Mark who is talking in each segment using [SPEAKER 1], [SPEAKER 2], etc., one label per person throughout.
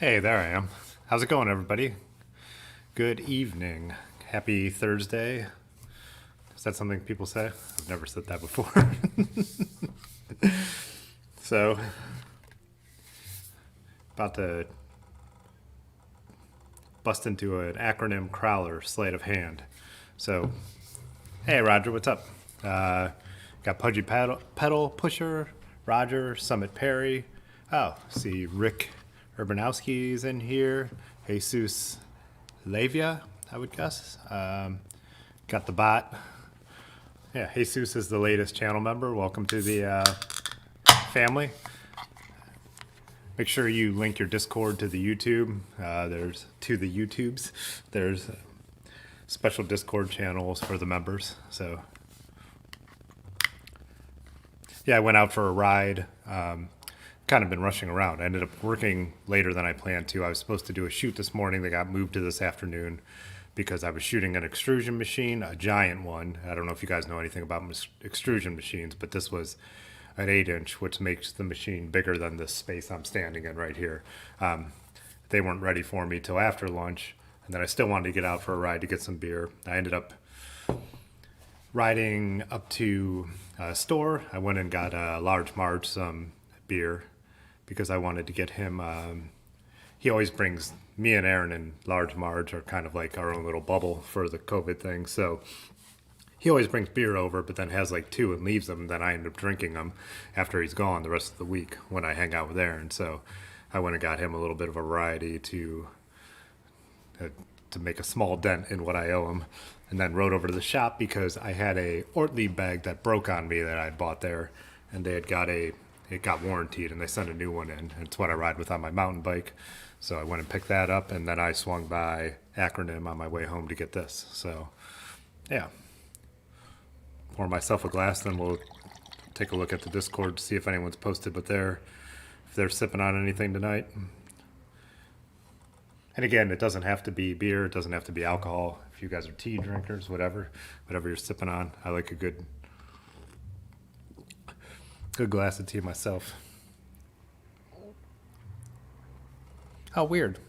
[SPEAKER 1] Hey, there I am. How's it going, everybody? Good evening. Happy Thursday. Is that something people say? I've never said that before. So, about to bust into an acronym crawler sleight of hand. So, hey, Roger, what's up? Uh, got Pudgy Pedal Pusher, Roger, Summit Perry. Oh, see Rick Urbanowski's in here. Jesus Lavia, I would guess. Got the bot. Yeah, Jesus is the latest channel member. Welcome to the family. Make sure you link your Discord to the YouTube. There's to the YouTubes. There's special Discord channels for the members. So yeah, I went out for a ride. Kind of been rushing around. I ended up working later than I planned to. I was supposed to do a shoot this morning that got moved to this afternoon because I was shooting an extrusion machine, a giant one. I don't know if you guys know anything about extrusion machines, but this was an 8-inch, which makes the machine bigger than the space I'm standing in right here. They weren't ready for me till after lunch, and then I still wanted to get out for a ride to get some beer. I ended up riding up to a store. I went and got a Large Marge some beer because I wanted to get him. He always brings me and Aaron and Large Marge are kind of like our own little bubble for the COVID thing. So he always brings beer over, but then has like two and leaves them. And then I end up drinking them after he's gone the rest of the week when I hang out with Aaron. So I went and got him a little bit of a variety uh, to make a small dent in what I owe him. And then rode over to the shop because I had a Ortlieb bag that broke on me that I'd bought there, and they had got it got warranted, and they sent a new one in. It's what I ride with on my mountain bike. So I went and picked that up, and then I swung by Acronym on my way home to get this. So yeah, pour myself a glass, then we'll take a look at the Discord to see if anyone's posted, but if they're sipping on anything tonight. And again, it doesn't have to be beer. It doesn't have to be alcohol. If you guys are tea drinkers, whatever you're sipping on, I like a good glass of tea myself. Oh, weird.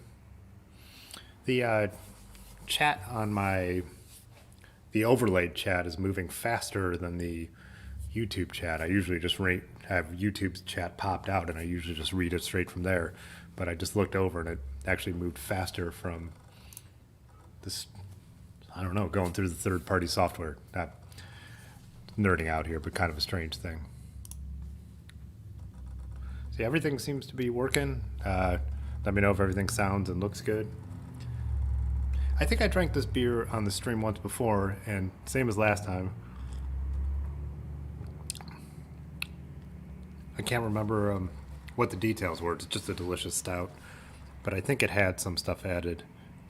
[SPEAKER 1] The chat on the overlaid chat is moving faster than the YouTube chat. I usually just have YouTube's chat popped out, and I usually just read it straight from there. But I just looked over, and it actually moved faster from this. I don't know, going through the third-party software. Not nerding out here, but kind of a strange thing. See, everything seems to be working. Let me know if everything sounds and looks good. I think I drank this beer on the stream once before, and same as last time. I can't remember what the details were. It's just a delicious stout. But I think it had some stuff added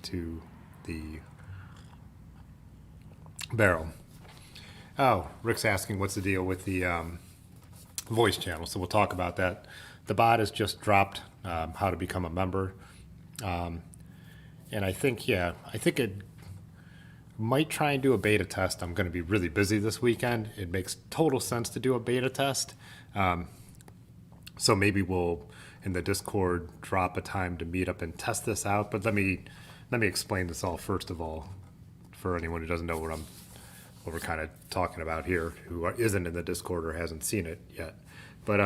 [SPEAKER 1] to the barrel. Oh, Rick's asking what's the deal with the voice channel, so we'll talk about that. The bot has just dropped how to become a member. And I think it might try and do a beta test. I'm going to be really busy this weekend. It makes total sense to do a beta test. So maybe we'll, in the Discord, drop a time to meet up and test this out. But let me explain this all first of all, for anyone who doesn't know what we're kind of talking about here, who isn't in the Discord or hasn't seen it yet. But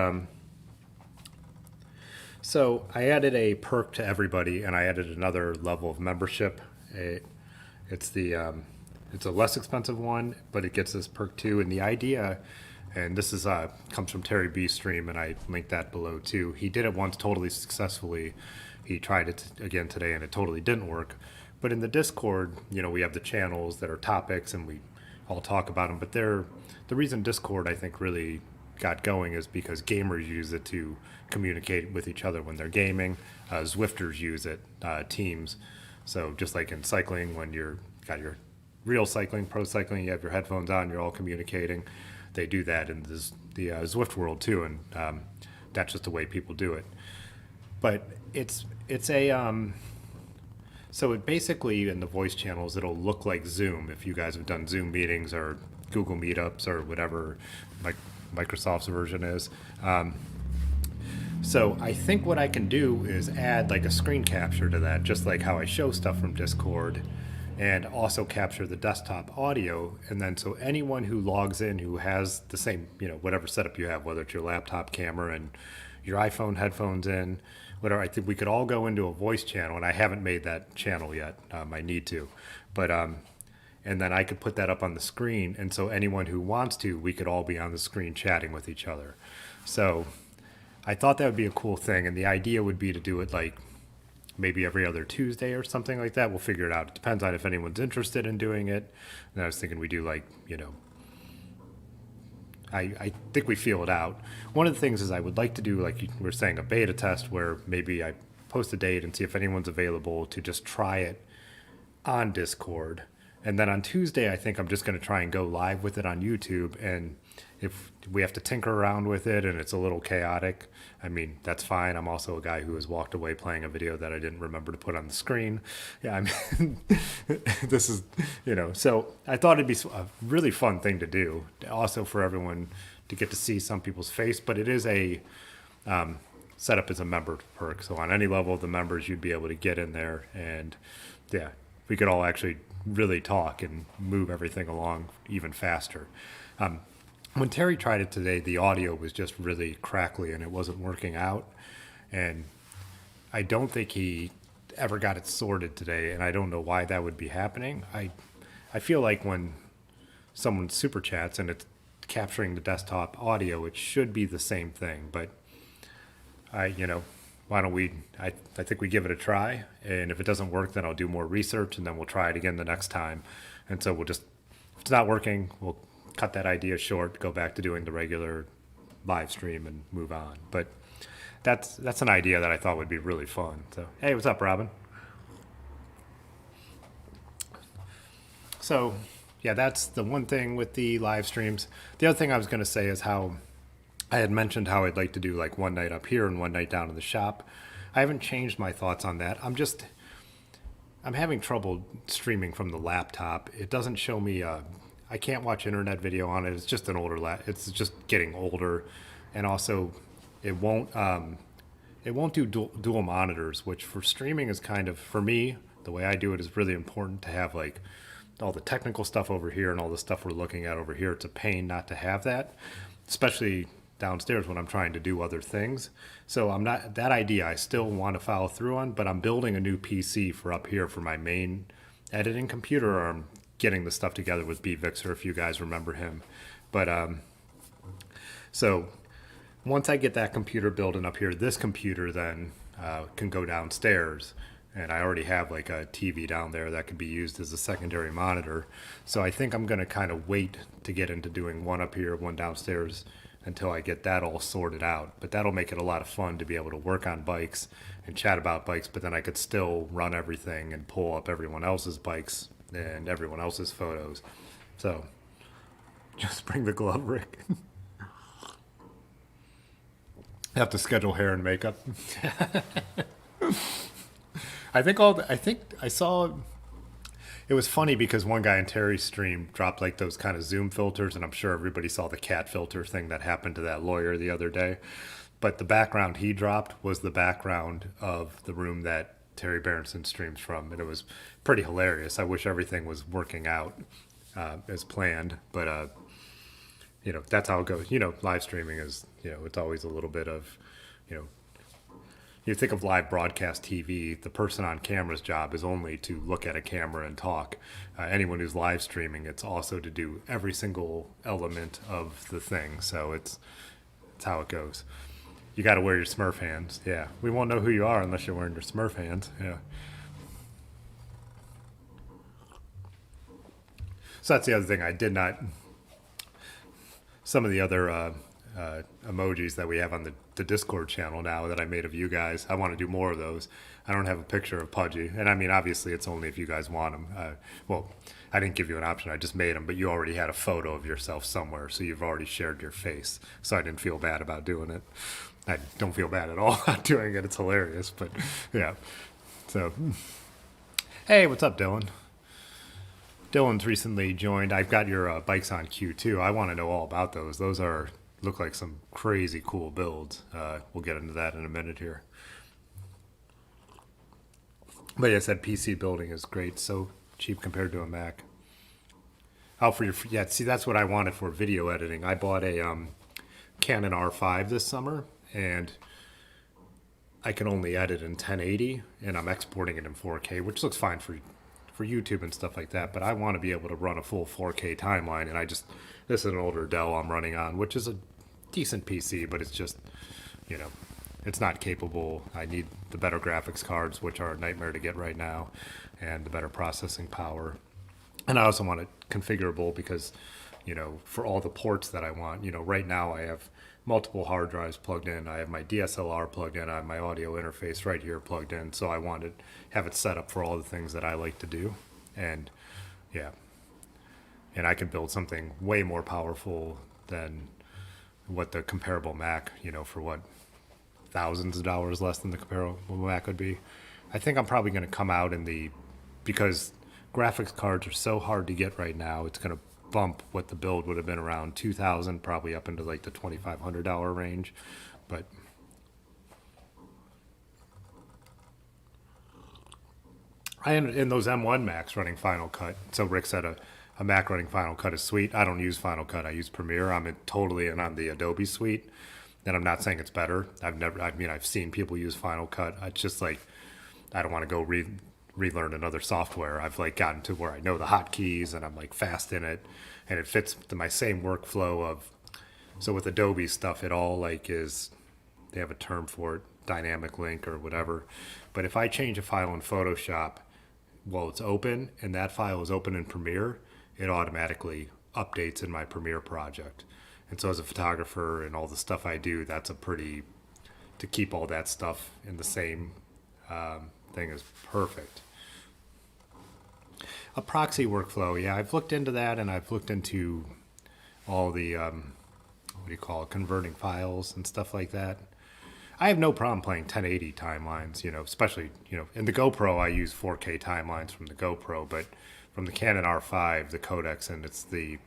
[SPEAKER 1] so I added a perk to everybody, and I added another level of membership. It's a less expensive one, but it gets this perk too. And the idea, and this is comes from Terry B's stream, and I linked that below too. He did it once totally successfully. He tried it again today, and it totally didn't work. But in the Discord, we have the channels that are topics, and we all talk about them. But the reason Discord, I think, really got going is because gamers use it to communicate with each other when they're gaming. Zwifters use it, teams. So just like in cycling, when got your real cycling, pro cycling, you have your headphones on, you're all communicating. They do that in the Zwift world too, and that's just the way people do it. But it's a so it basically, in the voice channels, it'll look like Zoom. If you guys have done Zoom meetings or Google Meetups or whatever, like Microsoft's version is. So I think what I can do is add like a screen capture to that, just like how I show stuff from Discord, and also capture the desktop audio. And then so anyone who logs in who has the same, whatever setup you have, whether it's your laptop camera and your iPhone headphones in, whatever, I think we could all go into a voice channel. And I haven't made that channel yet. I need to. But and then I could put that up on the screen. And so anyone who wants to, we could all be on the screen chatting with each other. So I thought that would be a cool thing. And the idea would be to do it like maybe every other Tuesday or something like that. We'll figure it out. It depends on if anyone's interested in doing it. And I was thinking we do like, I think we feel it out. One of the things is I would like to do, like you were saying, a beta test where maybe I post a date and see if anyone's available to just try it on Discord. And then on Tuesday, I think I'm just going to try and go live with it on YouTube. And if we have to tinker around with it and it's a little chaotic, I mean, that's fine. I'm also a guy who has walked away playing a video that I didn't remember to put on the screen. Yeah, I mean, this is, so I thought it'd be a really fun thing to do. Also for everyone to get to see some people's face, but it is a setup as a member perk. So on any level of the members, you'd be able to get in there and yeah, we could all actually really talk and move everything along even faster. When Terry tried it today, the audio was just really crackly and it wasn't working out. And I don't think he ever got it sorted today, and I don't know why that would be happening. I feel like when someone super chats and it's capturing the desktop audio, it should be the same thing. But why don't I think we give it a try, and if it doesn't work, then I'll do more research, and then we'll try it again the next time. And so if it's not working, we'll cut that idea short, go back to doing the regular live stream and move on. But that's an idea that I thought would be really fun. So, hey, what's up, Robin? So, yeah, that's the one thing with the live streams. The other thing I was going to say is how I had mentioned how I'd like to do like one night up here and one night down in the shop. I haven't changed my thoughts on that. I'm having trouble streaming from the laptop. It doesn't show me I can't watch internet video on it. It's just an older it's just getting older, and also it won't do dual monitors, which for streaming is kind of, for me, the way I do it is really important to have like all the technical stuff over here and all the stuff we're looking at over here. It's a pain not to have that, especially downstairs when I'm trying to do other things. So that idea I still want to follow through on, but I'm building a new PC for up here for my main editing computer, or I'm getting the stuff together with B Vixer, if you guys remember him. But so once I get that computer building up here, this computer then can go downstairs, and I already have like a TV down there that could be used as a secondary monitor. So I think I'm going to kind of wait to get into doing one up here, one downstairs, until I get that all sorted out. But that'll make it a lot of fun to be able to work on bikes and chat about bikes, but then I could still run everything and pull up everyone else's bikes and everyone else's photos. So just bring the glove, Rick. Have to schedule hair and makeup. I think I saw, it was funny because one guy in Terry's stream dropped like those kind of Zoom filters, and I'm sure everybody saw the cat filter thing that happened to that lawyer the other day. But the background he dropped was the background of the room that Terry Berenson streams from, and it was pretty hilarious. I wish everything was working out as planned, but that's how it goes. Live streaming is, it's always a little bit of, you think of live broadcast TV, the person on camera's job is only to look at a camera and talk. Anyone who's live streaming, it's also to do every single element of the thing. So it's how it goes. You got to wear your Smurf hands. Yeah, we won't know who you are unless you're wearing your Smurf hands. Yeah. So that's the other thing I did not. Some of the other emojis that we have on the Discord channel now that I made of you guys, I want to do more of those. I don't have a picture of Pudgy, and I mean, obviously, it's only if you guys want them. Well, I didn't give you an option; I just made them. But you already had a photo of yourself somewhere, so you've already shared your face. So I didn't feel bad about doing it. I don't feel bad at all about doing it. It's hilarious, but yeah. So, hey, what's up, Dylan? Dylan's recently joined. I've got your Bikes on Q too. I want to know all about those. Those are look like some crazy cool builds. We'll get into that in a minute here. But yeah, I said PC building is great, so cheap compared to a Mac. Oh, for your yeah, see that's what I wanted for video editing. I bought a Canon R5 this summer, and I can only edit in 1080, and I'm exporting it in 4K, which looks fine for YouTube and stuff like that. But I want to be able to run a full 4K timeline, and this is an older Dell I'm running on, which is a decent PC, but it's just you know it's not capable. I need the better graphics cards, which are a nightmare to get right now, and the better processing power. And I also want it configurable because, for all the ports that I want, right now I have multiple hard drives plugged in. I have my DSLR plugged in. I have my audio interface right here plugged in. So I want to have it set up for all the things that I like to do. And yeah, and I can build something way more powerful than what the comparable Mac, for what thousands of dollars less than the comparable Mac would be. I think I'm probably going to come out because graphics cards are so hard to get right now, it's going to bump what the build would have been around 2000, probably up into like the $2,500 range. But I ended in those M1 Macs running Final Cut. So Rick said a Mac running Final Cut is sweet. I don't use Final Cut. I use Premiere. Totally in on the Adobe suite. And I'm not saying it's better. I've seen people use Final Cut. It's just like, I don't want to go relearn another software. I've like gotten to where I know the hotkeys and I'm like fast in it, and it fits my same workflow of. So with Adobe stuff, it all like is, they have a term for it, dynamic link or whatever. But if I change a file in Photoshop while it's open and that file is open in Premiere, it automatically updates in my Premiere project. And so as a photographer and all the stuff I do, that's to keep all that stuff in the same thing is perfect. A proxy workflow, yeah, I've looked into that, and I've looked into all the what do you call it, converting files and stuff like that. I have no problem playing 1080 timelines, especially in the GoPro. I use 4K timelines from the GoPro, but from the Canon R5, the codecs and it's the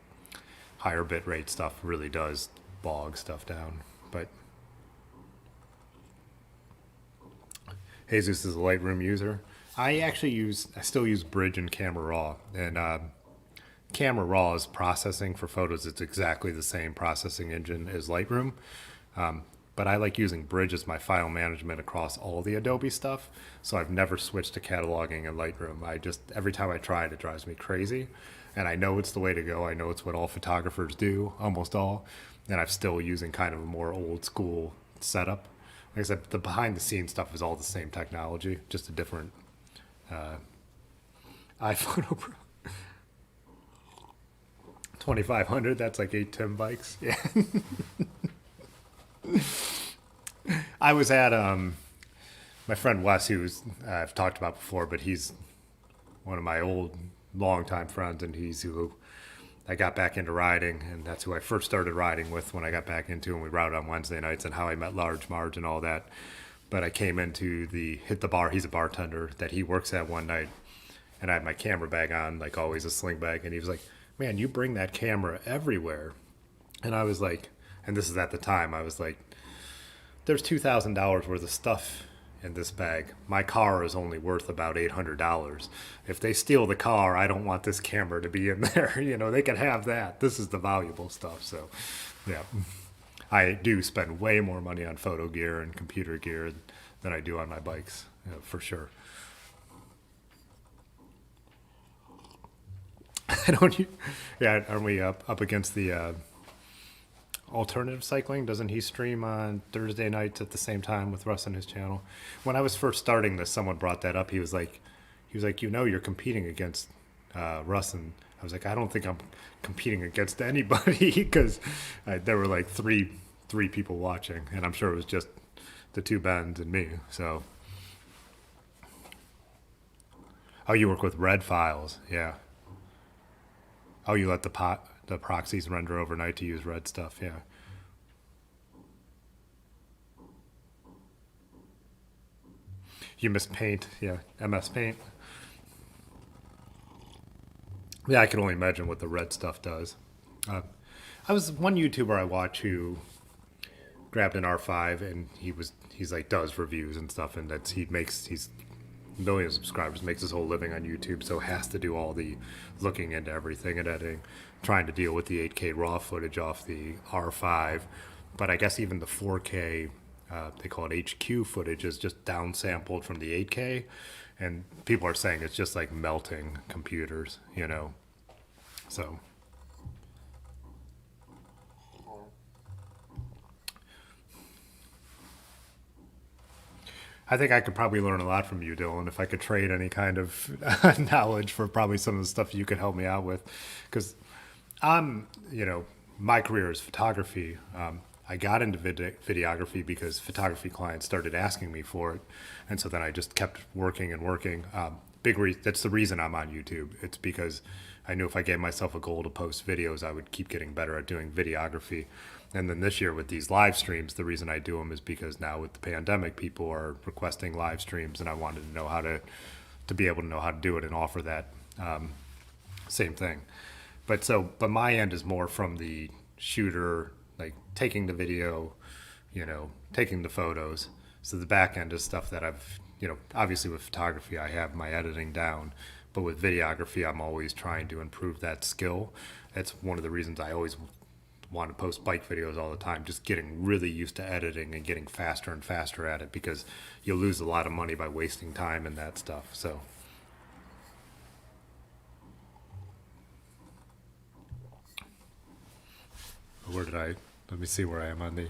[SPEAKER 1] higher bitrate stuff really does bog stuff down. But Jesus is a Lightroom user. I still use Bridge and Camera Raw, and Camera Raw's processing for photos, it's exactly the same processing engine as Lightroom. But I like using Bridge as my file management across all the Adobe stuff. So I've never switched to cataloging in Lightroom. Every time I try it, it drives me crazy. And I know it's the way to go. I know it's what all photographers do, almost all. And I'm still using kind of a more old school setup. Like I said, the behind the scenes stuff is all the same technology, just a different iPhoto Pro. 2500, that's like 8 Tim bikes. Yeah. I was at my friend Wes, who's I've talked about before, but he's one of my old longtime friends, and he's who I got back into riding, and that's who I first started riding with when I got back into, and we rode on Wednesday nights, and how I met Large Marge and all that. But I came into the Hit the Bar. He's a bartender that he works at one night, and I had my camera bag on, like always, a sling bag, and he was like, "Man, you bring that camera everywhere." And I was like, and this is at the time, I was like, there's $2,000 worth of stuff in this bag. My car is only worth about $800. If they steal the car, I don't want this camera to be in there. They can have that. This is the valuable stuff. So, yeah, I do spend way more money on photo gear and computer gear than I do on my bikes, for sure. I don't. Yeah, aren't we up against the alternative cycling? Doesn't he stream on Thursday nights at the same time with Russ on his channel? When I was first starting this, someone brought that up. He was like, you're competing against Russ, and I was like, I don't think I'm competing against anybody because there were like three people watching, and I'm sure it was just the two Bens and me. So, oh, you work with Red files, yeah. Oh, you let the proxies render overnight to use Red stuff, yeah. You miss Paint, yeah, MS Paint. Yeah, I can only imagine what the Red stuff does. Uh, I was one YouTuber I watch who grabbed an R5 and he's like does reviews and stuff, and he's millions of subscribers, makes his whole living on YouTube, so has to do all the looking into everything and editing, trying to deal with the 8K raw footage off the R5. But I guess even the 4K, they call it HQ footage, is just downsampled from the 8K, and people are saying it's just like melting computers, you know. So I think I could probably learn a lot from you, Dylan, if I could trade any kind of knowledge for probably some of the stuff you could help me out with. Because you know, my career is photography. I got into videography because photography clients started asking me for it. And so then I just kept working and working. That's the reason I'm on YouTube. It's because I knew if I gave myself a goal to post videos, I would keep getting better at doing videography. And then this year with these live streams, the reason I do them is because now with the pandemic, people are requesting live streams, and I wanted to know how to be able to know how to do it and offer that same thing. But my end is more from the shooter, like taking the video, you know, taking the photos. So the back end is stuff that obviously with photography, I have my editing down, but with videography, I'm always trying to improve that skill. That's one of the reasons I always want to post bike videos all the time, just getting really used to editing and getting faster and faster at it, because you'll lose a lot of money by wasting time in that stuff. So where did I, let me see where I am on the,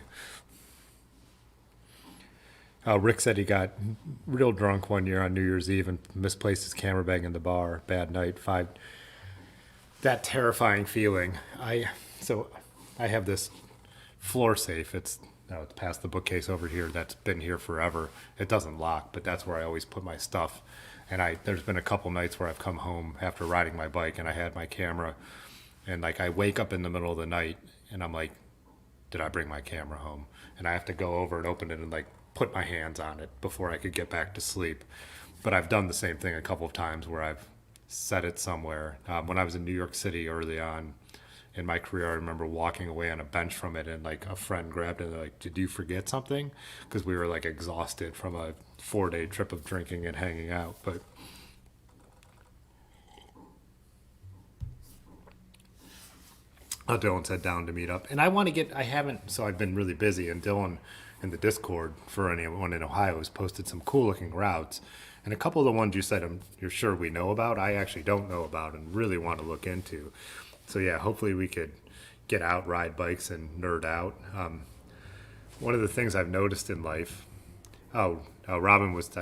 [SPEAKER 1] Rick said he got real drunk one year on New Year's Eve and misplaced his camera bag in the bar. Bad night. Five. That terrifying feeling. So I have this floor safe. It's past the bookcase over here. That's been here forever. It doesn't lock, but that's where I always put my stuff. And there's been a couple nights where I've come home after riding my bike and I had my camera, and like I wake up in the middle of the night and I'm like, did I bring my camera home? And I have to go over and open it and like put my hands on it before I could get back to sleep. But I've done the same thing a couple of times where I've set it somewhere. When I was in New York City early on in my career, I remember walking away on a bench from it, and like a friend grabbed it and they're like, did you forget something? Because we were like exhausted from a 4-day trip of drinking and hanging out. But Dylan said down to meet up, and I haven't, so I've been really busy, and Dylan in the Discord for anyone in Ohio has posted some cool looking routes, and a couple of the ones you said you're sure we know about, I actually don't know about and really want to look into. So yeah, hopefully we could get out, ride bikes, and nerd out. One of the things I've noticed in life, I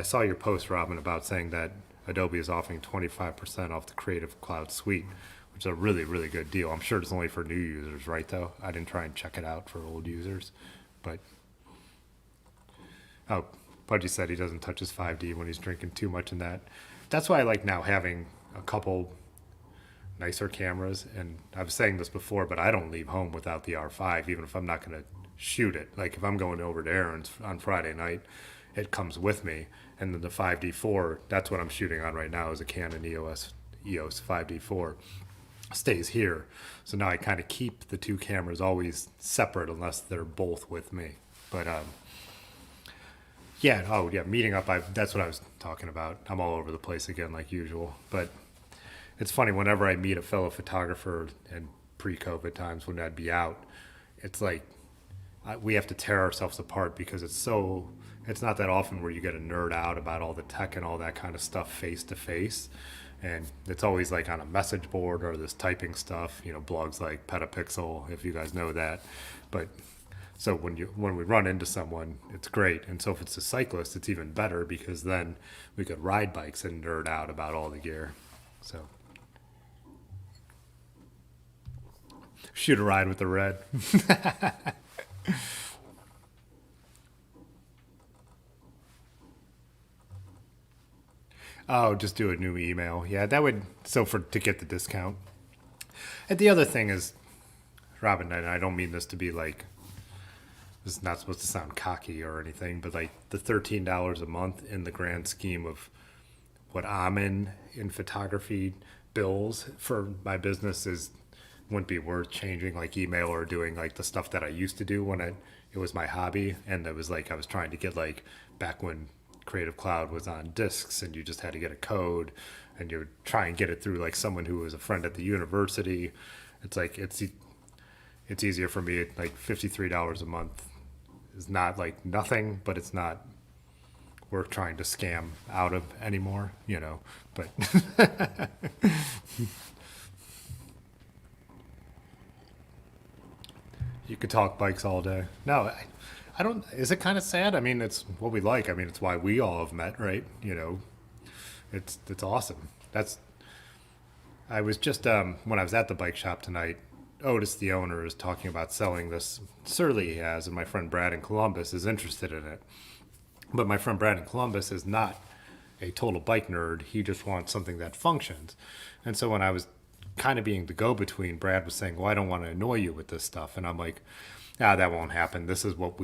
[SPEAKER 1] saw your post, Robin, about saying that Adobe is offering 25% off the Creative Cloud Suite, which is a really, really good deal. I'm sure it's only for new users, right, though? I didn't try and check it out for old users. But, oh, Pudgy said he doesn't touch his 5D when he's drinking too much in that. That's why I like now having a couple nicer cameras. And I was saying this before, but I don't leave home without the R5, even if I'm not going to shoot it. Like if I'm going over to Aaron's on Friday night, it comes with me. And then the 5D4, that's what I'm shooting on right now, is a Canon EOS 5D4. Stays here. So now I kind of keep the two cameras always separate unless they're both with me. But yeah, oh yeah, meeting up, that's what I was talking about. I'm all over the place again like usual. But it's funny, whenever I meet a fellow photographer in pre-COVID times when I'd be out, it's like we have to tear ourselves apart because it's not that often where you get a nerd out about all the tech and all that kind of stuff face to face. And it's always like on a message board or this typing stuff, blogs like Petapixel, if you guys know that. But so when we run into someone, it's great. And so if it's a cyclist, it's even better because then we could ride bikes and nerd out about all the gear. So shoot a ride with the red. Oh, just do a new email. Yeah, that would, to get the discount. And the other thing is, Robin, and I don't mean this to be like, this is not supposed to sound cocky or anything, but like the $13 a month in the grand scheme of what I'm in photography bills for my business is wouldn't be worth changing like email or doing like the stuff that I used to do when it was my hobby. And it was like I was trying to get like back when Creative Cloud was on discs and you just had to get a code and you would try and get it through like someone who was a friend at the university. It's like it's easier for me. Like $53 a month is not like nothing, but it's not worth trying to scam out of anymore, you know. But you could talk bikes all day. No, I don't. Is it kind of sad? I mean, it's what we like. I mean, it's why we all have met, right? You know, it's awesome. That's. I was just when I was at the bike shop tonight. Otis, the owner, is talking about selling this Surly he has, and my friend Brad in Columbus is interested in it. But my friend Brad in Columbus is not a total bike nerd. He just wants something that functions. And so when I was kind of being the go-between, Brad was saying, "Well, I don't want to annoy you with this stuff," and I'm like, "Ah, that won't happen. This is what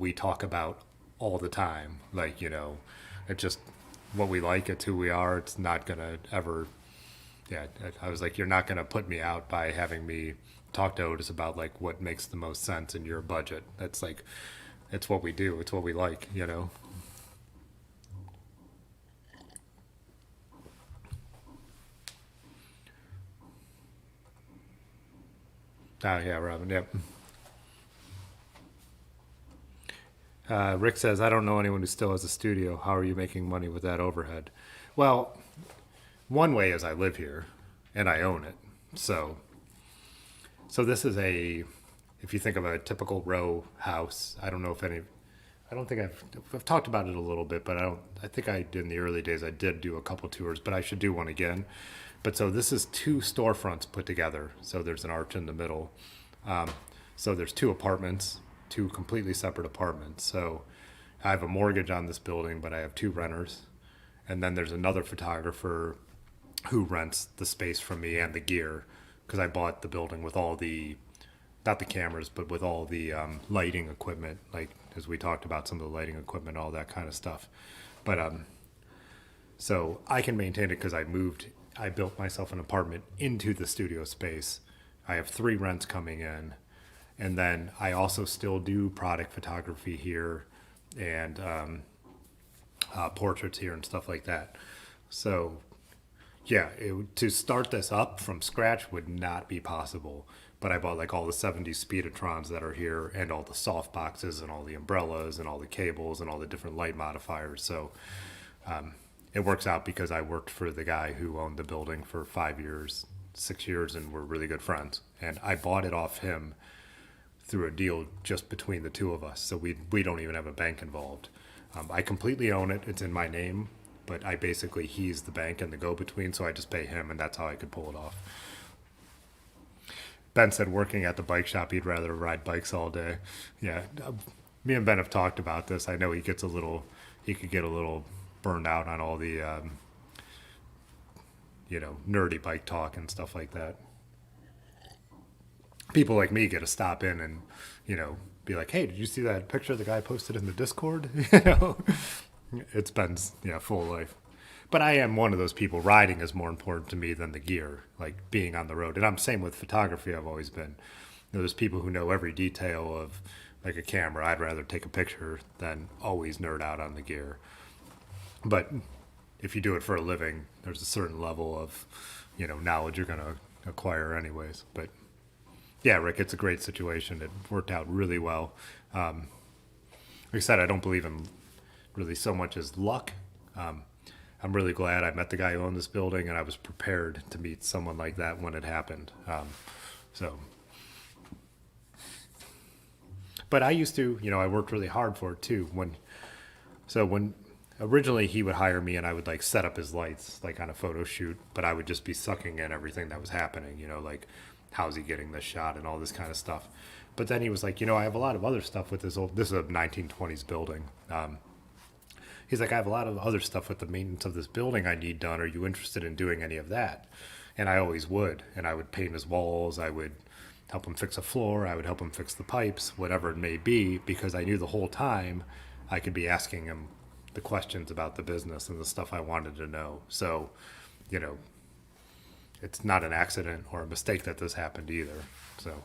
[SPEAKER 1] we talk about all the time. Like, you know, it's just what we like. It's who we are. It's not gonna ever." Yeah, I was like, "You're not gonna put me out by having me talk to Otis about like what makes the most sense in your budget. That's like, it's what we do. It's what we like. You know." Oh yeah, Robin. Yep. Rick says, "I don't know anyone who still has a studio. How are you making money with that overhead?" Well, one way is I live here and I own it. So so this is a if you think of a typical row house, I don't know if any I don't think I've talked about it a little bit, but I think I did in the early days I did do a couple tours, but I should do one again. But so this is two storefronts put together. So there's an arch in the middle. So there's two apartments, two completely separate apartments. So I have a mortgage on this building, but I have two renters. And then there's another photographer who rents the space from me and the gear because I bought the building with all the not the cameras, but with all the lighting equipment, like as we talked about some of the lighting equipment, all that kind of stuff. But so I can maintain it because I built myself an apartment into the studio space. I have three rents coming in, and then I also still do product photography here and portraits here and stuff like that. So yeah, to start this up from scratch would not be possible. But I bought like all the 70s Speedotrons that are here and all the soft boxes and all the umbrellas and all the cables and all the different light modifiers. So it works out because I worked for the guy who owned the building for 5 years, 6 years, and we're really good friends. And I bought it off him through a deal just between the two of us. So we don't even have a bank involved. I completely own it. It's in my name, but I basically he's the bank and the go-between, so I just pay him, and that's how I could pull it off. Ben said working at the bike shop, he'd rather ride bikes all day. Yeah, me and Ben have talked about this. I know he could get a little burned out on all the, nerdy bike talk and stuff like that. People like me get to stop in and, be like, "Hey, did you see that picture the guy posted in the Discord?" you know, it's Ben's, full life. But I am one of those people. Riding is more important to me than the gear, like being on the road. And I'm same with photography. I've always been. There's people who know every detail of like a camera. I'd rather take a picture than always nerd out on the gear. But if you do it for a living, there's a certain level of, knowledge you're going to acquire anyways. But yeah, Rick, it's a great situation. It worked out really well. Like I said, I don't believe in really so much as luck. I'm really glad I met the guy who owned this building, and I was prepared to meet someone like that when it happened. So, but I used to, I worked really hard for it too. When originally he would hire me, and I would like set up his lights like on a photo shoot, but I would just be sucking in everything that was happening. Like how's he getting this shot and all this kind of stuff. But then he was like, I have a lot of other stuff with this old. This is a 1920s building. He's like, "I have a lot of other stuff with the maintenance of this building I need done. Are you interested in doing any of that?" And I always would. And I would paint his walls. I would help him fix a floor. I would help him fix the pipes, whatever it may be, because I knew the whole time I could be asking him the questions about the business and the stuff I wanted to know. So, you know, it's not an accident or a mistake that this happened either. So,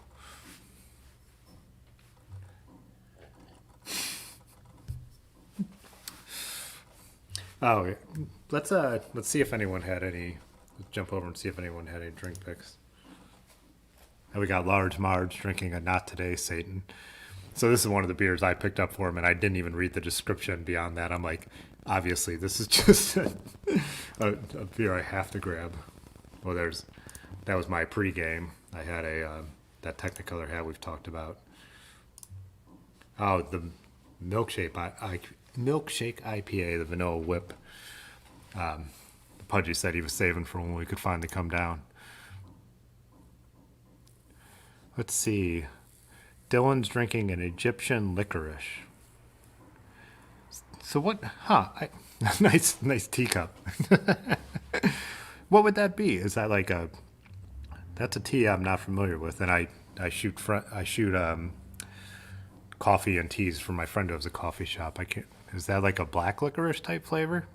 [SPEAKER 1] oh, let's see if anyone had any. Let's jump over and see if anyone had any drink picks. And we got Large Marge drinking a Not Today Satan. So this is one of the beers I picked up for him, and I didn't even read the description beyond that. I'm like, obviously, this is just a beer I have to grab. Well, that was my pregame. I had that Technicolor hat we've talked about. Oh, the milkshake IPA, the Vanilla Whip. Pudgy said he was saving for when we could finally come down. Let's see. Dylan's drinking an Egyptian licorice. So what? Huh? Nice teacup. What would that be? Is that like a? That's a tea I'm not familiar with, and I shoot coffee and teas for my friend who has a coffee shop. I can't. Is that like a black licorice type flavor?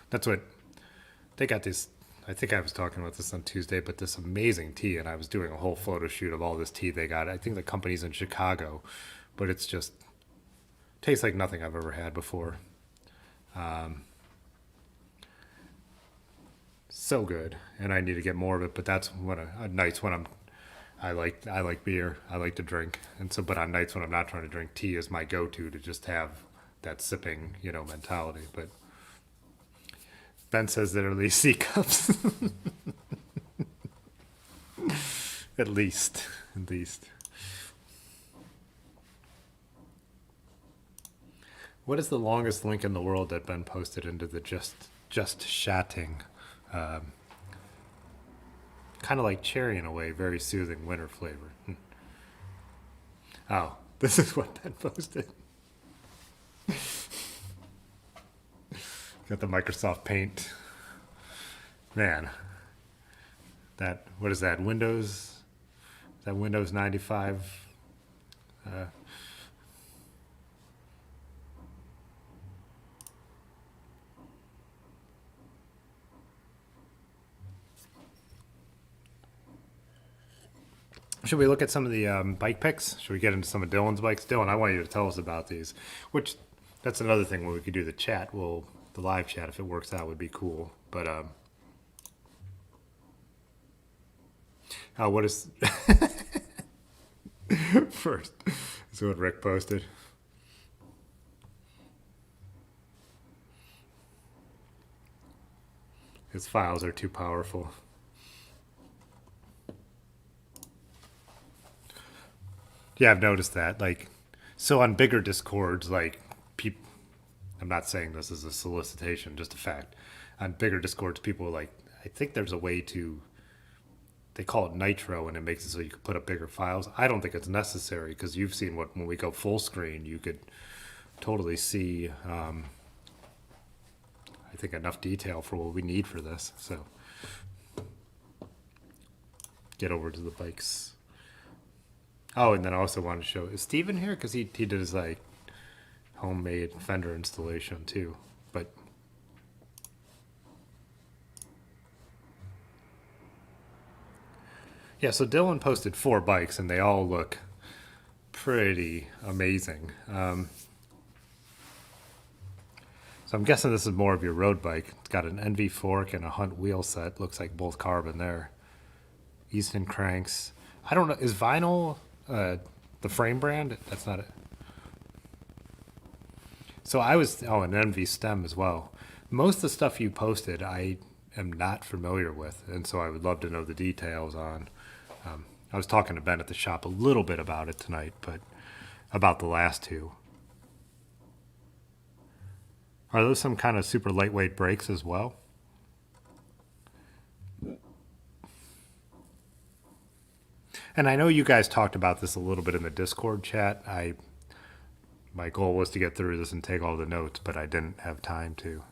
[SPEAKER 1] That's what they got this. I think I was talking about this on Tuesday, but this amazing tea, and I was doing a whole photo shoot of all this tea they got. I think the company's in Chicago, but it's just tastes like nothing I've ever had before. So good, and I need to get more of it. But that's what on nights when I like beer. I like to drink, and so but on nights when I'm not trying to drink, tea is my go-to to just have that sipping mentality. But Ben says they're at least C cups. At least. At least. What is the longest link in the world that Ben posted into the just chatting? Kind of like cherry in a way, very soothing winter flavor. Oh, this is what Ben posted. Got the Microsoft Paint. Man, what is that? Is that Windows 95? Should we look at some of the bike picks? Should we get into some of Dylan's bikes? Dylan, I want you to tell us about these. Which, that's another thing where we could do the chat. Well, the live chat, if it works out, would be cool. But what is first? This is what Rick posted. His files are too powerful. Yeah, I've noticed that. Like, so on bigger discords, like, I'm not saying this is a solicitation, just a fact. On bigger discords, people are like, I think there's a way to. They call it Nitro, and it makes it so you can put up bigger files. I don't think it's necessary because you've seen when we go full screen, you could totally see. I think enough detail for what we need for this. So, get over to the bikes. Oh, and then I also wanted to show, is Steven here? Because he did his like homemade fender installation too. But yeah, so Dylan posted 4 bikes and they all look pretty amazing. So I'm guessing this is more of your road bike. It's got an NV fork and a Hunt wheel set. Looks like both carbon there. Easton cranks. I don't know. Is Vinyl the frame brand? That's not it. So an NV stem as well. Most of the stuff you posted, I am not familiar with, and so I would love to know the details on. I was talking to Ben at the shop a little bit about it tonight, but about the last 2. Are those some kind of super lightweight brakes as well? And I know you guys talked about this a little bit in the Discord chat. My goal was to get through this and take all the notes, but I didn't have time to.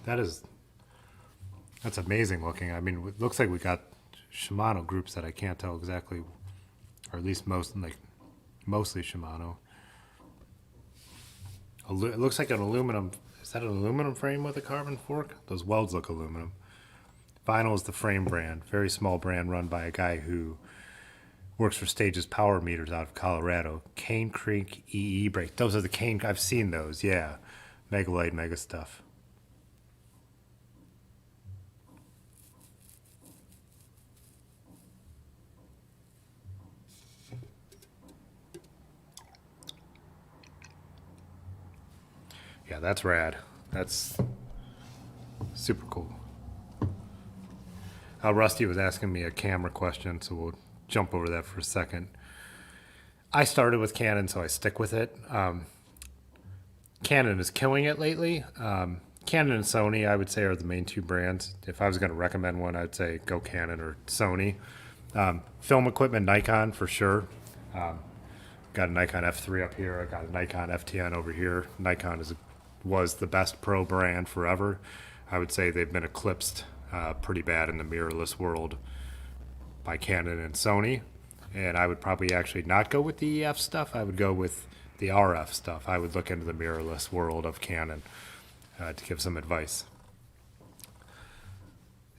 [SPEAKER 1] That is, that's amazing looking. I mean, it looks like we got Shimano groups that I can't tell exactly, or at least mostly Shimano. It looks like an aluminum. Is that an aluminum frame with a carbon fork? Those welds look aluminum. Vinyl is the frame brand, very small brand run by a guy who works for Stages Power Meters out of Colorado. Cane Creek EE brake. Those are the Cane. I've seen those. Yeah, Megalite, mega stuff. Yeah, that's rad. That's super cool. Rusty was asking me a camera question, so we'll jump over that for a second. I started with Canon, so I stick with it. Canon is killing it lately. Canon and Sony, I would say, are the main two brands. If I was going to recommend one, I'd say go Canon or Sony. Film equipment, Nikon for sure. Got a Nikon F3 up here. I got a Nikon F10 over here. Nikon was the best pro brand forever. I would say they've been eclipsed pretty bad in the mirrorless world by Canon and Sony. And I would probably actually not go with the EF stuff. I would go with the RF stuff. I would look into the mirrorless world of Canon to give some advice.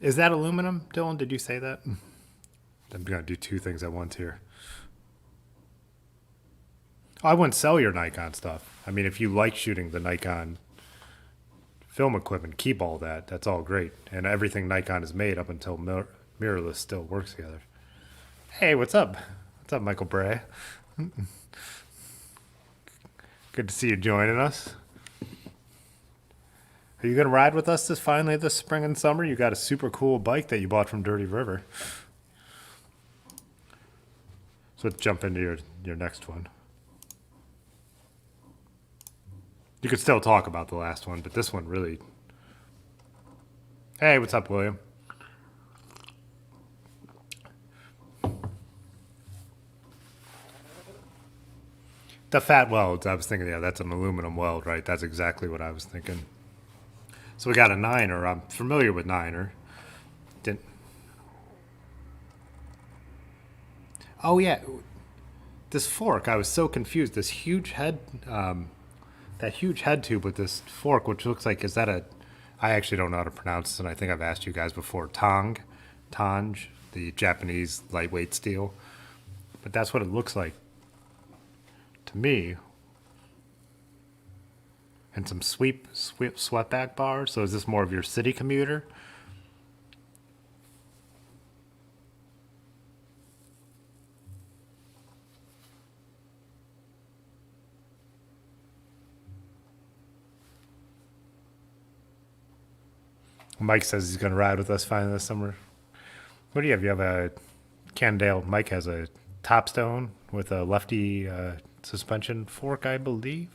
[SPEAKER 1] Is that aluminum, Dylan? Did you say that? I'm going to do two things at once here. I wouldn't sell your Nikon stuff. I mean, if you like shooting the Nikon film equipment, keep all that. That's all great. And everything Nikon has made up until mirrorless still works together. Hey, what's up? What's up, Michael Bray? Good to see you joining us. Are you going to ride with us finally this spring and summer? You got a super cool bike that you bought from Dirty River. So let's jump into your next one. You could still talk about the last one, but this one really... Hey, what's up, William? The fat welds, I was thinking, yeah, that's an aluminum weld, right? That's exactly what I was thinking. So we got a Niner. I'm familiar with Niner. Didn't... Oh, yeah. This fork, I was so confused. This huge head... that huge head tube with this fork, which looks like, is that a, I actually don't know how to pronounce this, and I think I've asked you guys before, Tange, the Japanese lightweight steel. But that's what it looks like to me. And some swept back bars. So is this more of your city commuter? Mike says he's going to ride with us finally this summer. What do you have? You have a Cannondale. Mike has a Topstone with a lefty suspension fork, I believe.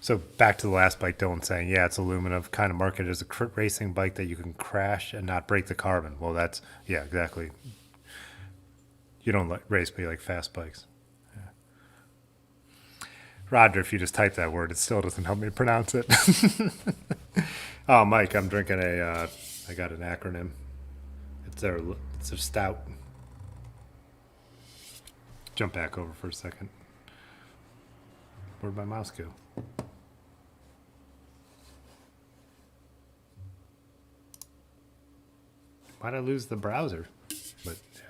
[SPEAKER 1] So back to the last bike, Dylan saying, yeah, it's aluminum, kind of marketed as a racing bike that you can crash and not break the carbon. Well, that's, yeah, exactly. You don't race, but you like fast bikes. Roger, if you just type that word, it still doesn't help me pronounce it. Oh, Mike, I'm drinking I got an acronym. It's a stout. Jump back over for a second. Where'd my mouse go? Why'd I lose the browser? But, yeah.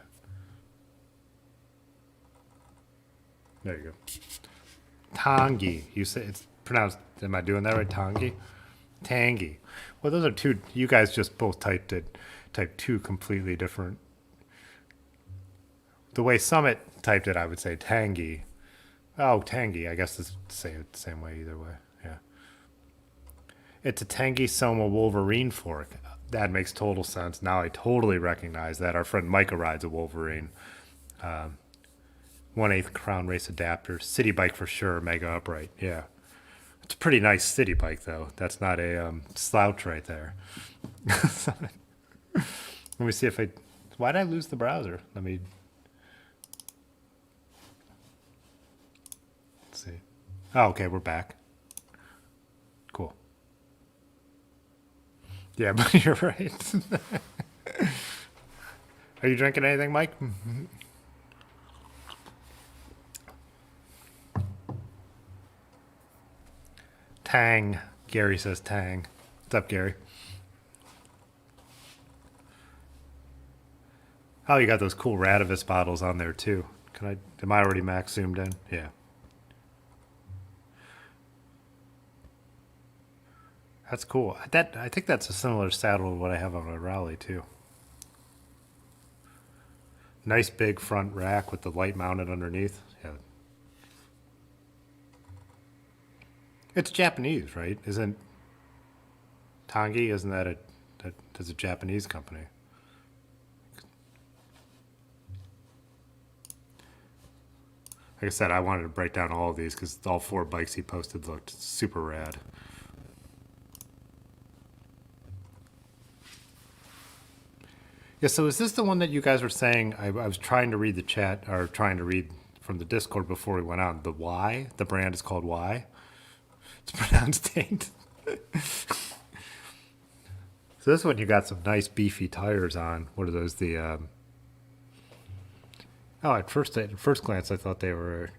[SPEAKER 1] There you go. Tangi. You say it's pronounced, am I doing that right? Tangi? Tangy. Well, those are two, you guys just both typed two completely different. The way Summit typed it, I would say tangy. Oh, tangy. I guess it's say it the same way either way. Yeah. It's a Tangy Soma Wolverine fork. That makes total sense. Now I totally recognize that. Our friend Micah rides a Wolverine. 1/8 Crown Race adapter. City bike for sure. Mega upright. Yeah. It's a pretty nice city bike, though. That's not a slouch right there. Let me see if I... Why did I lose the browser? Let's see. Oh, okay, we're back. Cool. Yeah, but you're right. Are you drinking anything, Mike? Tang. Gary says Tang. What's up, Gary? Oh, you got those cool Radavis bottles on there too. Can I? Am I already max zoomed in? Yeah. That's cool. That I think that's a similar saddle to what I have on my Raleigh too. Nice big front rack with the light mounted underneath. Yeah. It's Japanese, right? Isn't Tangi? Isn't that that's a Japanese company? Like I said, I wanted to break down all of these because all four bikes he posted looked super rad. Yeah, so is this the one that you guys were saying? I was trying to read the chat or trying to read from the Discord before we went on. The Y, the brand is called Y. It's pronounced Taint. So this one you got some nice beefy tires on. What are those? Oh, at first glance I thought they were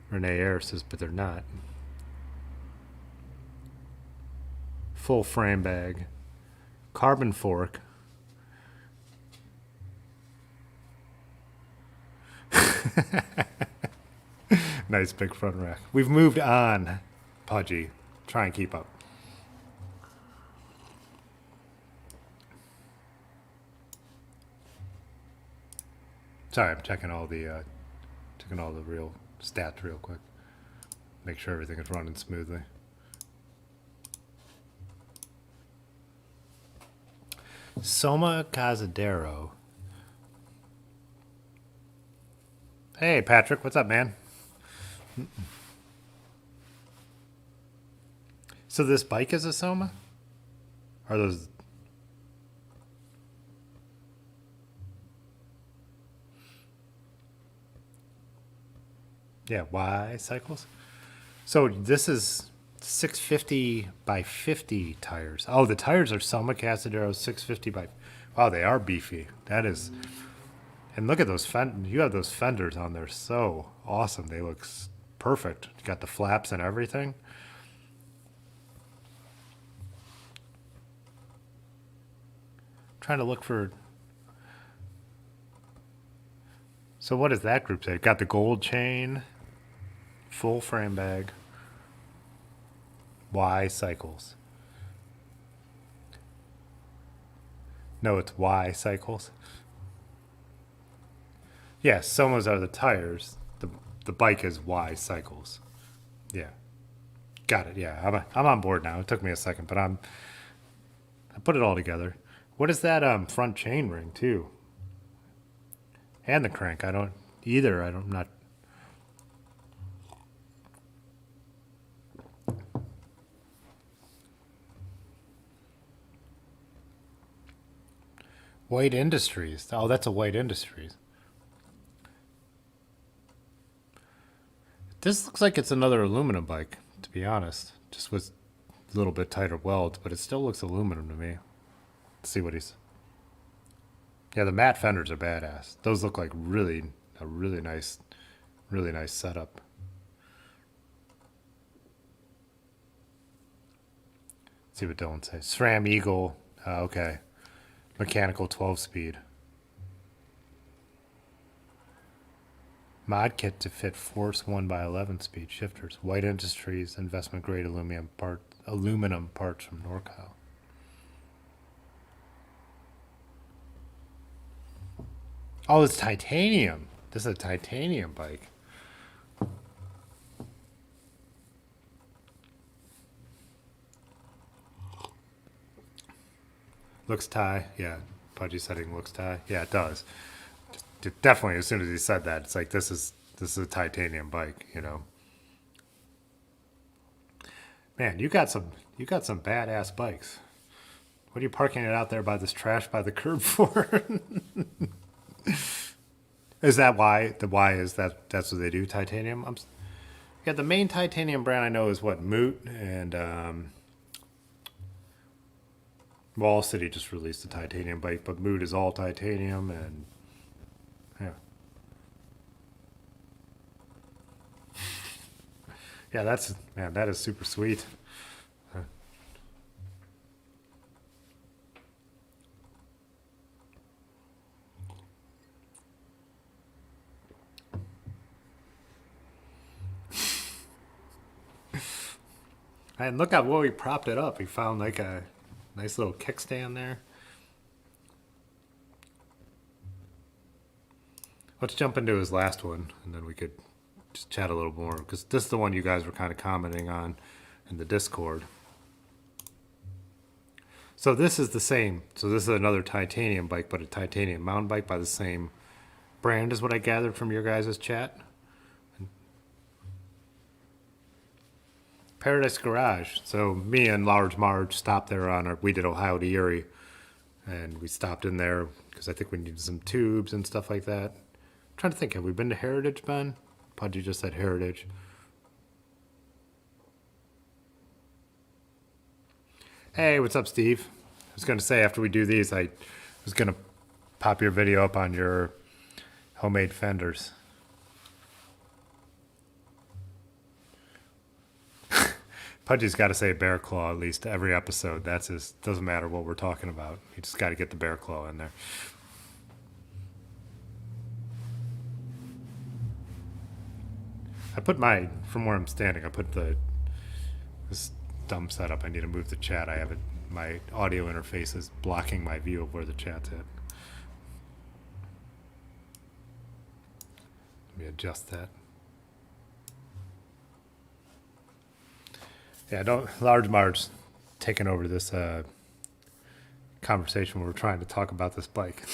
[SPEAKER 1] Renee Ayres, but they're not. Full frame bag, carbon fork. Nice big front rack. We've moved on, Pudgy. Try and keep up. Sorry, I'm checking all the real stats real quick. Make sure everything is running smoothly. Soma Cazadero. Hey, Patrick, what's up, man? So this bike is a Soma? Are those? Yeah, Y cycles. So this is 650 by 50 tires. Oh, the tires are Soma Casadero 650 by. Wow, they are beefy. That is. And look at those you have those fenders on there. So awesome. They look perfect. You got the flaps and everything. Trying to look for. So what does that group say? Got the gold chain, full frame bag, Y cycles. No, it's Y cycles. Yeah, Somas are the tires. The bike is Y cycles. Yeah, got it. Yeah, I'm on board now. It took me a second, but I put it all together. What is that front chain ring too? And the crank. I don't either. I'm not. White Industries. Oh, that's a White Industries. This looks like it's another aluminum bike, to be honest. Just with a little bit tighter welds, but it still looks aluminum to me. Let's see what he's. Yeah, the matte fenders are badass. Those look like a really nice setup. Let's see what Dylan says. SRAM Eagle. Okay. Mechanical 12 speed. Mod kit to fit Force 1x11 speed shifters. White Industries investment grade aluminum parts from Norcal. Oh, it's titanium. This is a titanium bike. Looks Thai. Yeah. Pudgy setting looks Thai. Yeah, it does. Definitely, as soon as he said that, it's like this is a titanium bike, you know. Man, you got some badass bikes. What are you parking it out there by this trash by the curb for? Is that why? The why is that's what they do? Titanium. Yeah, the main titanium brand I know is what Moot and Wall City just released a titanium bike, but Mood is all titanium, and yeah, yeah, that's man, that is super sweet. And look at where he propped it up. He found like a nice little kickstand there. Let's jump into his last one, and then we could just chat a little more because this is the one you guys were kind of commenting on in the Discord. So this is the same. So this is another titanium bike, but a titanium mountain bike by the same brand is what I gathered from your guys' chat. Paradise Garage. So me and Large Marge stopped there on our. We did Ohio to Erie, and we stopped in there because I think we needed some tubes and stuff like that. I'm trying to think, have we been to Heritage, Ben? Pudgy just said Heritage. Hey, what's up, Steve? I was gonna say after we do these, I was gonna pop your video up on your homemade fenders. Pudgy's got to say bear claw at least every episode. That's his. Doesn't matter what we're talking about. He just got to get the bear claw in there. I put my from where I'm standing. I put this dumb setup. I need to move the chat. I have it. My audio interface is blocking my view of where the chat's at. Let me adjust that. Yeah, don't Large Marge taking over this conversation where we're trying to talk about this bike.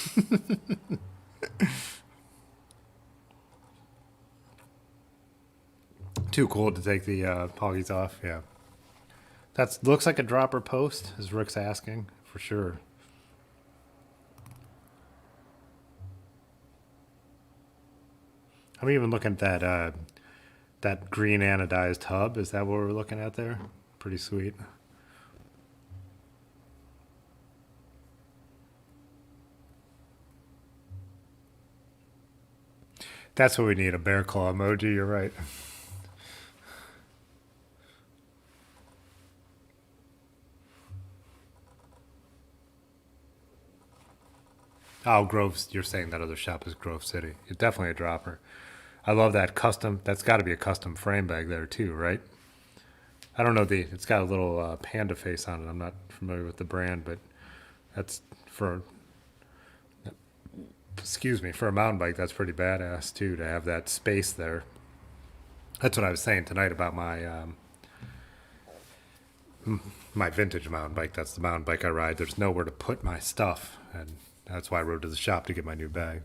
[SPEAKER 1] Too cool to take the poggies off. Yeah, that looks like a dropper post, as Rick's asking for sure. I'm even looking at that green anodized hub. Is that what we're looking at there? Pretty sweet. That's what we need, a bear claw emoji. You're right. Oh, Grove's, you're saying that other shop is Grove City. It's definitely a dropper. I love that custom. That's got to be a custom frame bag there too, right? I don't know it's got a little panda face on it. I'm not familiar with the brand, but that's for, excuse me, for a mountain bike, that's pretty badass too to have that space there. That's what I was saying tonight about my vintage mountain bike. That's the mountain bike I ride. There's nowhere to put my stuff, and that's why I rode to the shop to get my new bag.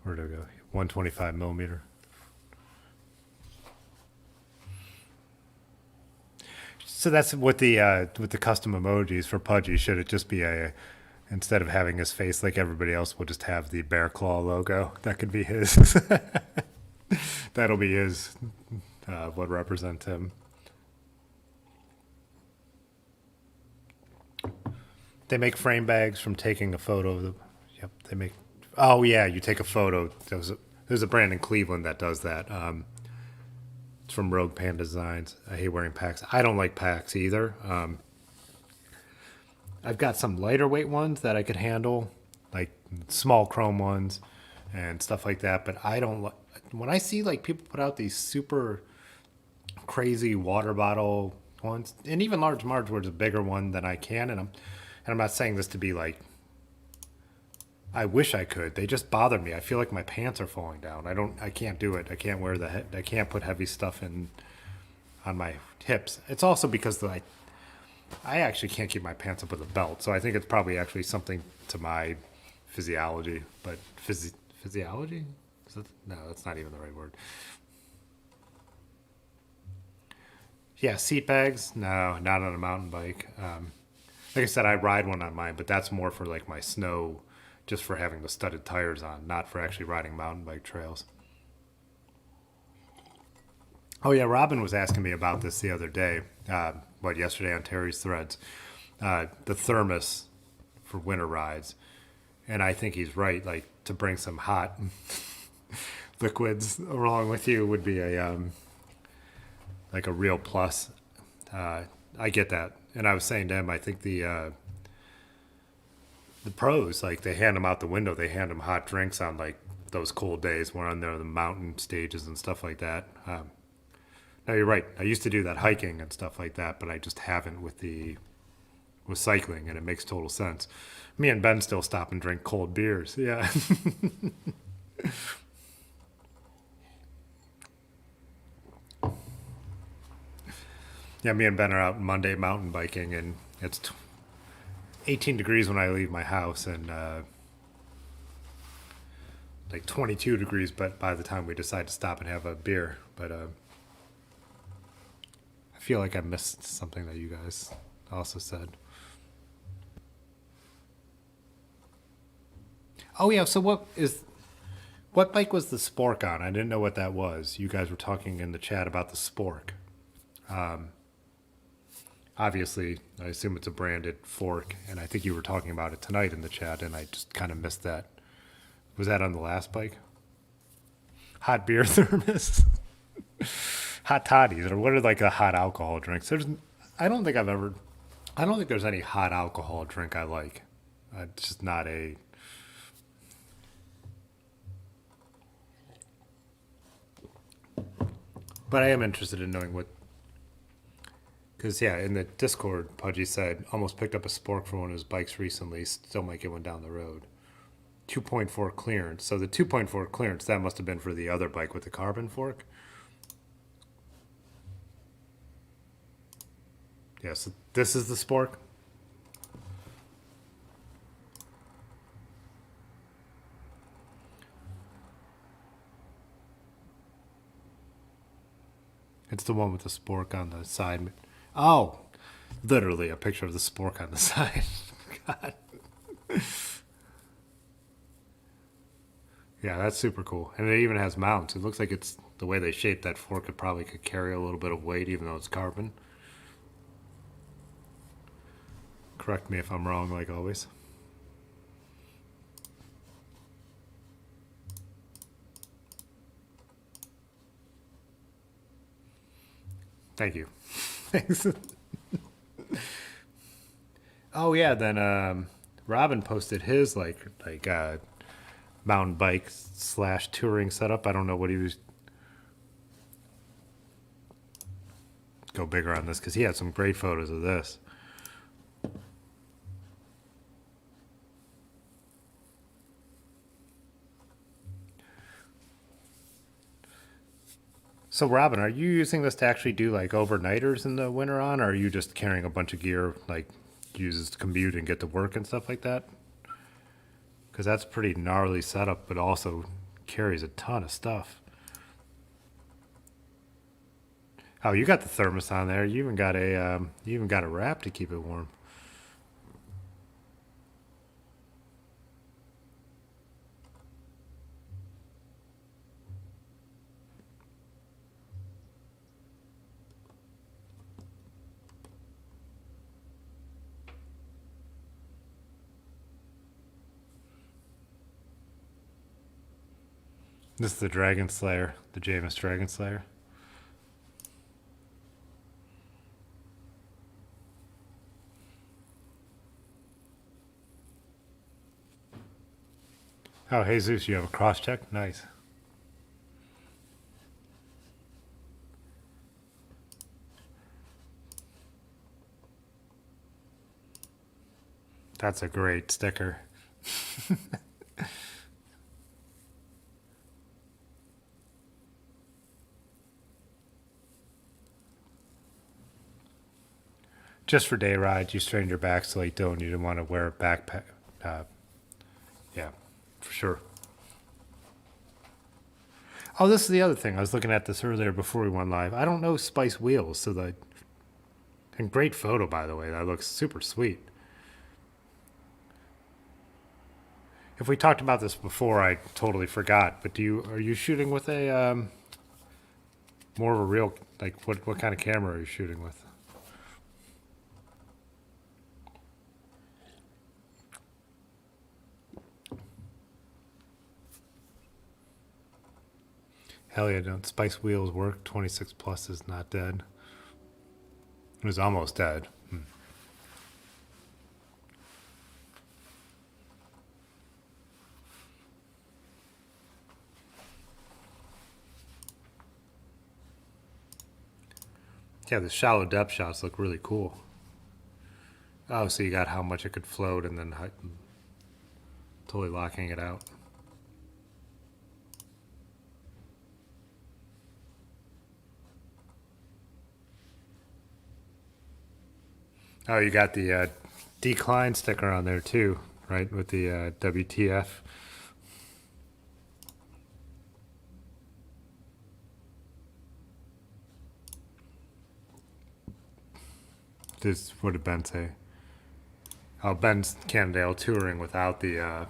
[SPEAKER 1] Where'd I go? 125 millimeter. So that's with the custom emojis for Pudgy. Should it just be a instead of having his face like everybody else, we'll just have the bear claw logo. That could be his. That'll be his. What represent him. They make frame bags from taking a photo of the. Yep, they make. Oh yeah, you take a photo. There's a brand in Cleveland that does that. It's from Rogue Panda Designs. I hate wearing packs. I don't like packs either. I've got some lighter weight ones that I could handle, like small chrome ones and stuff like that. But I don't like when I see like people put out these super crazy water bottle ones, and even Large Marge was a bigger one than I can. And I'm not saying this to be like. I wish I could. They just bother me. I feel like my pants are falling down. I can't do it. I can't wear I can't put heavy stuff in on my hips. It's also because I actually can't keep my pants up with a belt. So I think it's probably actually something to my physiology. But physiology? No, that's not even the right word. Yeah, seat bags? No, not on a mountain bike. Like I said, I ride one on mine, but that's more for like my snow, just for having the studded tires on, not for actually riding mountain bike trails. Oh yeah, Robin was asking me about this the other day. Yesterday on Terry's threads, the thermos for winter rides, and I think he's right. Like to bring some hot liquids along with you would be a like a real plus. I get that, and I was saying to him, I think the pros like they hand them out the window. They hand them hot drinks on like those cold days. We're on the mountain stages and stuff like that. No, you're right. I used to do that hiking and stuff like that, but I just haven't with cycling, and it makes total sense. Me and Ben still stop and drink cold beers. Yeah. Yeah, me and Ben are out Monday mountain biking, and it's 18 degrees when I leave my house, and like 22 degrees, but by the time we decide to stop and have a beer. But I feel like I missed something that you guys also said. Oh yeah, so what bike was the Spork on? I didn't know what that was. You guys were talking in the chat about the Spork. Obviously, I assume it's a branded fork, and I think you were talking about it tonight in the chat, and I just kind of missed that. Was that on the last bike? Hot beer thermos, hot toddies, or what are like the hot alcohol drinks? I don't think I've ever, I don't think there's any hot alcohol drink I like. It's just not a. But I am interested in knowing what. Because, yeah, in the Discord, Pudgy said, almost picked up a spork for one of his bikes recently, still might get one down the road. 2.4 clearance. So the 2.4 clearance, that must have been for the other bike with the carbon fork. Yeah, so this is the spork. It's the one with the spork on the side. Oh, literally a picture of the spork on the side. God. Yeah, that's super cool. And it even has mounts. It looks like it's the way they shaped that fork could carry a little bit of weight even though it's carbon. Correct me if I'm wrong, like always. Thank you. Thanks. Oh yeah, then Robin posted his mountain bike slash touring setup. I don't know what he was. Go bigger on this because he had some great photos of this. So Robin, are you using this to actually do like overnighters in the winter on, or are you just carrying a bunch of gear like uses to commute and get to work and stuff like that? Because that's pretty gnarly setup, but also carries a ton of stuff. Oh, you got the thermos on there. You even got a wrap to keep it warm. This is the Dragon Slayer, the Jameis Dragon Slayer. Oh, Jesus, you have a cross check? Nice. That's a great sticker. Just for day rides, you strained your back so late though, and you didn't want to wear a backpack. Uh, yeah, for sure. Oh, this is the other thing. I was looking at this earlier before we went live. I don't know Spice Wheels, so and great photo by the way. That looks super sweet. If we talked about this before, I totally forgot. But are you shooting with a More of a real, like, what kind of camera are you shooting with? Hell yeah, don't Spice Wheels work? 26 plus is not dead. It was almost dead. Yeah, the shallow depth shots look really cool. Oh, so you got how much it could float and then totally locking it out. Oh, you got the decline sticker on there too, right? With the WTF. This what did Ben say? Oh, Ben's Cannondale touring without the.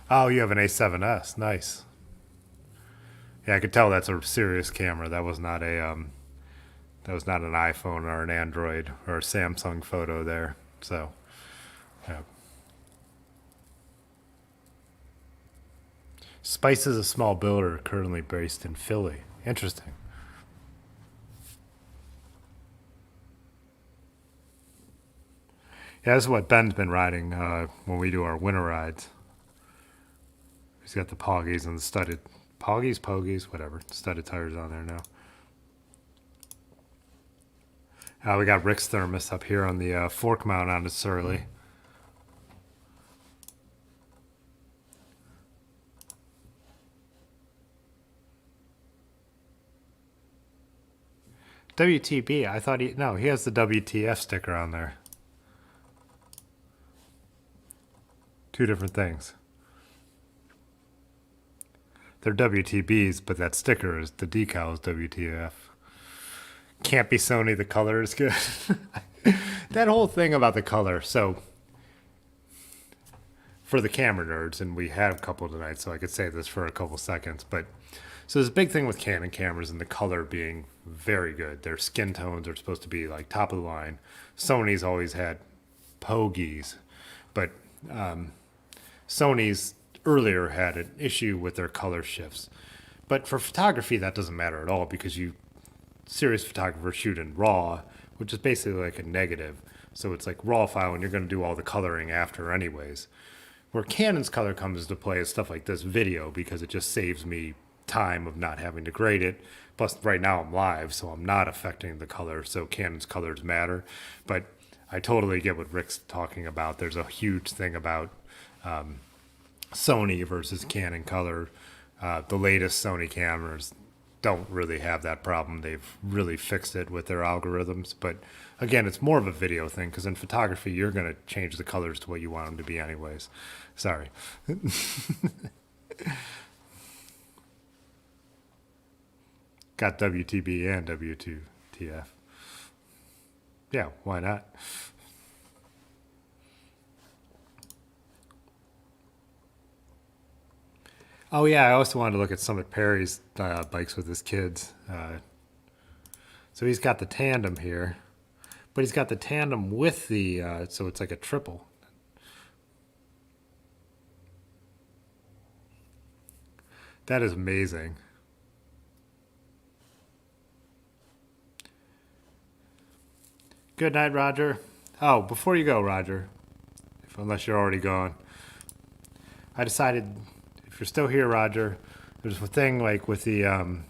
[SPEAKER 1] Oh, you have an A7S. Nice. Yeah, I could tell that's a serious camera. That was not a that was not an iPhone or an Android or a Samsung photo there. So, yeah. Spice is a small builder currently based in Philly. Interesting. Yeah, this is what Ben's been riding when we do our winter rides. He's got the Poggies and the studded Pogies, whatever, studded tires on there now. We got Rick's Thermos up here on the fork mount on the Surly. WTB, I thought he has the WTF sticker on there. Two different things. They're WTBs, but that sticker is the decal is WTF. Can't be Sony, the color is good. That whole thing about the color. So, for the camera nerds, and we had a couple tonight, so I could say this for a couple seconds, but so there's a big thing with Canon cameras and the color being very good. Their skin tones are supposed to be like top of the line. Sony's always had pogies, but Sony's earlier had an issue with their color shifts. But for photography, that doesn't matter at all because serious photographers shoot in RAW, which is basically like a negative. So it's like RAW file, and you're going to do all the coloring after, anyways. Where Canon's color comes into play is stuff like this video because it just saves me time of not having to grade it. Plus, right now I'm live, so I'm not affecting the color, so Canon's colors matter. But I totally get what Rick's talking about. There's a huge thing about Sony versus Canon color. The latest Sony cameras don't really have that problem. They've really fixed it with their algorithms. But again, it's more of a video thing because in photography, you're going to change the colors to what you want them to be, anyways. Sorry. Got WTB and W2TF. Yeah, why not? Oh yeah, I also wanted to look at Summit Perry's bikes with his kids. So he's got the tandem here, but he's got the tandem with the so it's like a triple. That is amazing. Good night, Roger. Oh, before you go, Roger, unless you're already gone, I decided if you're still here, Roger, there's a thing like with the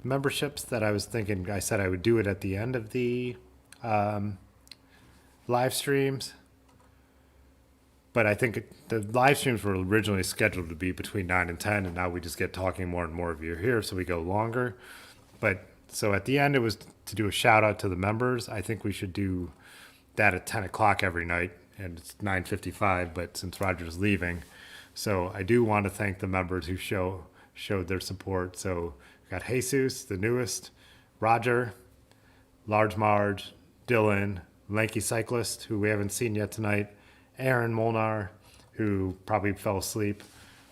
[SPEAKER 1] memberships that I was thinking. I said I would do it at the end of the live streams, but I think the live streams were originally scheduled to be between 9 and 10, and now we just get talking more and more of you here, so we go longer. But so at the end, it was to do a shout out to the members. I think we should do that at 10 o'clock every night, and it's 9:55. But since Roger's leaving, so I do want to thank the members who showed their support. So we got Jesus, the newest, Roger, Large Marge, Dylan, Lanky Cyclist, who we haven't seen yet tonight, Aaron Molnar, who probably fell asleep,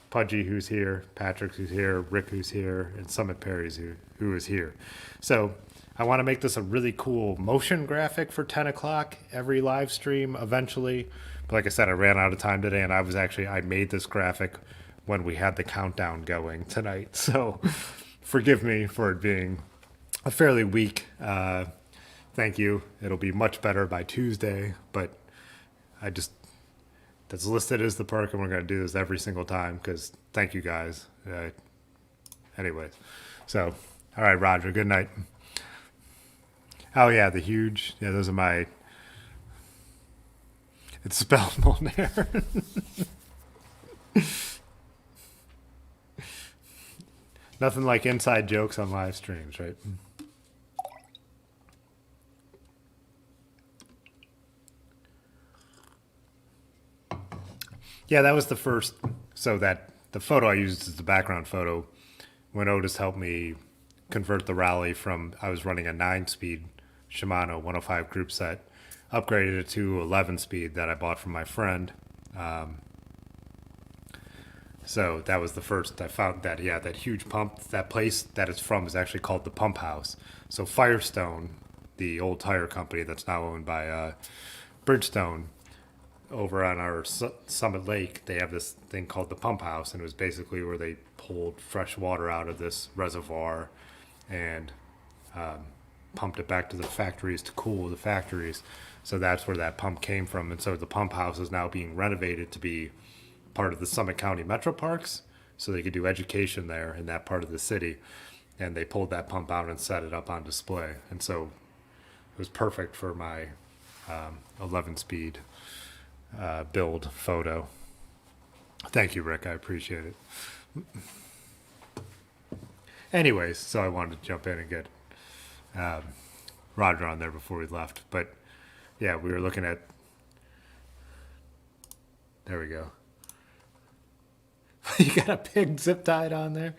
[SPEAKER 1] Pudgy, who's here, Patrick, who's here, Rick, who's here, and Summit Perry's who is here. So I want to make this a really cool motion graphic for 10 o'clock every live stream eventually. But like I said, I ran out of time today, and I made this graphic when we had the countdown going tonight. So forgive me for it being a fairly weak. Thank you. It'll be much better by Tuesday, but that's listed as the perk, and we're going to do this every single time because thank you guys. Anyways, so, all right, Roger, good night. Oh, yeah, those are my, it's spelled Molnair. Nothing like inside jokes on live streams, right? Yeah, that was the first. So that the photo I used as the background photo when Otis helped me convert the Rally from, I was running a 9-speed Shimano 105 group set, upgraded it to 11-speed that I bought from my friend. So that was the first. I found that, yeah, that huge pump, that place that it's from is actually called the Pump House. So Firestone, the old tire company that's now owned by Bridgestone, over on our Summit Lake, they have this thing called the Pump House, and it was basically where they pulled fresh water out of this reservoir and pumped it back to the factories to cool the factories. So that's where that pump came from. And so the Pump House is now being renovated to be part of the Summit County Metro Parks, so they could do education there in that part of the city. And they pulled that pump out and set it up on display. And so it was perfect for my 11-speed build photo. Thank you, Rick. I appreciate it. Anyways, so I wanted to jump in and get Roger on there before we left. But yeah, we were looking at. There we go. You got a pig zip tied on there.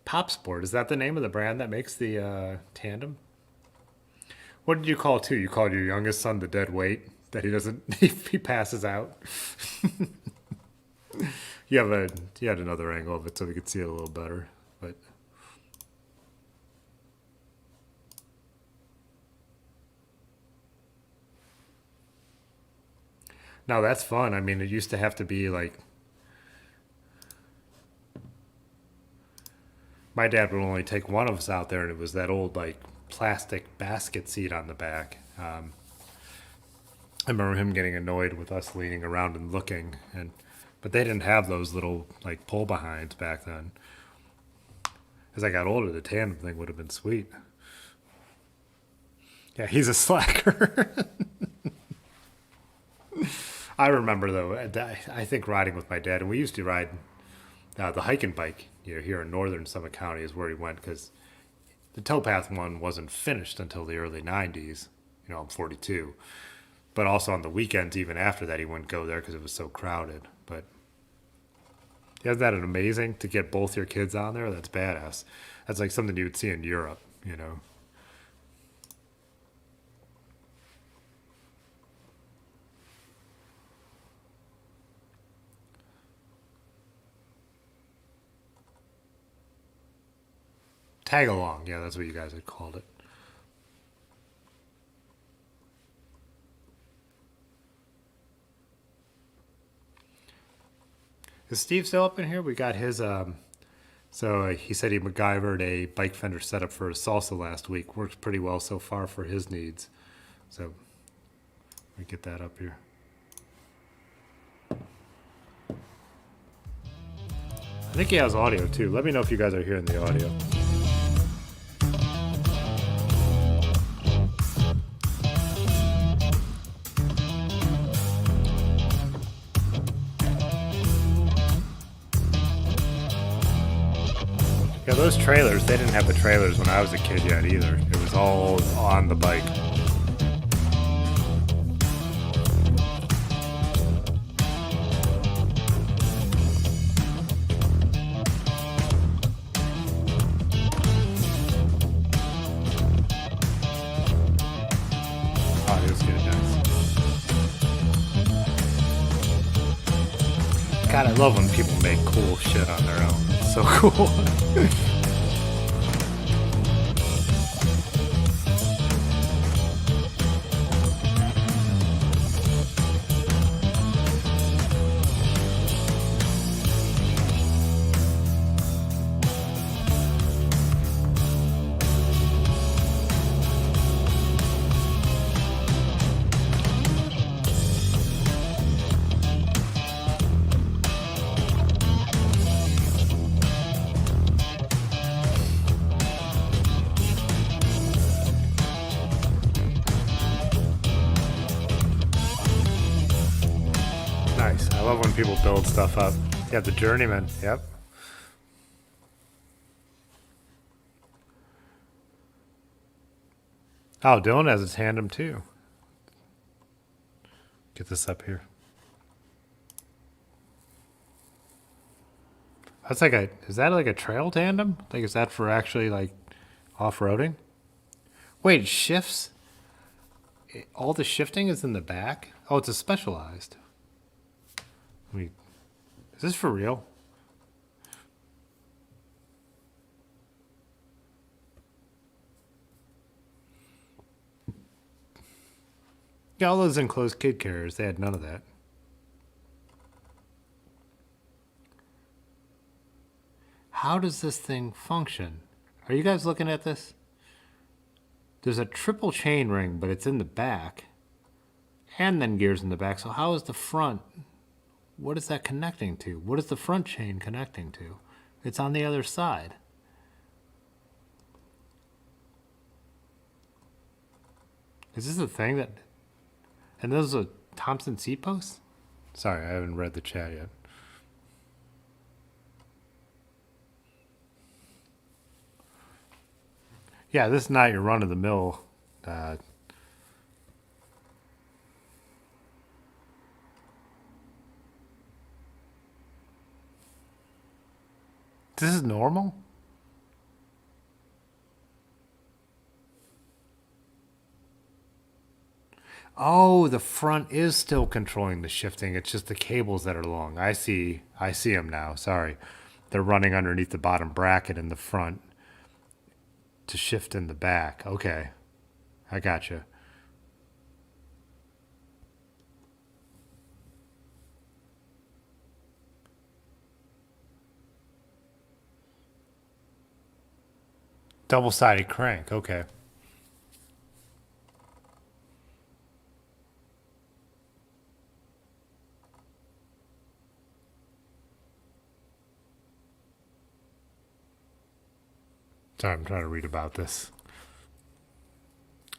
[SPEAKER 1] Pop Sport, is that the name of the brand that makes the tandem? What did you call too? You called your youngest son the dead weight that he doesn't he passes out. You had another angle of it so we could see it a little better, but no, that's fun. I mean, it used to have to be like my dad would only take one of us out there, and it was that old like plastic basket seat on the back. I remember him getting annoyed with us leaning around and looking, but they didn't have those little like pull behinds back then. As I got older, the tandem thing would have been sweet. Yeah, he's a slacker. I remember though, I think riding with my dad, and we used to ride the hiking bike. Here in northern Summit County is where he went because the towpath one wasn't finished until the early 90s. I'm 42. But also on the weekends, even after that, he wouldn't go there because it was so crowded. But isn't that amazing to get both your kids on there? That's badass. That's like something you would see in Europe, Tag along, yeah, that's what you guys had called it. Is Steve still up in here? We got his, he said he MacGyvered a bike fender setup for a Salsa last week. Works pretty well so far for his needs. So, let me get that up here. I think he has audio too. Let me know if you guys are hearing the audio. Yeah, those trailers, they didn't have the trailers when I was a kid yet either. It was all on the bike. God, I love when people make cool shit on their own. It's so cool. Nice. I love when people build stuff up. Yeah, the journeyman. Yep. Oh, Dylan has a tandem too. Get this up here. That's like a. Is that like a trail tandem? Like, is that for actually like off-roading? Wait, it shifts. All the shifting is in the back. Oh, it's a specialized. Wait, is this for real? Yeah, all those enclosed kid carriers, they had none of that. How does this thing function? Are you guys looking at this? There's a triple chain ring, but it's in the back. And then gears in the back. So how is the front? What is that connecting to? What is the front chain connecting to? It's on the other side. Is this a thing that... And those are Thompson seat posts? Sorry, I haven't read the chat yet. Yeah, this is not your run-of-the-mill. This is normal? Oh, the front is still controlling the shifting. It's just the cables that are long. I see. I see them now. Sorry. They're running underneath the bottom bracket in the front to shift in the back. Okay. I gotcha. Double-sided crank. Okay. Sorry, I'm trying to read about this.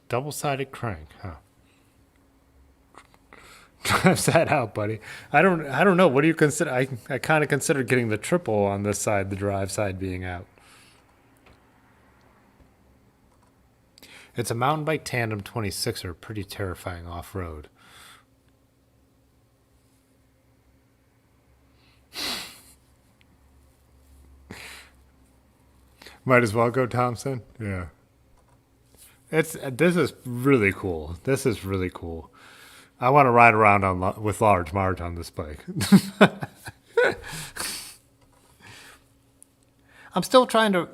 [SPEAKER 1] Double-sided crank, huh? Drives that out, buddy. I don't know. What do you consider? I kind of consider getting the triple on this side, the drive side being out. It's a mountain bike tandem 26er, pretty terrifying off-road. Might as well go Thompson. Yeah. This is really cool. This is really cool. I want to ride around with Large Marge on this bike. I'm still trying to,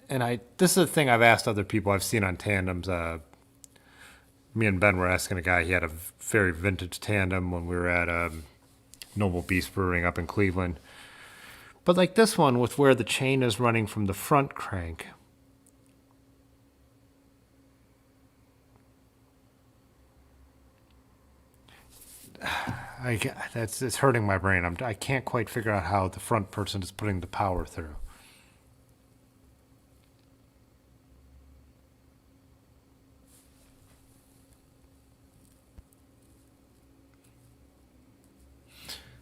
[SPEAKER 1] and this is a thing I've asked other people I've seen on tandems. Me and Ben were asking a guy. He had a very vintage tandem when we were at Noble Beast Brewing up in Cleveland. But like this one, with where the chain is running from the front crank. It's hurting my brain. I can't quite figure out how the front person is putting the power through.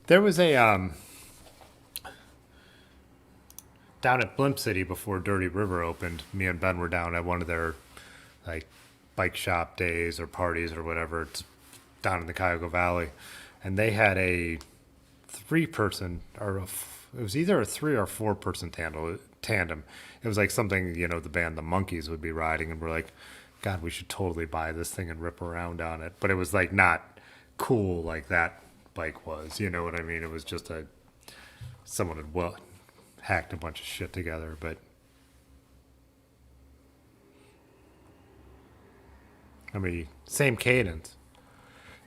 [SPEAKER 1] There was a down at Blimp City before Dirty River opened. Me and Ben were down at one of their like bike shop days or parties or whatever. It's down in the Cuyahoga Valley, and they had a three-person it was either a 3 or 4 person tandem. It was like something the band the Monkees would be riding, and we're like, God, we should totally buy this thing and rip around on it. But it was like not cool like that bike was. You know what I mean? It was just someone had hacked a bunch of shit together, but I mean, same cadence.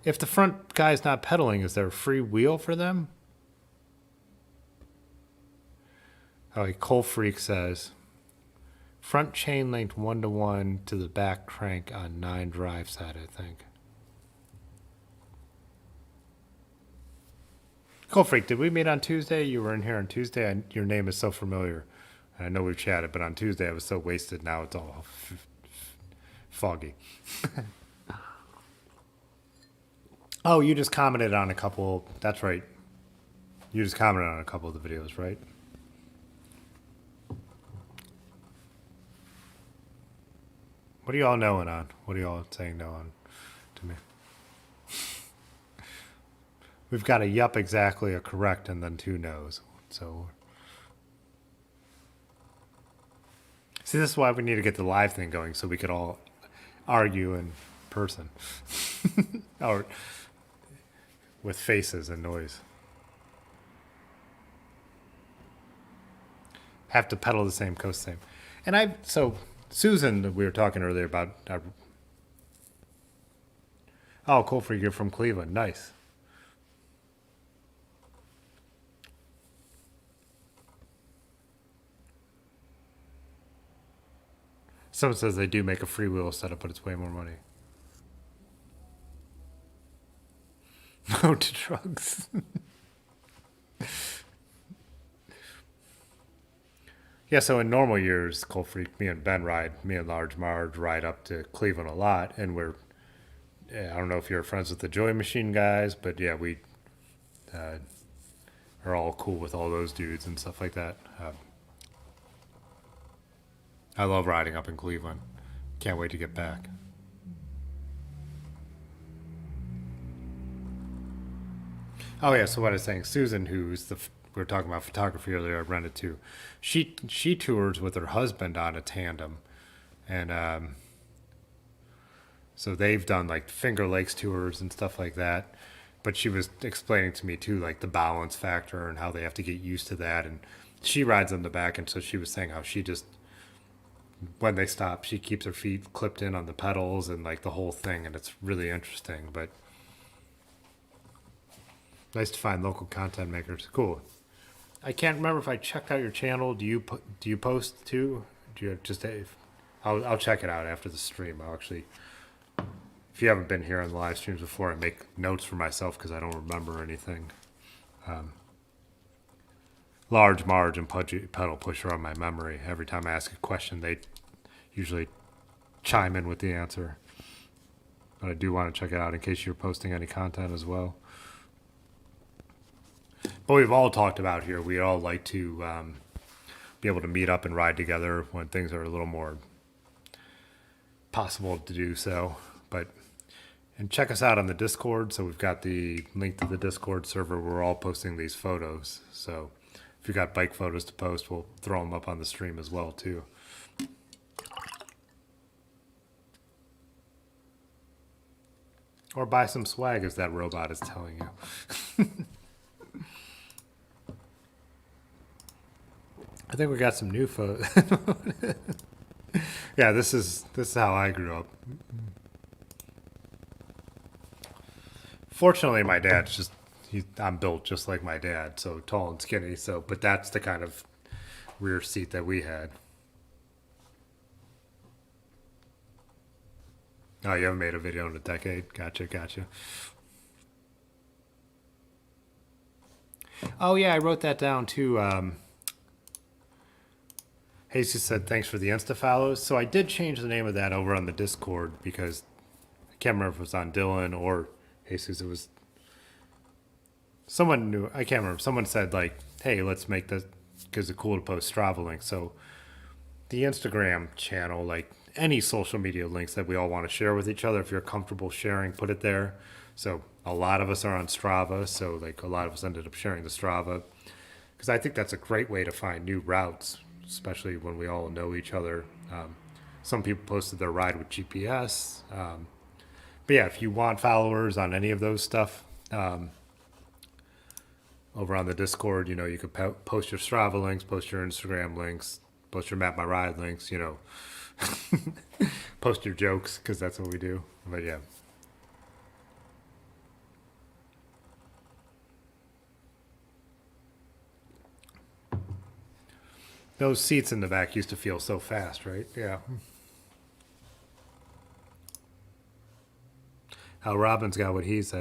[SPEAKER 1] If the front guy's not pedaling, is there a free wheel for them? Oh, like Coal Freak says, front chain linked 1-to-1 to the back crank on 9 drive side, I think. Coal Freak, did we meet on Tuesday? You were in here on Tuesday. Your name is so familiar. I know we've chatted, but on Tuesday I was so wasted. Now it's all foggy. Oh, you just commented on a couple. That's right. You just commented on a couple of the videos, right? What are y'all knowing on? What are y'all saying no on to me? We've got a yup, exactly, a correct, and then 2 no's. So, see, this is why we need to get the live thing going so we could all argue in person. Or with faces and noise. Have to pedal the same, coast same. And so Susan, we were talking earlier about, oh, cool for you from Cleveland. Nice. Someone says they do make a freewheel setup, but it's way more money. No to drugs. Yeah, so in normal years, Coal Freak, me and Large Marge ride up to Cleveland a lot, and I don't know if you're friends with the Joy Machine guys, but yeah, we are all cool with all those dudes and stuff like that. I love riding up in Cleveland. Can't wait to get back. Oh yeah, so what I was saying, Susan, we were talking about photography earlier. I rented too. She tours with her husband on a tandem, and so they've done like Finger Lakes tours and stuff like that. But she was explaining to me too, like the balance factor and how they have to get used to that. And she rides on the back, and so she was saying how she just, when they stop, she keeps her feet clipped in on the pedals and like the whole thing, and it's really interesting. But nice to find local content makers. Cool. I can't remember if I checked out your channel. Do you post too? Do you just? I'll check it out after the stream. I'll actually, if you haven't been here on the live streams before, I make notes for myself because I don't remember anything. Large Marge and Pedal Pusher on my memory. Every time I ask a question, they usually chime in with the answer. But I do want to check it out in case you're posting any content as well. But we've all talked about here, we all like to be able to meet up and ride together when things are a little more possible to do so. And check us out on the Discord. So we've got the link to the Discord server. We're all posting these photos. So if you got bike photos to post, we'll throw them up on the stream as well too. Or buy some swag, as that robot is telling you. I think we got some new photos. Yeah, this is how I grew up. Fortunately, my dad's I'm built just like my dad, so tall and skinny. But that's the kind of rear seat that we had. Oh, you haven't made a video in a decade? Gotcha. Oh yeah, I wrote that down too. Jesus said thanks for the Insta follows. So I did change the name of that over on the Discord because I can't remember if it was on Dylan or Jesus. It was someone new. I can't remember. Someone said like, "Hey, let's make this because it's cool to post Strava links." So the Instagram channel, like any social media links that we all want to share with each other, if you're comfortable sharing, put it there. So a lot of us are on Strava, so like a lot of us ended up sharing the Strava because I think that's a great way to find new routes, especially when we all know each other. Some people posted their ride with GPS. But yeah, if you want followers on any of those stuff, over on the Discord, you could post your Strava links, post your Instagram links, post your Map My Ride links, post your jokes because that's what we do. But yeah. Those seats in the back used to feel so fast, right? Yeah. How Robin's got what he's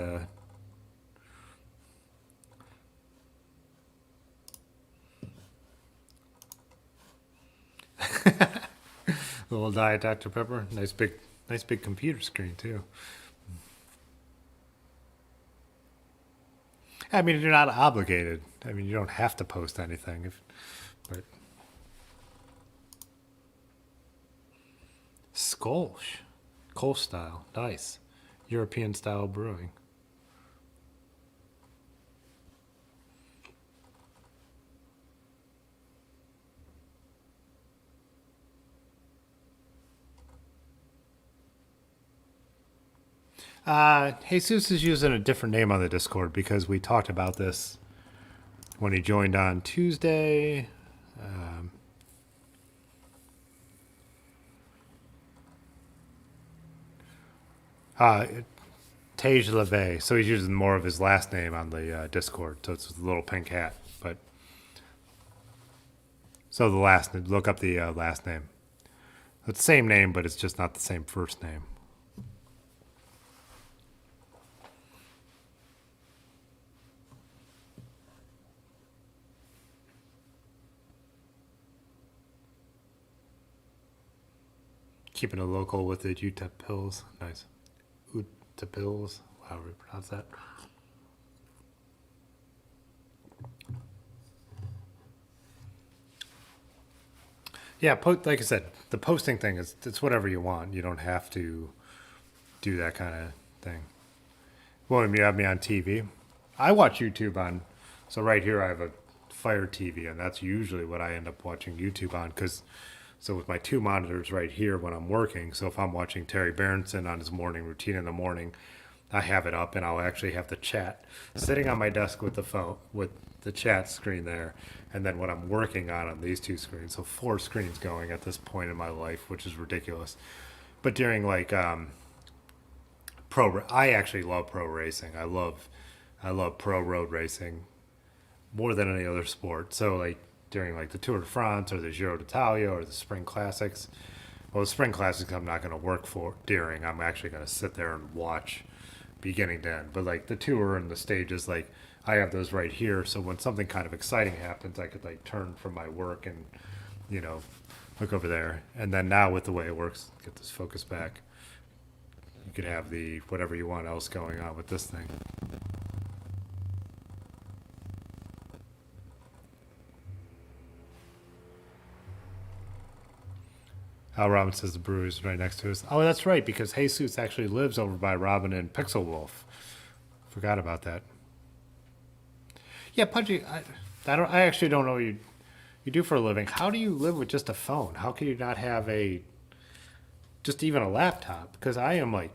[SPEAKER 1] little diet Dr. Pepper. Nice big computer screen too. I mean, you're not obligated. I mean, you don't have to post anything. But Skolsch, Kolsch style, nice, European style brewing. Jesus is using a different name on the Discord because we talked about this when he joined on Tuesday. Uh, Tej Leve. So he's using more of his last name on the Discord. So it's a little pink hat. But so look up the last name. It's the same name, but it's just not the same first name. Keeping it local with the UTEP pills. Nice. UTEP pills, however you pronounce that. Yeah, like I said, the posting thing it's whatever you want. You don't have to do that kind of thing. Well, you have me on TV. I watch YouTube on. So right here I have a Fire TV, and that's usually what I end up watching YouTube on. So with my two monitors right here when I'm working, so if I'm watching Terry Berenson on his morning routine in the morning, I have it up, and I'll actually have the chat sitting on my desk with the phone with the chat screen there, and then what I'm working on these two screens. So four screens going at this point in my life, which is ridiculous. But during like I actually love pro racing. I love pro road racing more than any other sport. So like during like the Tour de France or the Giro d'Italia or the Spring Classics. Well, the Spring Classics I'm not going to work for during. I'm actually going to sit there and watch beginning to end. But like the tour and the stages, like I have those right here. So when something kind of exciting happens, I could like turn from my work and you know look over there. And then now with the way it works, get this focus back. You could have the whatever you want else going on with this thing. Al Robin says the brewery is right next to us. Oh, that's right, because Jesus actually lives over by Robin and Pixel Wolf. Forgot about that. Yeah, Pudgy, I actually don't know what you do for a living. How do you live with just a phone? How can you not have just even a laptop? Because I am like,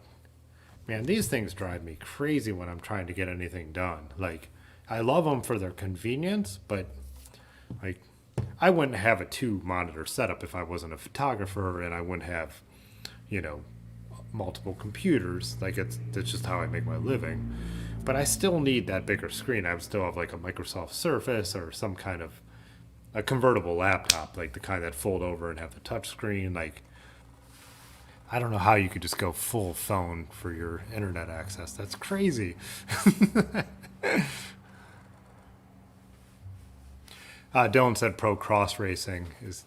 [SPEAKER 1] man, these things drive me crazy when I'm trying to get anything done. Like, I love them for their convenience, but like, I wouldn't have a two monitor setup if I wasn't a photographer, and I wouldn't have, you know, multiple computers. Like that's just how I make my living. But I still need that bigger screen. I would still have like a Microsoft Surface or some kind of a convertible laptop, like the kind that fold over and have the touch screen. Like I don't know how you could just go full phone for your internet access. That's crazy. Dylan said pro cross racing is.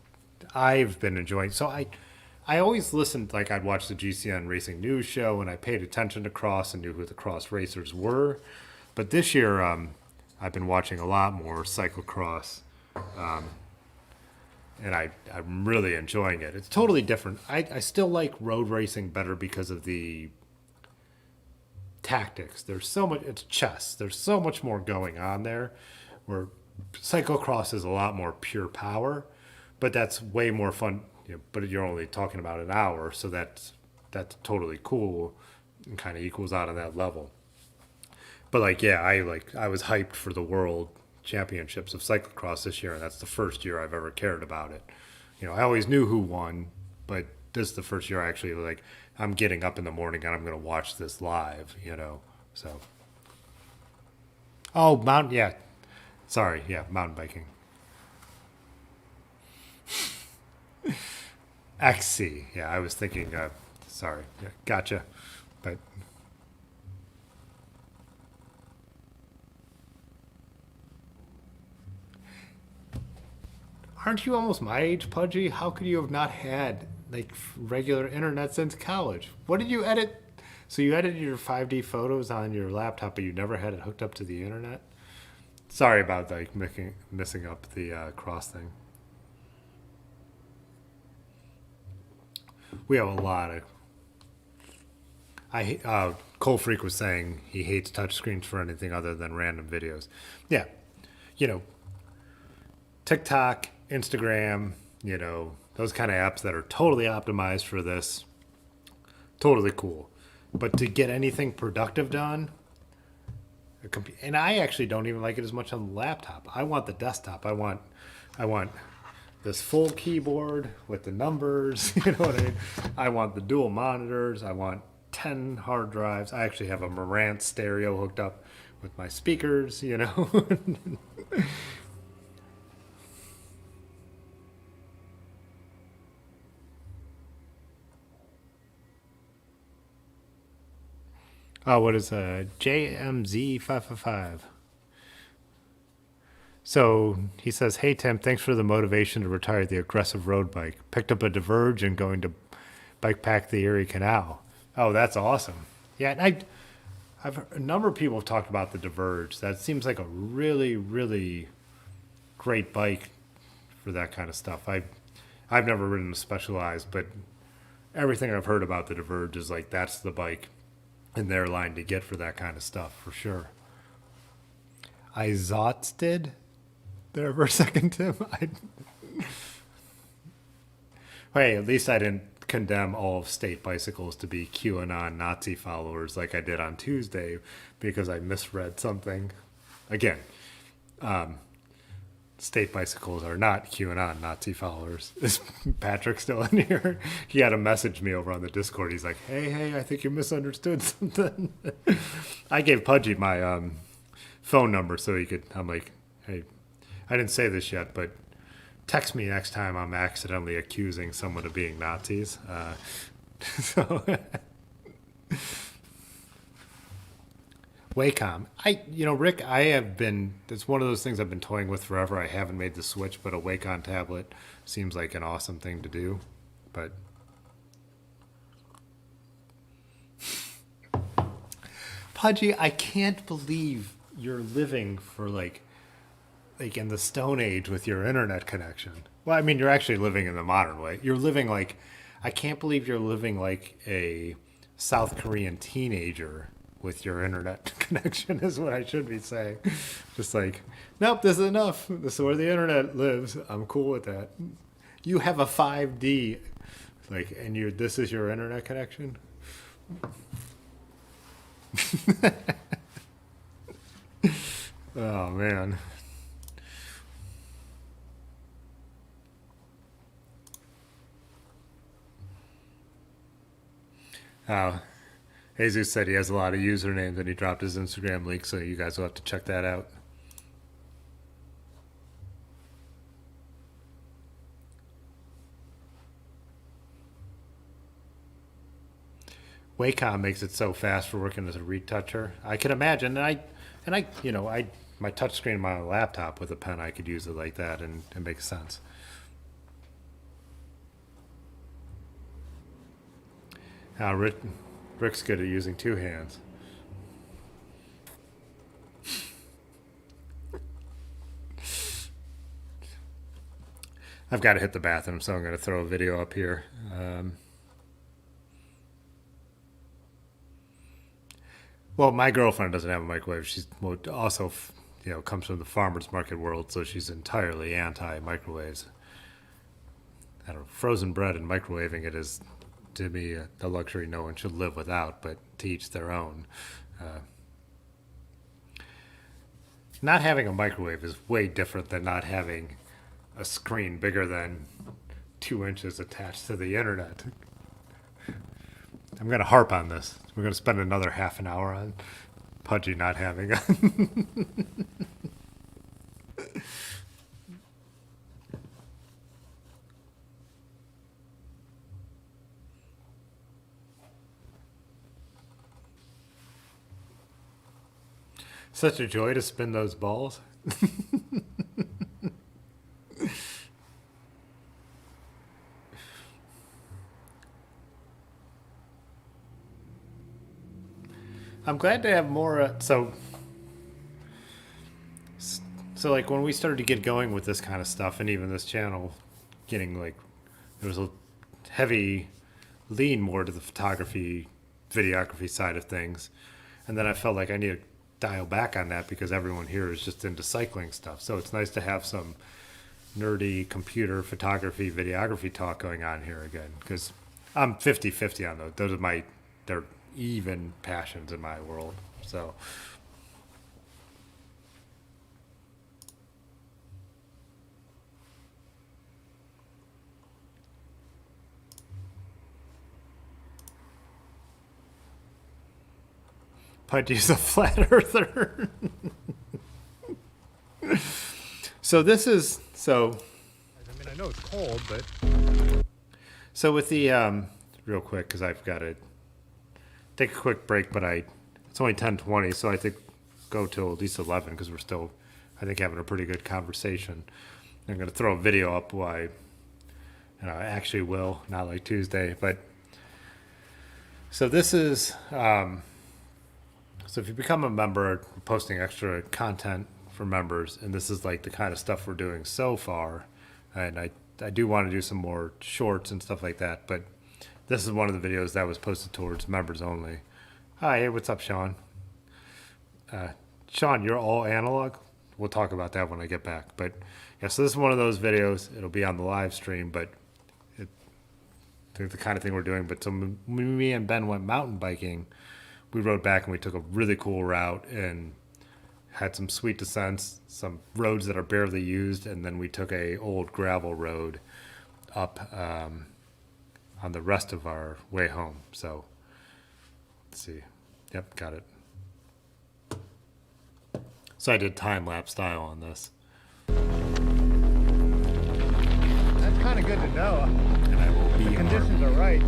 [SPEAKER 1] I've been enjoying. So I always listened. Like I'd watch the GCN Racing News show, and I paid attention to cross and knew who the cross racers were. But this year, I've been watching a lot more cyclocross, and I'm really enjoying it. It's totally different. I still like road racing better because of the tactics. There's so much. It's chess. There's so much more going on there, where cyclocross is a lot more pure power, but that's way more fun. But you're only talking about an hour, so that's totally cool and kind of equals out on that level. But like, yeah, I was hyped for the world championships of cyclocross this year, and that's the first year I've ever cared about it. I always knew who won, but this is the first year I actually like. I'm getting up in the morning and I'm going to watch this live. So. Oh, yeah. Sorry, yeah, mountain biking. XC, yeah, I was thinking. Sorry, yeah, gotcha, but. Aren't you almost my age, Pudgy? How could you have not had like regular internet since college? What did you edit? So you edited your 5D photos on your laptop, but you never had it hooked up to the internet? Sorry about like missing up the cross thing. We have a lot of. Cole Freak was saying he hates touchscreens for anything other than random videos. Yeah, you know, TikTok, Instagram, those kind of apps that are totally optimized for this, totally cool. But to get anything productive done, and I actually don't even like it as much on the laptop. I want the desktop. I want this full keyboard with the numbers. You know what I mean? I want the dual monitors. I want 10 hard drives. I actually have a Marantz stereo hooked up with my speakers. Oh, what is JMZ555? So he says, "Hey Tim, thanks for the motivation to retire the aggressive road bike. Picked up a Diverge and going to bike pack the Erie Canal." Oh, that's awesome. Yeah, and I've heard, a number of people have talked about the Diverge. That seems like a really, really great bike for that kind of stuff. I've never ridden a Specialized, but everything I've heard about the Diverge is like that's the bike in their line to get for that kind of stuff for sure. I Zotsted there for a second, Tim. Hey, at least I didn't condemn all of state bicycles to be QAnon Nazi followers like I did on Tuesday because I misread something. Again, state bicycles are not QAnon Nazi followers. Is Patrick still in here? He had to message me over on the Discord. He's like, hey, I think you misunderstood something. I gave Pudgy my phone number so he could. I'm like, hey, I didn't say this yet, but text me next time I'm accidentally accusing someone of being Nazis. So Wacom. Rick, it's one of those things I've been toying with forever. I haven't made the switch, but a Wacom tablet seems like an awesome thing to do. But Pudgy, I can't believe you're living for like in the Stone Age with your internet connection. Well, I mean, you're actually living in the modern way. You're living like, I can't believe you're living like a South Korean teenager with your internet connection is what I should be saying. Just like, nope, this is enough. This is where the internet lives. I'm cool with that. You have a 5D, and this is your internet connection? Oh, man. Jesus said he has a lot of usernames and he dropped his Instagram link, so you guys will have to check that out. Wacom makes it so fast for working as a retoucher. I can imagine, my touchscreen on my laptop with a pen, I could use it like that, and it makes sense. Rick's good at using two hands. I've got to hit the bathroom, so I'm going to throw a video up here. Well, my girlfriend doesn't have a microwave. She's also, comes from the farmer's market world, so she's entirely anti-microwaves. I don't know, frozen bread and microwaving it is, to me, a luxury no one should live without, but to each their own. not having a microwave is way different than not having a screen bigger than 2 inches attached to the internet. I'm going to harp on this. We're going to spend another half an hour on Pudgy not having a. Such a joy to spin those balls. I'm glad to have more. So like when we started to get going with this kind of stuff, and even this channel, getting like there was a heavy lean more to the photography, videography side of things, and then I felt like I needed to dial back on that because everyone here is just into cycling stuff. So it's nice to have some nerdy computer photography, videography talk going on here again because I'm 50-50 on those. Those are they're even passions in my world. So Pudgy's a flat earther. So this is so.
[SPEAKER 2] I mean, I know it's cold, but
[SPEAKER 1] So with the real quick because I've got to take a quick break, but it's only 10:20, so I think go till at least 11 because we're still, I think, having a pretty good conversation. I'm going to throw a video up why, I actually will, not like Tuesday, but so this is, so if you become a member, we're posting extra content for members, and this is like the kind of stuff we're doing so far, and I do want to do some more shorts and stuff like that, but this is one of the videos that was posted towards members only. Hi, hey, what's up, Sean? Sean, you're all analog? We'll talk about that when I get back. But yeah, so this is one of those videos. It'll be on the live stream, but the kind of thing we're doing. But so me and Ben went mountain biking. We rode back and we took a really cool route and had some sweet descents, some roads that are barely used, and then we took a old gravel road up on the rest of our way home. So let's see. Yep, got it. So I did time-lapse style on this.
[SPEAKER 2] that's kind of good to know.
[SPEAKER 1] And I will be
[SPEAKER 2] The conditions are right.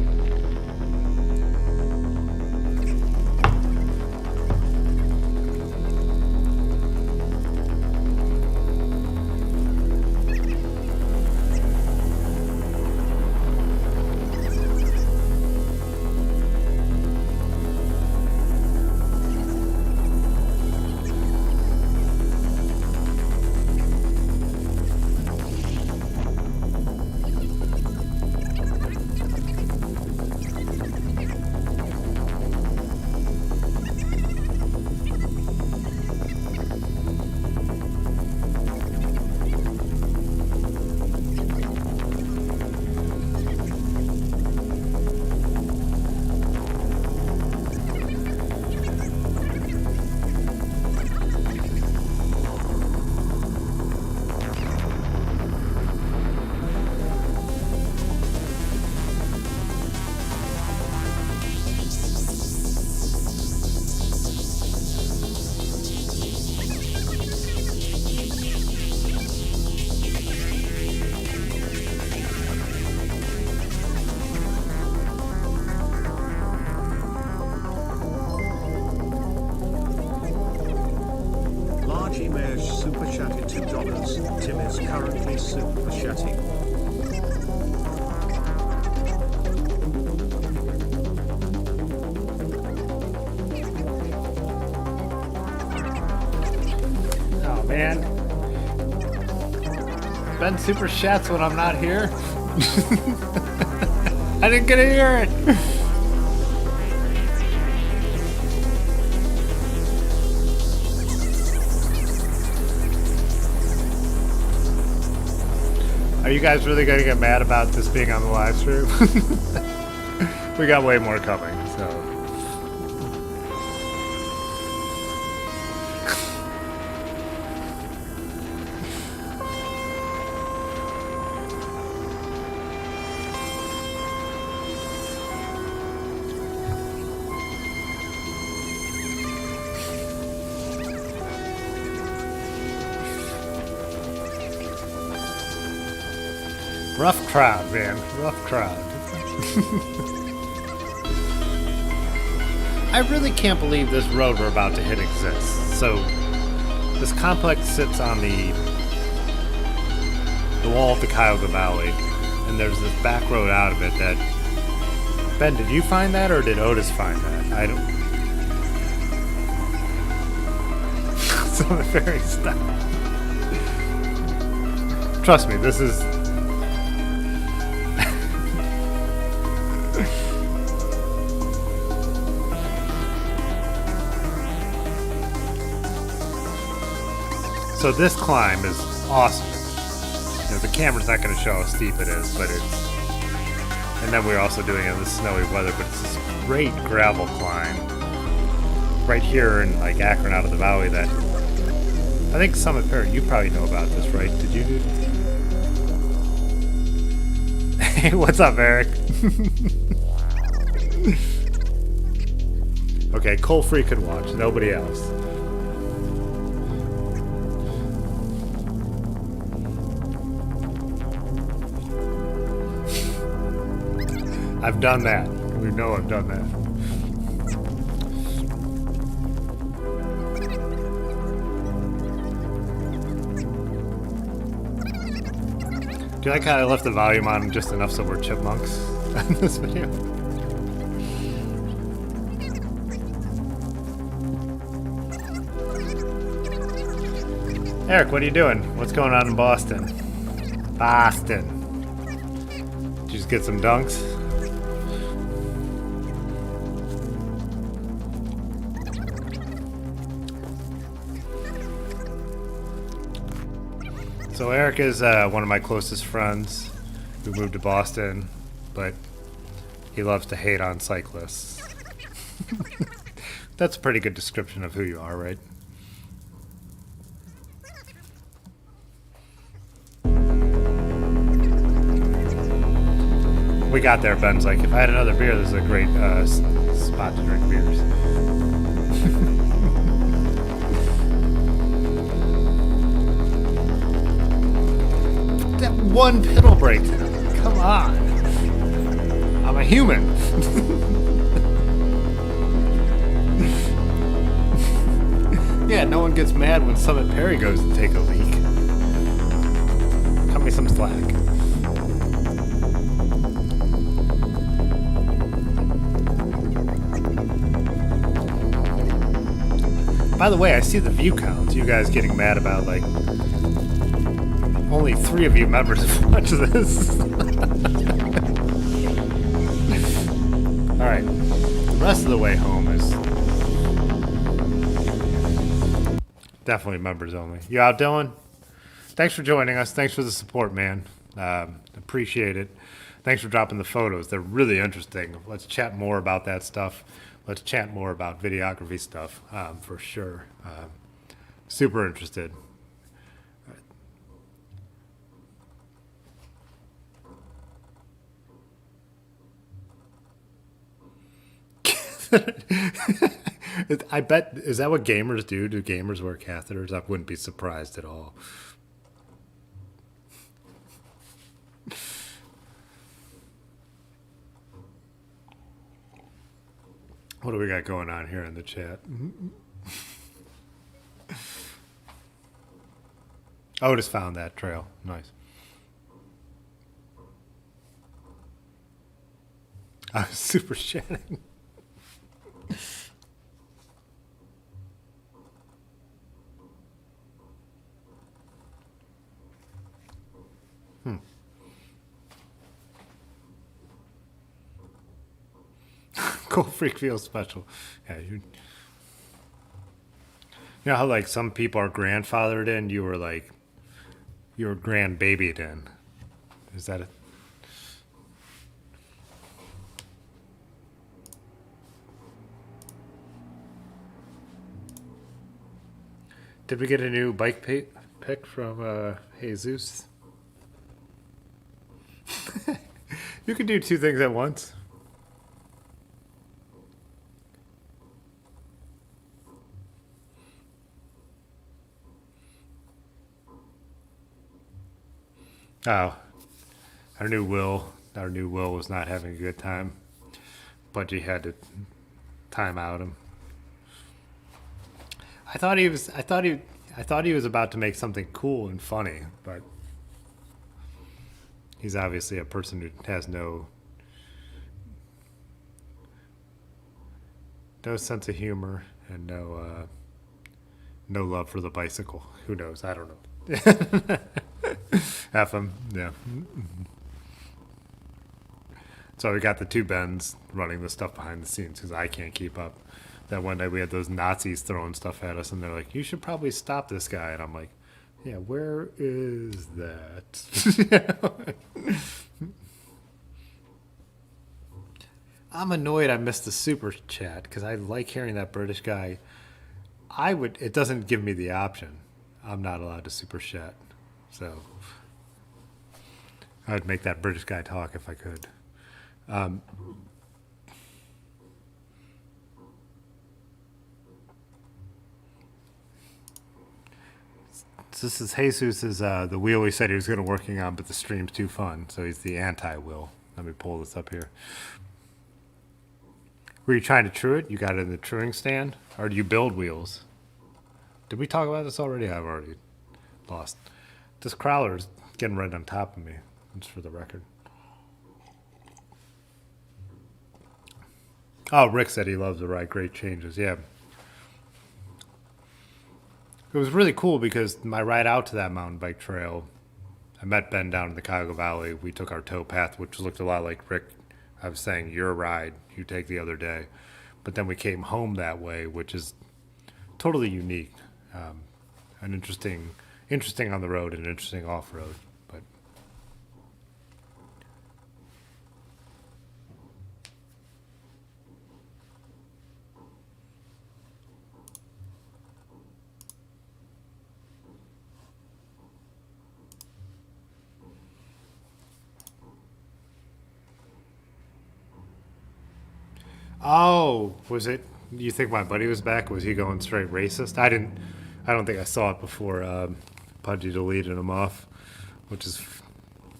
[SPEAKER 3] Super chatted $2. Tim is currently super chatting.
[SPEAKER 1] Oh man. Ben super chats when I'm not here. I didn't get to hear it. Are you guys really going to get mad about this being on the live stream? We got way more coming, so. Rough crowd, man. Rough crowd. I really can't believe this road we're about to hit exists. So, this complex sits on the wall of the Cuyahoga Valley, and there's this back road out of it that... Ben, did you find that, or did Otis find that? I don't... Some of the fairy stuff. Trust me, this is... So this climb is awesome. You know, the camera's not going to show how steep it is, but it's... And then we're also doing it in the snowy weather, but it's this great gravel climb. Right here in like Akron out of the valley that... I think Summit Perry, you probably know about this, right? Did you do... Hey, what's up, Eric? Okay, Cole Free could watch, nobody else. I've done that. We know I've done that. Do you like how I left the volume on just enough so we're chipmunks in this video? Eric, what are you doing? What's going on in Boston? Boston. Did you just get some dunks? So Eric is one of my closest friends who moved to Boston, but he loves to hate on cyclists. That's a pretty good description of who you are, right? We got there, Ben's like, if I had another beer, this is a great spot to drink beers. That one pedal brake. Come on. I'm a human. Yeah, no one gets mad when Summit Perry goes to take a leak. Cut me some slack. By the way, I see the view counts. You guys getting mad about, like, only 3 of you members have watched this. Alright. The rest of the way home is definitely members only. You out, Dylan? Thanks for joining us. Thanks for the support, man. Appreciate it. Thanks for dropping the photos. They're really interesting. Let's chat more about that stuff. Let's chat more about videography stuff, for sure. Super interested. I bet, is that what gamers do? Do gamers wear catheters? I wouldn't be surprised at all. What do we got going on here in the chat? Otis found that trail. Nice. I was super chatting. Cold Freak feels special. Yeah, you know how like some people are grandfathered in, you were like you were grandbabied in. Is that it? Did we get a new bike pick from Jesus? You can do 2 things at once. Oh, Our new Will was not having a good time. Budgie had to time out him. I thought he was about to make something cool and funny, but he's obviously a person who has no sense of humor and no love for the bicycle. Who knows? I don't know. F him, yeah. So we got the two Bens running the stuff behind the scenes because I can't keep up. That one day we had those Nazis throwing stuff at us, and they're like, "You should probably stop this guy." And I'm like, "Yeah, where is that?" I'm annoyed I missed the super chat because I like hearing that British guy. It doesn't give me the option. I'm not allowed to super chat, so I'd make that British guy talk if I could. This is Jesus' the wheel he said he was going to working on, but the stream's too fun, so he's the anti-wheel. Let me pull this up here. Were you trying to true it? You got it in the truing stand? Or do you build wheels? Did we talk about this already? I've already lost. This crawler's getting right on top of me, just for the record. Oh, Rick said he loves to ride Great Changes. Yeah. It was really cool because my ride out to that mountain bike trail, I met Ben down in the Cuyahoga Valley. We took our tow path, which looked a lot like Rick. I was saying, your ride, you take the other day. But then we came home that way, which is totally unique. And interesting on the road and interesting off-road. But oh, was it? You think my buddy was back? Was he going straight racist? I don't think I saw it before Pudgy deleted him off, which is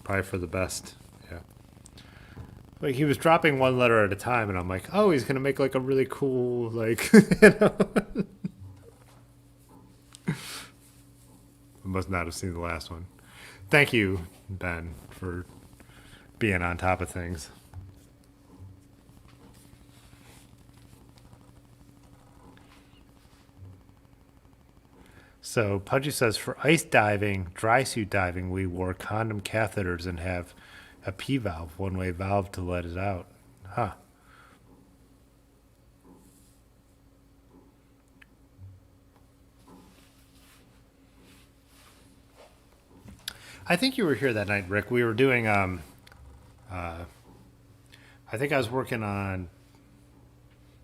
[SPEAKER 1] probably for the best. Yeah. Like he was dropping one letter at a time, and I'm like, oh, he's gonna make like a really cool like. I must not have seen the last one. Thank you, Ben, for being on top of things. So Pudgy says, for ice diving, dry suit diving, we wore condom catheters and have a P-valve, one-way valve to let it out. Huh. I think you were here that night, Rick. We were doing, I think I was working on,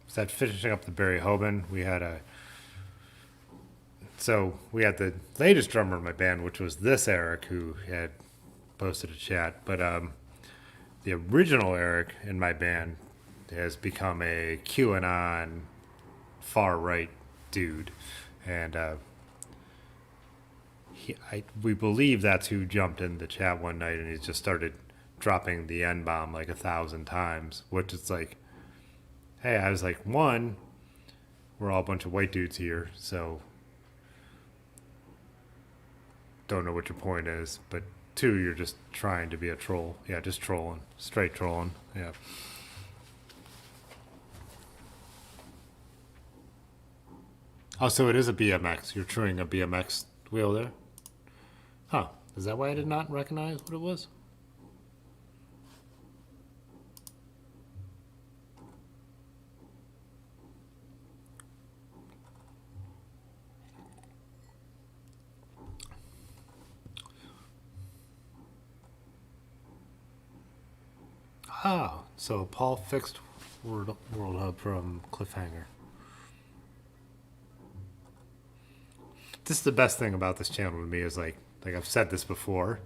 [SPEAKER 1] was that finishing up the Barry Hoban? So we had the latest drummer in my band, which was this Eric, who had posted a chat. But the original Eric in my band has become a QAnon far right dude, and we believe that's who jumped in the chat one night, and he just started dropping the N-bomb like 1,000 times. Which is like, hey, I was like, one, we're all a bunch of white dudes here, so. Don't know what your point is, but two, you're just trying to be a troll. Yeah, just trolling. Straight trolling. Yeah. Oh, so it is a BMX. You're truing a BMX wheel there? Huh. Is that why I did not recognize what it was? Oh, so Paul fixed World Hub from Cliffhanger. This is the best thing about this channel to me is like I've said this before,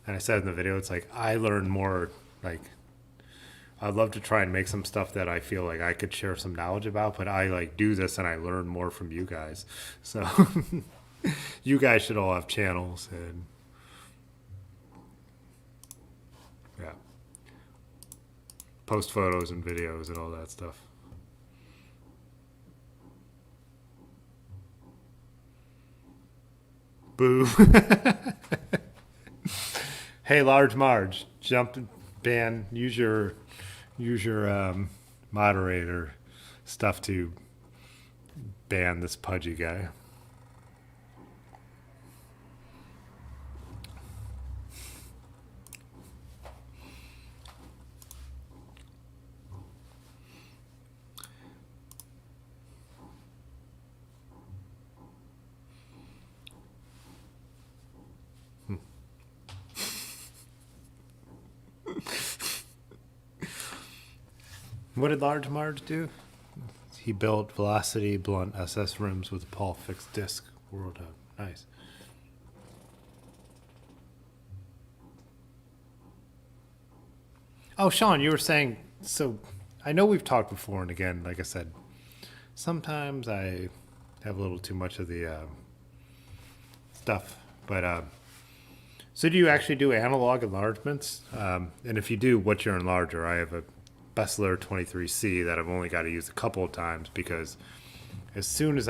[SPEAKER 1] and I said in the video, it's like I learn more. Like I'd love to try and make some stuff that I feel like I could share some knowledge about, but I like do this and I learn more from you guys. So you guys should all have channels, and Yeah. Post photos and videos and all that stuff. Boo. Hey, Large Marge, jump, ban, use your moderator stuff to ban this pudgy guy. What did Large Marge do? He built Velocity Blunt SS rims with a Paul fixed disc. World Hub. Nice. Oh, Sean, you were saying, so I know we've talked before, and again, like I said, sometimes I have a little too much of the stuff. But so do you actually do analog enlargements? And if you do, what's your enlarger? I have a Bessler 23C that I've only got to use a couple of times because as soon as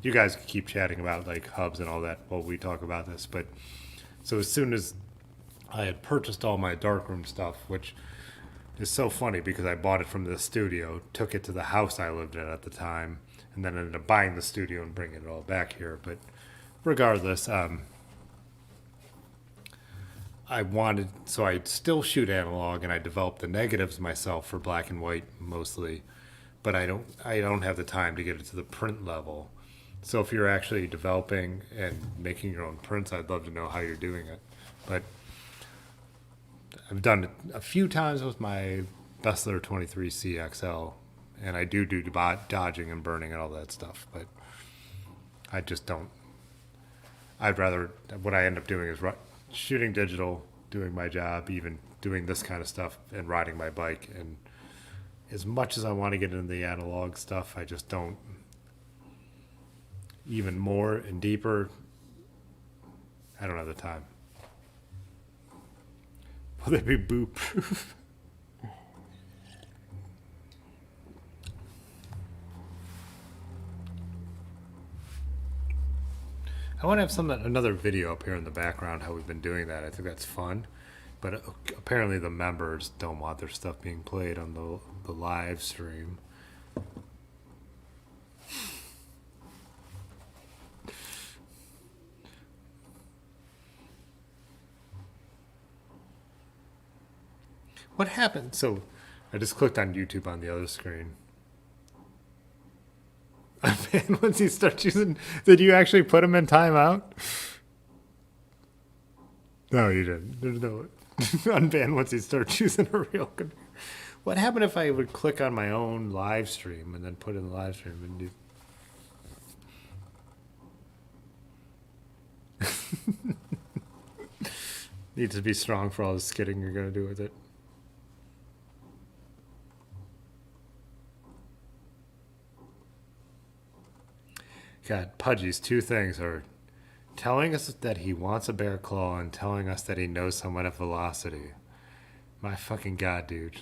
[SPEAKER 1] you guys keep chatting about like hubs and all that while we talk about this, but so as soon as I had purchased all my darkroom stuff, which is so funny because I bought it from the studio, took it to the house I lived in at the time, and then ended up buying the studio and bringing it all back here. But regardless, so I still shoot analog and I developed the negatives myself for black and white mostly, but I don't have the time to get it to the print level. So if you're actually developing and making your own prints, I'd love to know how you're doing it. But I've done it a few times with my Bessler 23C XL, and I do dodging and burning and all that stuff, but I just don't. I'd rather, what I end up doing is shooting digital, doing my job, even doing this kind of stuff, and riding my bike. And as much as I want to get into the analog stuff, I just don't. Even more and deeper, I don't have the time. Will they be boo proof? I want to have another video up here in the background how we've been doing that. I think that's fun, but apparently the members don't want their stuff being played on the live stream. What happened? So I just clicked on YouTube on the other screen. Man, once you start using, did you actually put him in timeout? No, you didn't. There's no unban once you start choosing a real computer. What happened if I would click on my own live stream and then put in the live stream and do? Needs to be strong for all the skidding you're going to do with it. God, Pudgy's two things are telling us that he wants a bear claw and telling us that he knows someone at Velocity. My fucking God, dude.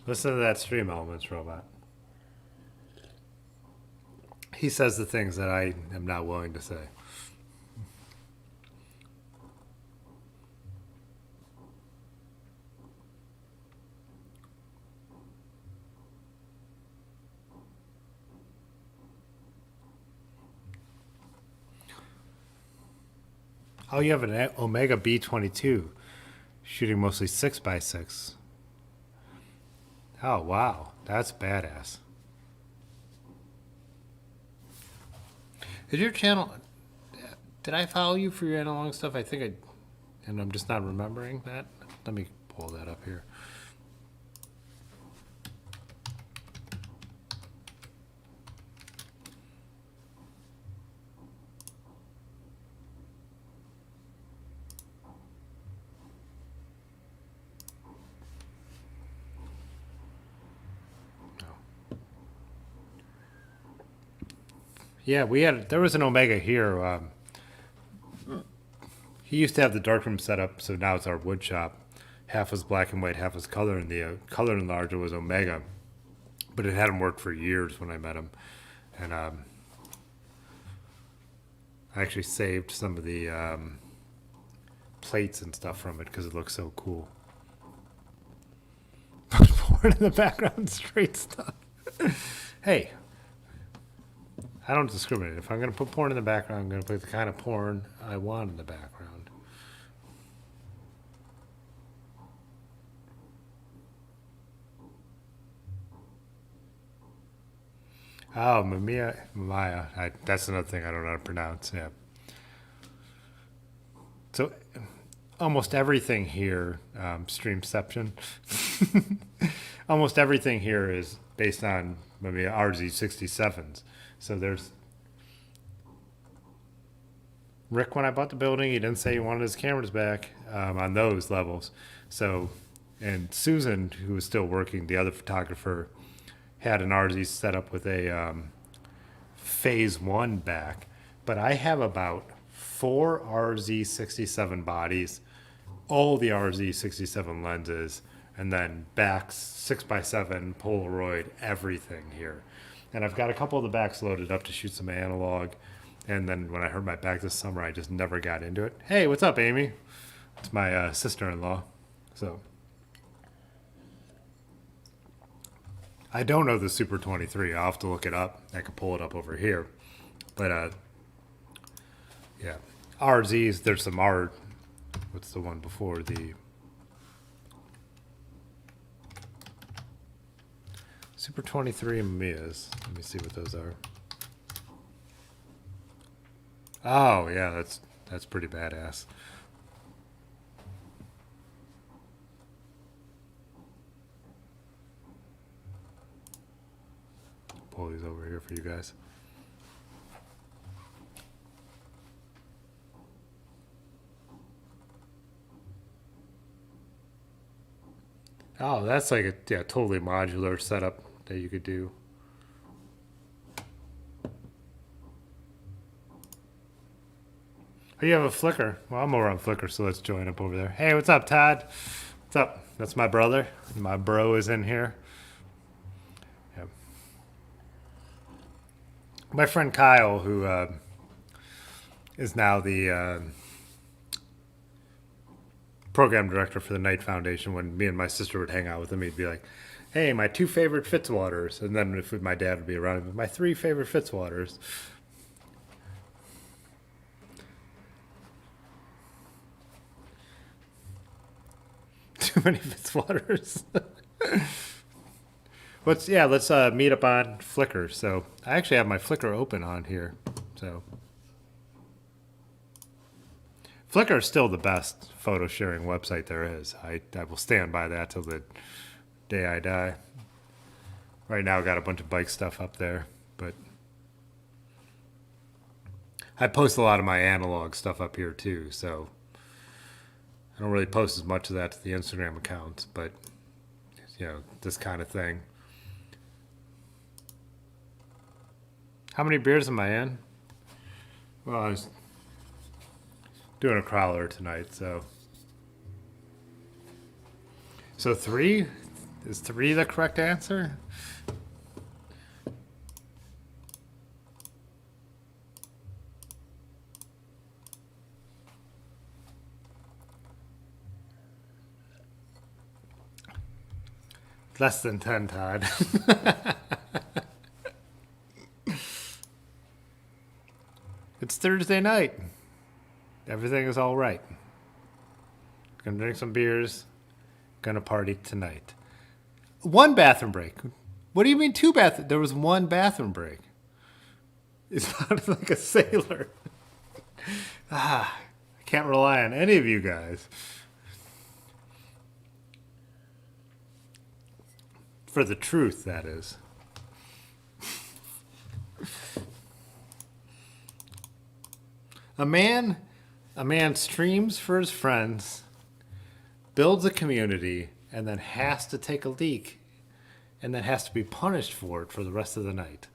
[SPEAKER 1] Listen to that Stream Elements robot. He says the things that I am not willing to say. Oh, you have an Omega B22 shooting mostly 6x6. Oh, wow. That's badass. Is your channel... Did I follow you for your analog stuff? I think I... And I'm just not remembering that. Let me pull that up here. Yeah, there was an Omega here. He used to have the darkroom set up, so now it's our wood shop. Half was black and white, half was color, and the color enlarger was Omega. But it hadn't worked for years when I met him. And I actually saved some of the plates and stuff from it because it looks so cool. Porn in the background, straight stuff. Hey, I don't discriminate. If I'm going to put porn in the background, I'm going to put the kind of porn I want in the background. Oh, Maya. That's another thing I don't know how to pronounce. Yeah. So, almost everything here, Streamception, almost everything here is based on Mamiya RZ67s. So there's Rick, when I bought the building, he didn't say he wanted his cameras back on those levels. So, and Susan, who was still working, the other photographer, had an RZ set up with a phase 1 back. But I have about 4 RZ67 bodies, all the RZ67 lenses, and then backs, 6x7, Polaroid, everything here. And I've got a couple of the backs loaded up to shoot some analog. And then when I hurt my back this summer, I just never got into it. Hey, what's up, Amy? It's my sister-in-law. So I don't know the Super 23. I'll have to look it up. I can pull it up over here. But yeah, RZs. There's some art. What's the one before the Super 23 and Mia's? Let me see what those are. Oh yeah, that's pretty badass. Pull these over here for you guys. Oh, that's like a totally modular setup that you could do. Oh, you have a Flickr. Well, I'm over on Flickr, so let's join up over there. Hey, what's up, Todd? What's up? That's my brother. My bro is in here. Yep. My friend Kyle, who is now the program director for the Knight Foundation. When me and my sister would hang out with him, he'd be like, hey, my 2 favorite Fitzwaters. And then if my dad would be around, he'd be, my 3 favorite Fitzwaters. Too many Fitzwaters. Let's meet up on Flickr. So I actually have my Flickr open on here. So Flickr is still the best photo sharing website there is. I will stand by that till the day I die. Right now I got a bunch of bike stuff up there, but I post a lot of my analog stuff up here too, so I don't really post as much of that to the Instagram accounts, but this kind of thing. How many beers am I in? Well, I was doing a crawler tonight, so 3? Is 3 the correct answer? Less than 10, Todd. It's Thursday night. Everything is all right. Gonna drink some beers. Gonna party tonight. 1 bathroom break. What do you mean 2 bathroom? There was 1 bathroom break. It sounded like a sailor. I can't rely on any of you guys. For the truth, that is. A man streams for his friends, builds a community, and then has to take a leak, and then has to be punished for it for the rest of the night.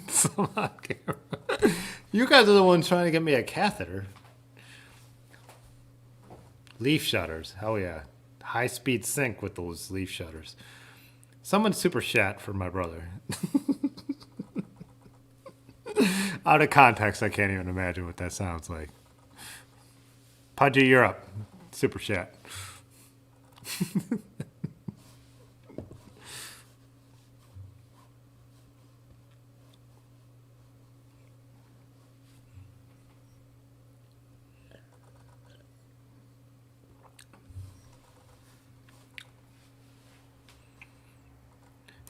[SPEAKER 1] Somehow, you guys are the ones trying to get me a catheter. Leaf shutters, hell yeah. High speed sync with those leaf shutters. Someone super chat for my brother. Out of context, I can't even imagine what that sounds like. Pudgy, you're up. Super chat.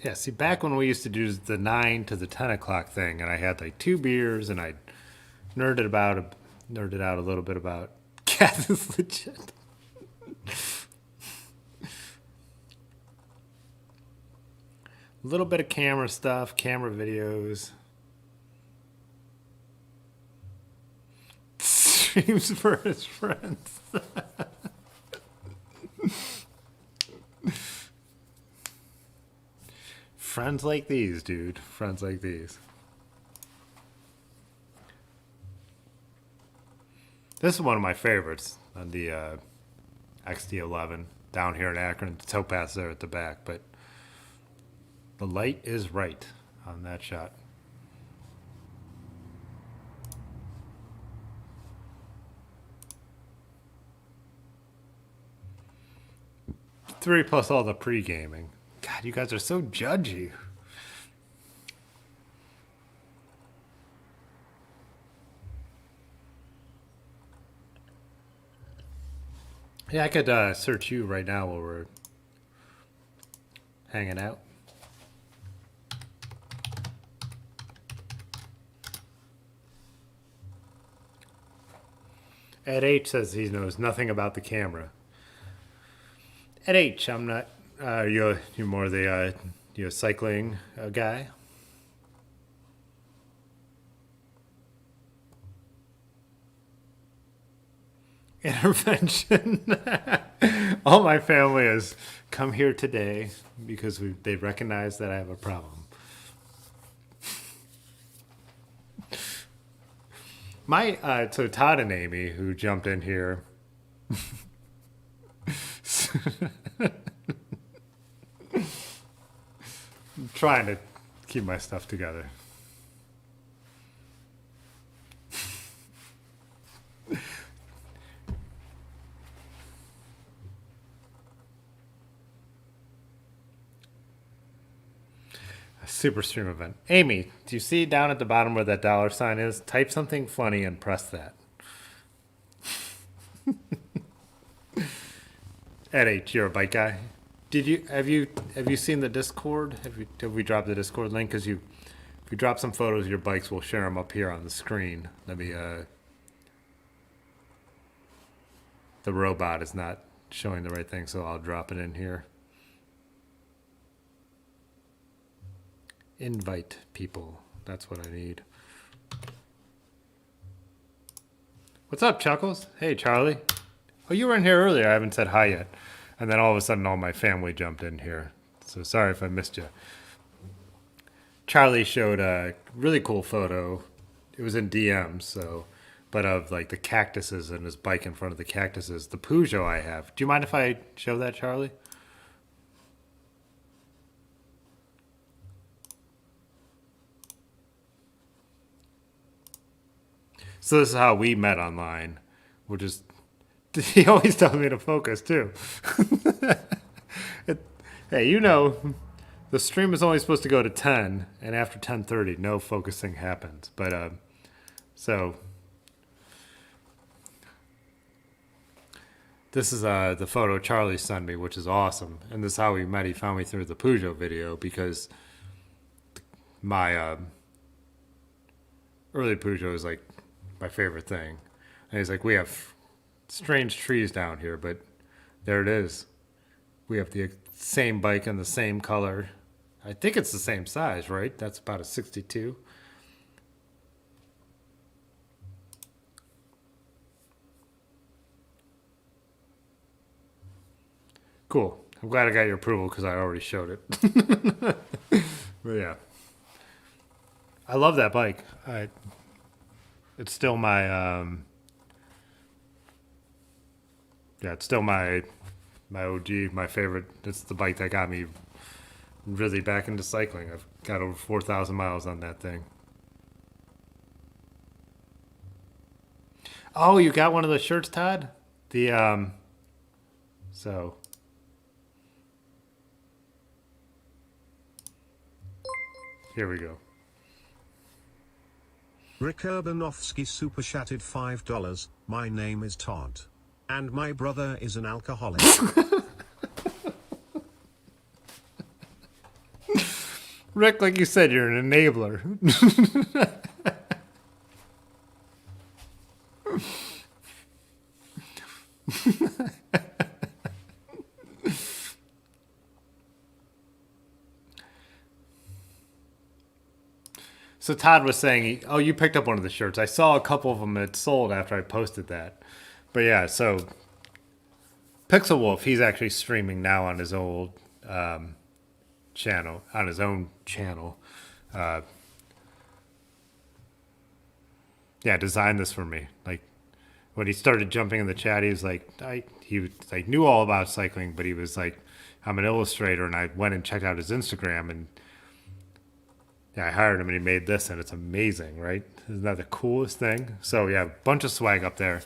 [SPEAKER 1] Yeah, see, back when we used to do the 9 to the 10 o'clock thing, and I had like 2 beers, and I nerded out a little bit about Cath is legit. A little bit of camera stuff, camera videos. Streams for his friends. Friends like these, dude. Friends like these. This is one of my favorites on the XD11 down here in Akron. The topaz there at the back, but the light is right on that shot. Three plus all the pre-gaming. God, you guys are so judgy. Yeah, I could search you right now while we're hanging out. Ed H says he knows nothing about the camera. Ed H, I'm not. You're more the you're a cycling guy. Intervention. All my family has come here today because they recognize that I have a problem. So Todd and Amy, who jumped in here. I'm trying to keep my stuff together. A super stream event. Amy, do you see down at the bottom where that dollar sign is? Type something funny and press that. Ed H, you're a bike guy. Have you seen the Discord? Have we dropped the Discord link? Because if you drop some photos of your bikes, we'll share them up here on the screen. Let me. The robot is not showing the right thing, so I'll drop it in here. Invite people. That's what I need. What's up, Chuckles? Hey, Charlie. Oh, you were in here earlier. I haven't said hi yet. And then all of a sudden, all my family jumped in here. So sorry if I missed you. Charlie showed a really cool photo. It was in DMs, but of like the cactuses and his bike in front of the cactuses. The Peugeot I have. Do you mind if I show that, Charlie? So this is how we met online. We're just... He always tells me to focus, too. Hey, you know, the stream is only supposed to go to 10, and after 10:30, no focusing happens. But, so... This is the photo Charlie sent me, which is awesome. And this is how we met. He found me through the Peugeot video, because my early Peugeot is, like, my favorite thing. And he's like, we have Strange trees down here, but there it is. We have the same bike in the same color. I think it's the same size, right? That's about a 62. Cool. I'm glad I got your approval because I already showed it. But yeah. I love that bike. It's still my it's still my OG, my favorite. It's the bike that got me really back into cycling. I've got over 4,000 miles on that thing. Oh, you got one of the shirts, Todd? The so here we go.
[SPEAKER 3] Rick Urbanovsky super chatted $5. My name is Todd. And my brother is an alcoholic.
[SPEAKER 1] Rick, like you said, you're an enabler. So Todd was saying, oh, you picked up one of the shirts. I saw a couple of them that sold after I posted that. But yeah, so Pixel Wolf, he's actually streaming now on his old channel, on his own channel. Yeah, designed this for me. Like when he started jumping in the chat, he was like, he was like knew all about cycling, but he was like, I'm an illustrator, and I went and checked out his Instagram, and yeah, I hired him, and he made this, and it's amazing, right? Isn't that the coolest thing? So yeah, bunch of swag up there.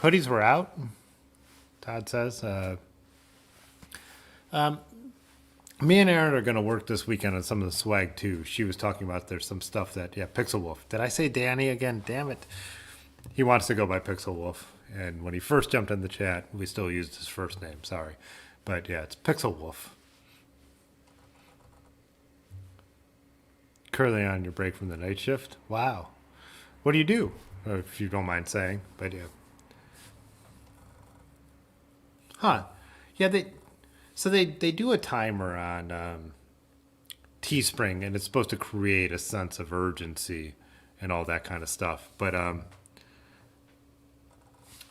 [SPEAKER 1] Hoodies were out, Todd says. Me and Aaron are going to work this weekend on some of the swag too. She was talking about there's some stuff that, yeah, Pixel Wolf. Did I say Danny again? Damn it. He wants to go by Pixel Wolf. And when he first jumped in the chat, we still used his first name. Sorry. But yeah, it's Pixel Wolf. Currently on your break from the night shift. Wow. What do you do? If you don't mind saying. But yeah. Huh. Yeah, they do a timer on Teespring, and it's supposed to create a sense of urgency and all that kind of stuff. But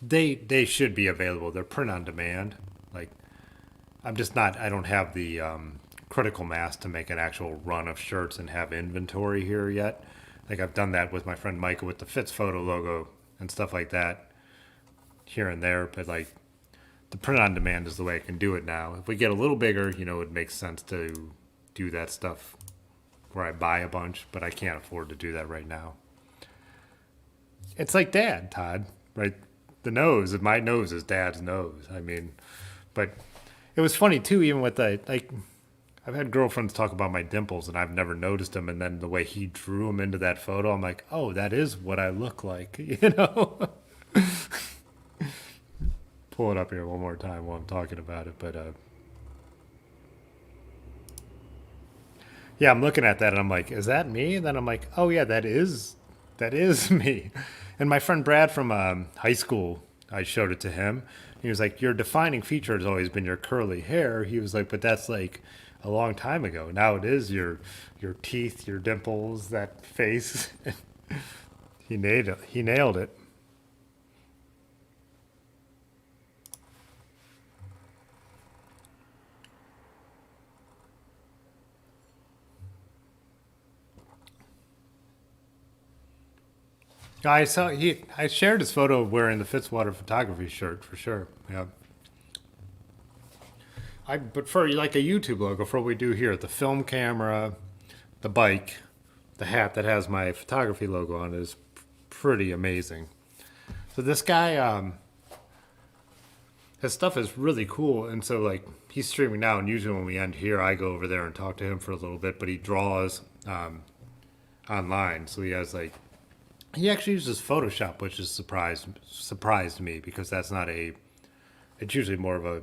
[SPEAKER 1] they should be available. They're print on demand. Like I don't have the critical mass to make an actual run of shirts and have inventory here yet. Like I've done that with my friend Micah with the Fits Photo logo and stuff like that here and there, but like the print on demand is the way I can do it now. If we get a little bigger, it makes sense to do that stuff where I buy a bunch, but I can't afford to do that right now. It's like Dad, Todd, right? My nose is Dad's nose. I mean, but it was funny too, even with I've had girlfriends talk about my dimples and I've never noticed them. And then the way he drew them into that photo, I'm like, oh, that is what I look like, Pull it up here one more time while I'm talking about it. But yeah, I'm looking at that and I'm like, is that me? And then I'm like, oh yeah, that is me. And my friend Brad from high school, I showed it to him. He was like, your defining feature has always been your curly hair. He was like, but that's like a long time ago. Now it is your teeth, your dimples, that face. He nailed it. I shared his photo of wearing the Fitzwater photography shirt for sure. Yeah. But for like a YouTube logo for what we do here, the film camera, the bike, the hat that has my photography logo on it is pretty amazing. So this guy, his stuff is really cool. And so like he's streaming now, and usually when we end here, I go over there and talk to him for a little bit, but he draws online. So he has he actually uses Photoshop, which has surprised me because it's usually more of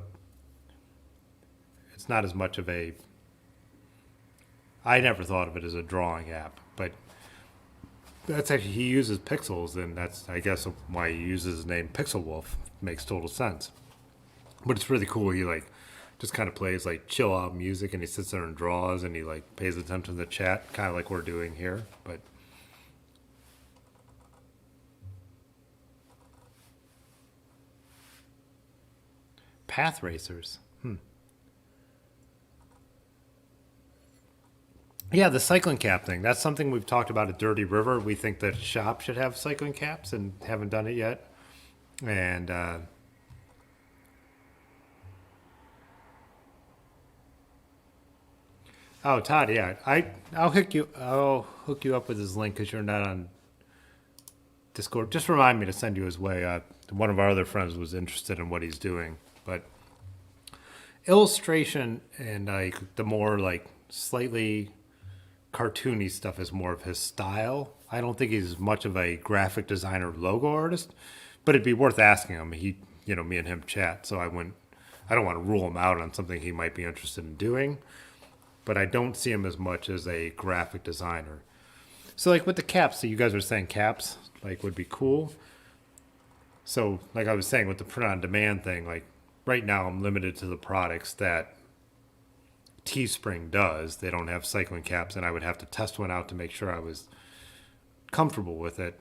[SPEAKER 1] it's not as much of I never thought of it as a drawing app, but That's actually, he uses pixels, and that's, I guess, why he uses his name Pixel Wolf. Makes total sense. But it's really cool. He like just kind of plays like chill out music, and he sits there and draws, and he like pays attention to the chat, kind of like we're doing here. But Path Racers. Yeah, the cycling cap thing. That's something we've talked about at Dirty River. We think that shop should have cycling caps and haven't done it yet. And oh, Todd, yeah, I'll hook you up with his link because you're not on Discord. Just remind me to send you his way. One of our other friends was interested in what he's doing, but illustration and like the more like slightly cartoony stuff is more of his style. I don't think he's much of a graphic designer logo artist, but it'd be worth asking him. Me and him chat, so I don't want to rule him out on something he might be interested in doing, but I don't see him as much as a graphic designer. So like with the caps, so you guys were saying caps like would be cool. So like I was saying with the print on demand thing, like right now I'm limited to the products that Teespring does. They don't have cycling caps, and I would have to test one out to make sure I was comfortable with it.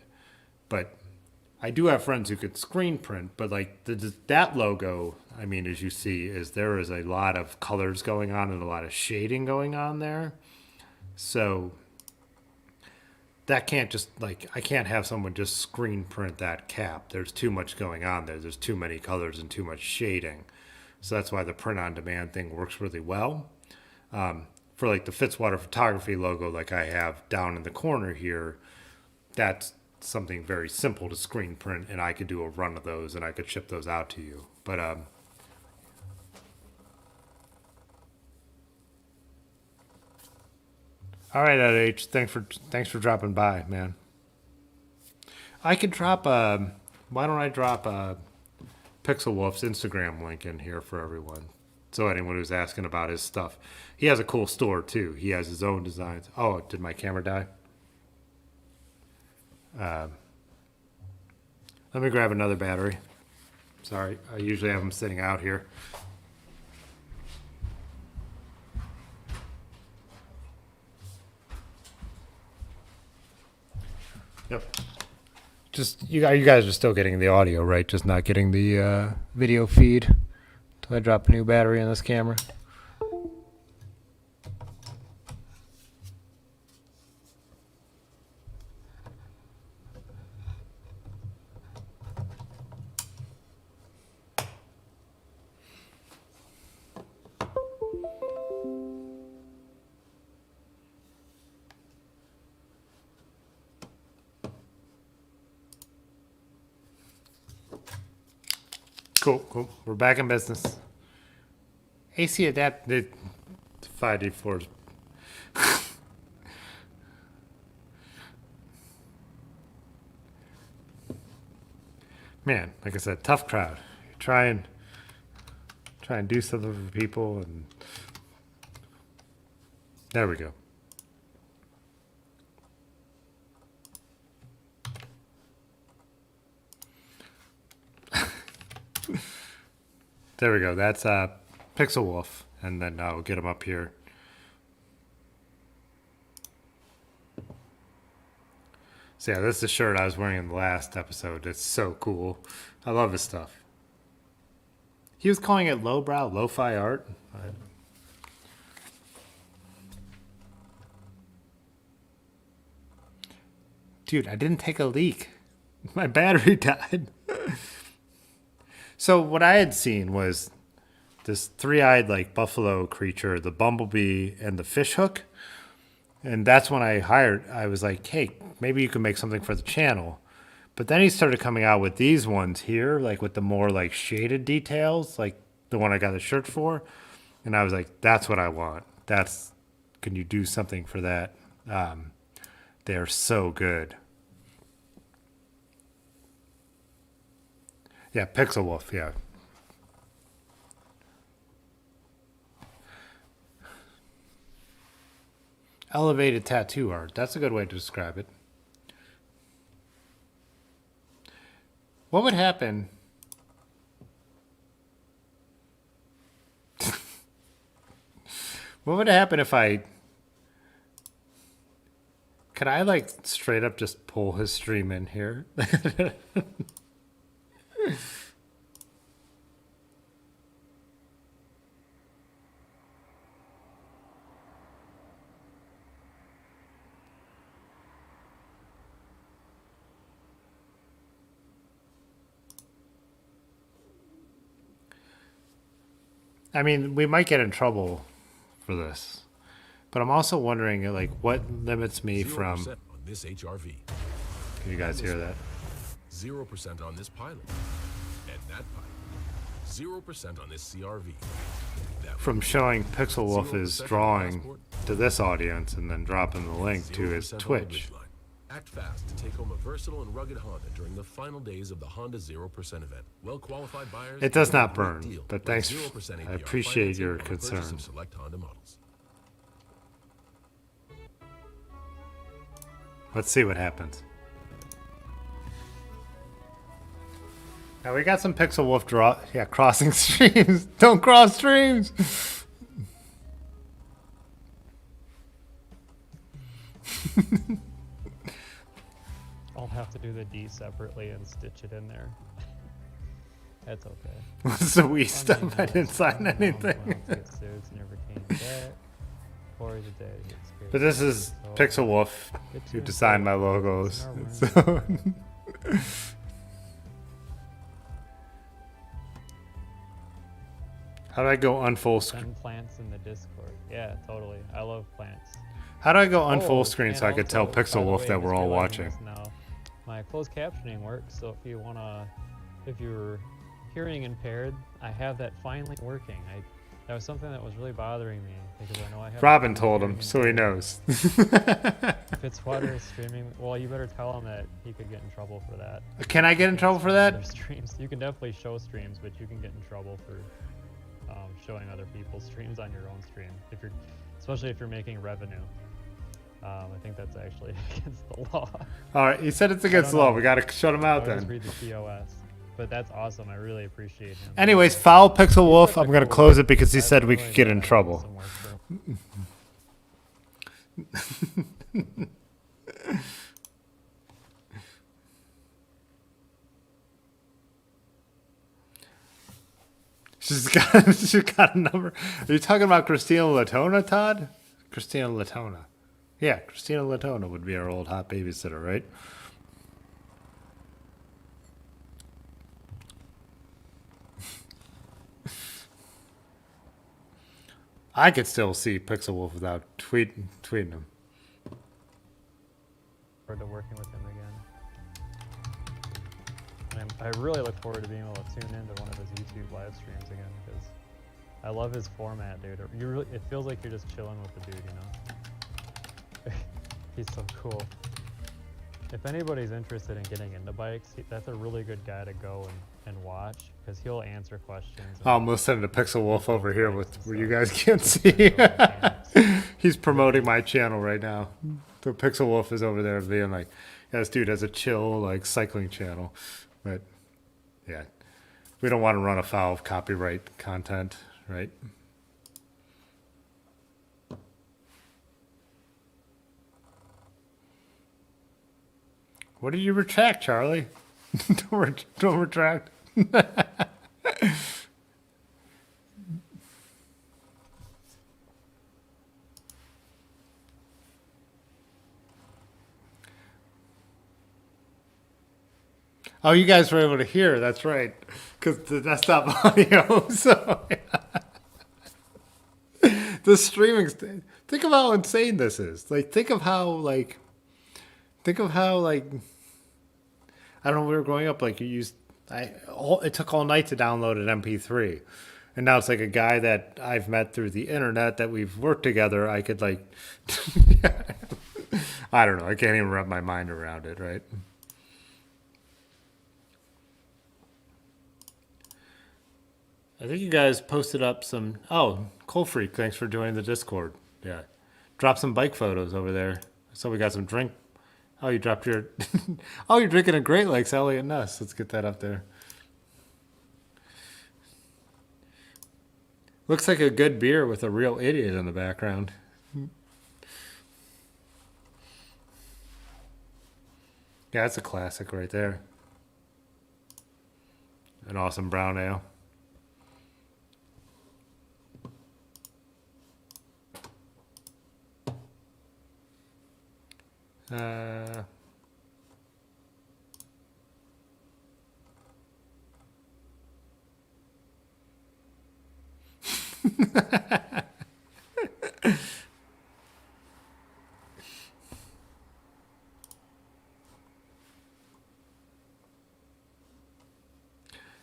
[SPEAKER 1] But I do have friends who could screen print, but like that logo, I mean, as you see, there is a lot of colors going on and a lot of shading going on there. So that can't just like, I can't have someone just screen print that cap. There's too much going on there. There's too many colors and too much shading. So that's why the print on demand thing works really well. For like the Fitzwater Photography logo, like I have down in the corner here, that's something very simple to screen print, and I could do a run of those and I could ship those out to you. But all right, Ed H, thanks for dropping by, man. I could drop why don't I drop Pixel Wolf's Instagram link in here for everyone. So anyone who's asking about his stuff. He has a cool store too. He has his own designs. Oh, did my camera die? Let me grab another battery. Sorry, I usually have them sitting out here. Yep. Just you guys are still getting the audio, right? Just not getting the video feed. Till I drop a new battery in this camera. Cool. We're back in business. AC adapted 5D4. Man, like I said, tough crowd. Try and do something for people, and there we go. There we go. That's Pixel Wolf, and then I'll get him up here. So yeah, this is the shirt I was wearing in the last episode. It's so cool. I love his stuff. He was calling it lowbrow, lo-fi art. Dude, I didn't take a leak. My battery died. So what I had seen was this three-eyed like buffalo creature, the bumblebee, and the fishhook. And that's when I was like, hey, maybe you can make something for the channel. But then he started coming out with these ones here, like with the more like shaded details, like the one I got the shirt for. And I was like, that's what I want. Can you do something for that? They're so good. Yeah, Pixel Wolf, yeah. Elevated tattoo art. That's a good way to describe it. What would happen? What would happen if I... Could I, like, straight up just pull his stream in here? I mean, we might get in trouble for this. But I'm also wondering, like, what limits me
[SPEAKER 4] 0%
[SPEAKER 1] from...
[SPEAKER 4] on this HRV.
[SPEAKER 1] Can you guys hear that?
[SPEAKER 4] 0% on this pilot. And that pilot. 0% on this CRV. That
[SPEAKER 1] From showing Pixel Wolf
[SPEAKER 4] 0%
[SPEAKER 1] his
[SPEAKER 4] on the
[SPEAKER 1] drawing
[SPEAKER 4] passport.
[SPEAKER 1] to this audience and then dropping the link to his
[SPEAKER 4] 0% on the
[SPEAKER 1] Twitch.
[SPEAKER 4] Ridgeline. Act fast to take home a versatile and rugged Honda during the final days of the Honda 0% event. Well-qualified buyers.
[SPEAKER 1] It does
[SPEAKER 4] get a
[SPEAKER 1] not
[SPEAKER 4] great
[SPEAKER 1] burn,
[SPEAKER 4] deal
[SPEAKER 1] but
[SPEAKER 4] with
[SPEAKER 1] thanks.
[SPEAKER 4] 0%
[SPEAKER 1] I
[SPEAKER 4] APR
[SPEAKER 1] appreciate
[SPEAKER 4] financing
[SPEAKER 1] your
[SPEAKER 4] on the purchase
[SPEAKER 1] concern.
[SPEAKER 4] of select Honda models.
[SPEAKER 1] Let's see what happens. Now we got some Pixel Wolf crossing streams. Don't cross streams.
[SPEAKER 5] I'll have to do the D separately and stitch it in there. That's okay.
[SPEAKER 1] What's the Wii stuff? I didn't sign anything.
[SPEAKER 5] Never came back. Corey's a dad gets scared.
[SPEAKER 1] But this is Pixel Wolf, who designed my logos. So how do I go unfull screen?
[SPEAKER 5] Send plants in the Discord. Yeah, totally. I love plants.
[SPEAKER 1] How do I go unfull
[SPEAKER 5] Oh,
[SPEAKER 1] screen
[SPEAKER 5] and
[SPEAKER 1] so I could tell
[SPEAKER 5] also, by
[SPEAKER 1] Pixel
[SPEAKER 5] the
[SPEAKER 1] Wolf
[SPEAKER 5] way,
[SPEAKER 1] that
[SPEAKER 5] just
[SPEAKER 1] we're all
[SPEAKER 5] realizing
[SPEAKER 1] watching?
[SPEAKER 5] this now, my closed captioning works, so if you wanna, if you're hearing impaired, I have that finally working. That was something that was really bothering me because I know I have.
[SPEAKER 1] Robin told him, so he knows.
[SPEAKER 5] Fitzwater is streaming. Well, you better tell him that he could get in trouble for that.
[SPEAKER 1] Can I get in trouble for that?
[SPEAKER 5] Other streams. You can definitely show streams, but you can get in trouble for showing other people's streams on your own stream, especially if you're making revenue. I think that's actually against the law.
[SPEAKER 1] All right, he said it's against the
[SPEAKER 5] don't
[SPEAKER 1] law.
[SPEAKER 5] know.
[SPEAKER 1] We got to shut him out
[SPEAKER 5] I'll just
[SPEAKER 1] then.
[SPEAKER 5] read the TOS. But that's awesome. I really appreciate him.
[SPEAKER 1] Anyways, foul Pixel Wolf. I'm going to
[SPEAKER 5] Pixel
[SPEAKER 1] close
[SPEAKER 5] Wolf.
[SPEAKER 1] it because he
[SPEAKER 5] I've
[SPEAKER 1] said
[SPEAKER 5] been
[SPEAKER 1] we
[SPEAKER 5] really
[SPEAKER 1] could get in
[SPEAKER 5] doing
[SPEAKER 1] trouble.
[SPEAKER 5] some work for
[SPEAKER 1] She's got a number. Are you talking about Christina Latona, Todd? Christina Latona. Yeah, Christina Latona would be our old hot babysitter, right? I could still see Pixel Wolf without tweeting him.
[SPEAKER 5] forward to working with him again. And I really look forward to being able to tune into one of his YouTube live streams again because I love his format, dude. It feels like you're just chilling with the dude, you know? He's so cool. If anybody's interested in getting into bikes, that's a really good guy to go and watch because he'll answer questions.
[SPEAKER 1] I'm listening to Pixel Wolf over here with where you guys can't see. He's promoting my channel right now. The Pixel Wolf is over there being like, yeah, this dude has a chill like cycling channel. But yeah, we don't want to run afoul of copyright content, right? What did you retract, Charlie? Don't retract. Oh, you guys were able to hear. That's right, because the desktop audio. So the streaming. Think of how insane this is. Like, think of how like. I don't know. When we were growing up, like you used. It took all night to download an MP3, and now it's like a guy that I've met through the internet that we've worked together. I could like. I don't know. I can't even wrap my mind around it. Right. I think you guys posted up some. Oh, Cold Freak, thanks for joining the Discord. Yeah. Drop some bike photos over there. So we got some drink. Oh, you dropped your. Oh, you're drinking a Great Lakes Elliot Nuss. Let's get that up there. Looks like a good beer with a real idiot in the background. Yeah, that's a classic right there. An awesome brown ale. Uh,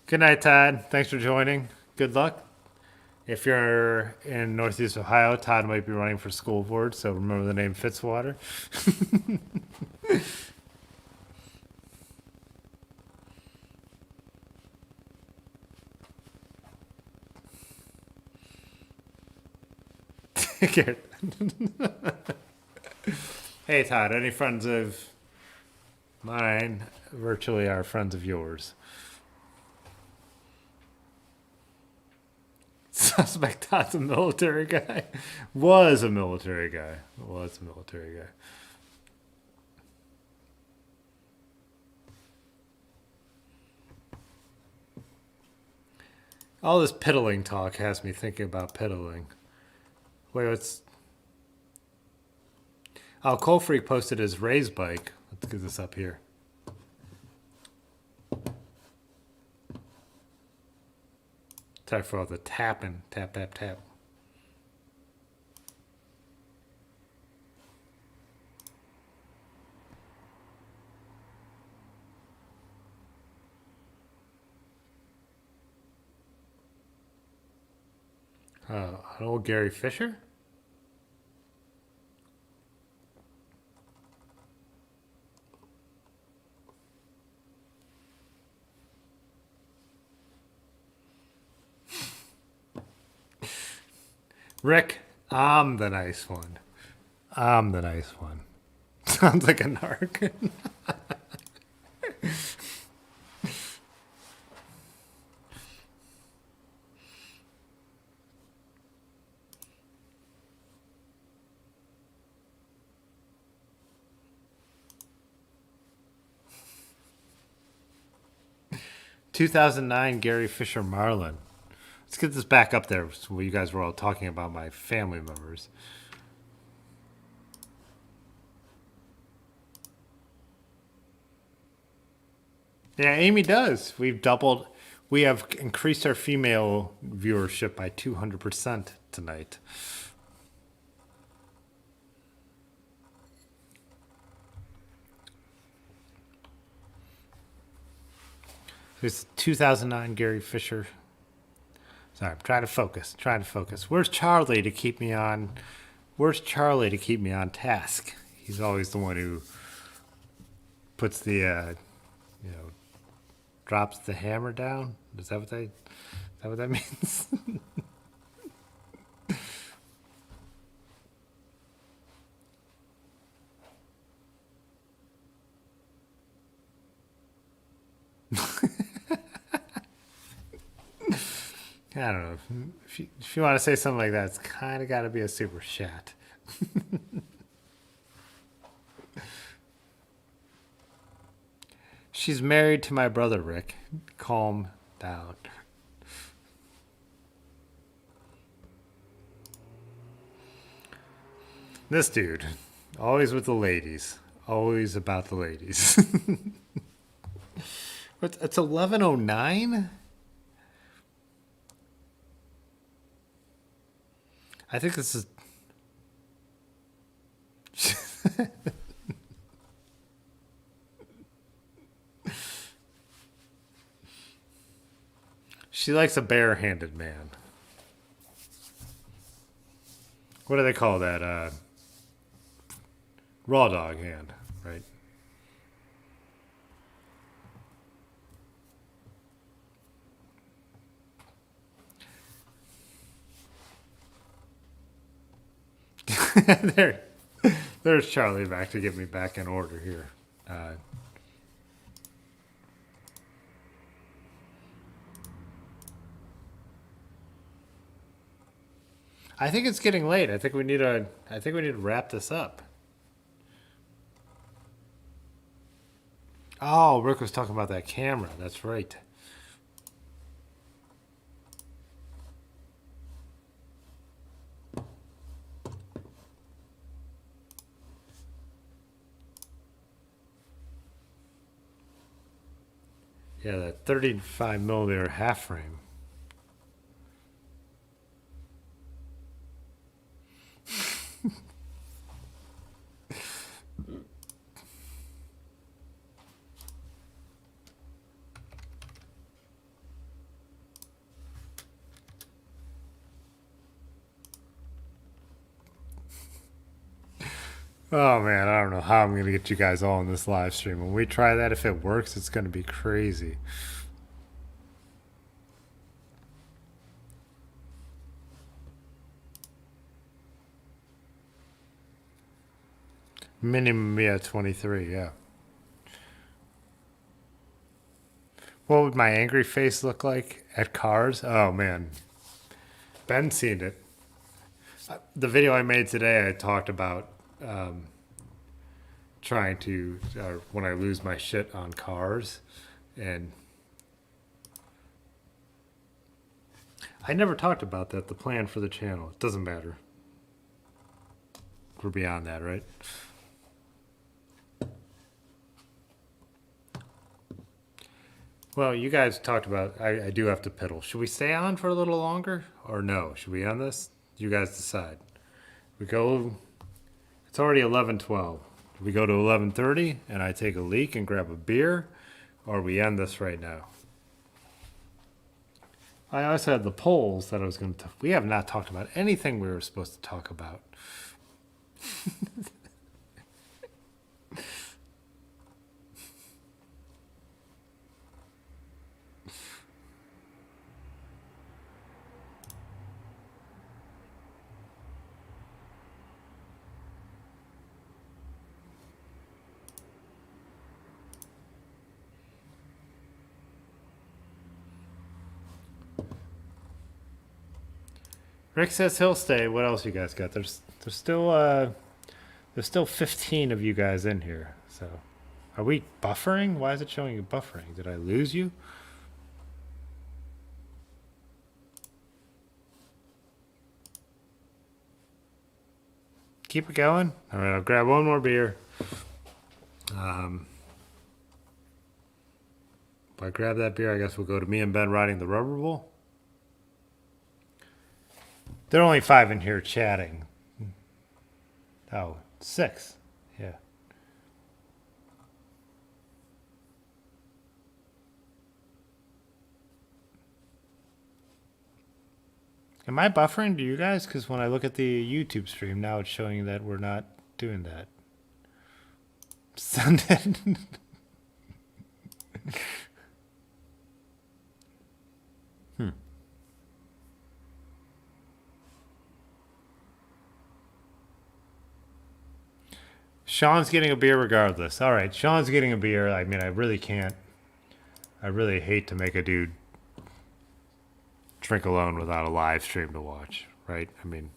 [SPEAKER 1] Good night, Todd. Thanks for joining. Good luck. If you're in Northeast Ohio, Todd might be running for school board, so remember the name Fitzwater. Garrett. Hey, Todd, any friends of mine virtually are friends of yours? Suspect Todd's a military guy. Was a military guy. Was a military guy. All this piddling talk has me thinking about piddling. Wait, what's... Oh, Cold Freak posted his raise bike. Let's get this up here. Time for all the tapping. Tap, tap, tap. An old Gary Fisher? Rick, I'm the nice one. I'm the nice one. Sounds like a narc. 2009 Gary Fisher Marlin. Let's get this back up there where you guys were all talking about my family members. Yeah, Amy does. We have increased our female viewership by 200% tonight. There's 2009 Gary Fisher. Sorry, I'm trying to focus. Where's Charlie to keep me on? Where's Charlie to keep me on task? He's always the one who puts the, drops the hammer down. Is that what that means? I don't know. If you want to say something like that, it's kind of got to be a super chat. She's married to my brother, Rick. Calm down. This dude, always with the ladies. Always about the ladies. It's 11:09? I think this is... She likes a bare-handed man. What do they call that? Raw dog hand, right? There's Charlie back to get me back in order here. I think it's getting late. I think we need to wrap this up. Oh, Rick was talking about that camera. That's right. Yeah, that 35mm half frame. Oh man, I don't know how I'm gonna get you guys all in this live stream. When we try that, if it works, it's gonna be crazy. Minimum, yeah, 23, yeah. What would my angry face look like at cars? Oh man, Ben's seen it. The video I made today, I talked about trying to, when I lose my shit on cars, and I never talked about that, the plan for the channel. It doesn't matter. We're beyond that, right? Well, you guys talked about, I do have to piddle. Should we stay on for a little longer or no? Should we end this? You guys decide. We go, it's already 11:12. We go to 11:30 and I take a leak and grab a beer, or we end this right now. I also had the polls that I was going to, we have not talked about anything we were supposed to talk about. Rick says he'll stay. What else you guys got? There's still 15 of you guys in here. So, are we buffering? Why is it showing you buffering? Did I lose you? Keep it going. All right, I'll grab one more beer. If I grab that beer, I guess we'll go to me and Ben riding the rubber bull. There are only 5 in here chatting. Oh, 6. Yeah. Am I buffering to you guys? Because when I look at the YouTube stream, now it's showing that we're not doing that. Sunday. Sean's getting a beer regardless. All right, Sean's getting a beer. I mean, I really can't. I really hate to make a dude drink alone without a live stream to watch, right? I mean,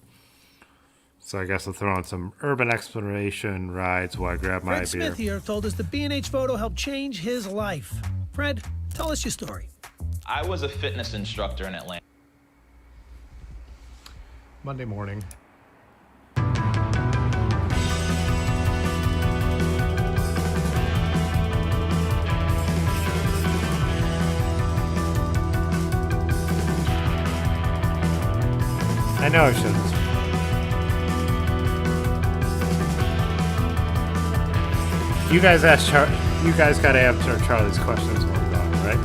[SPEAKER 1] so I guess I'll throw on some urban exploration rides while I grab my
[SPEAKER 6] Fred
[SPEAKER 1] beer.
[SPEAKER 6] Smith here told us the B&H photo helped change his life. Fred, tell us your story.
[SPEAKER 7] I was a fitness instructor in Atlanta.
[SPEAKER 2] Monday morning.
[SPEAKER 1] I know I shouldn't. You guys asked you guys got to answer Charlie's questions when we're done, right?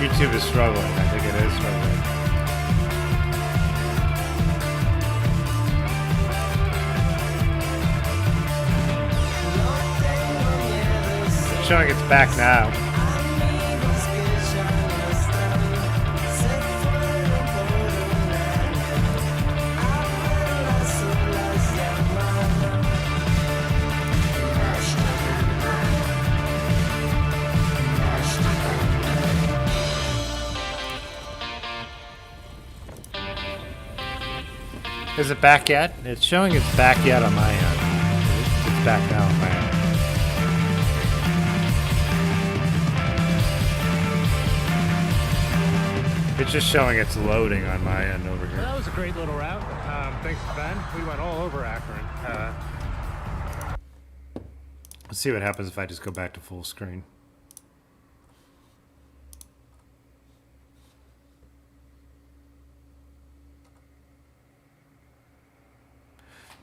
[SPEAKER 1] YouTube is struggling. I think it is struggling. It's showing it's back now. Is it back yet? It's showing it's back yet on my end. It's back now on my end. It's just showing it's loading on my end over
[SPEAKER 2] Well,
[SPEAKER 1] here.
[SPEAKER 2] that was a great little route. Thanks to Ben. We went all over Akron.
[SPEAKER 1] Let's see what happens if I just go back to full screen.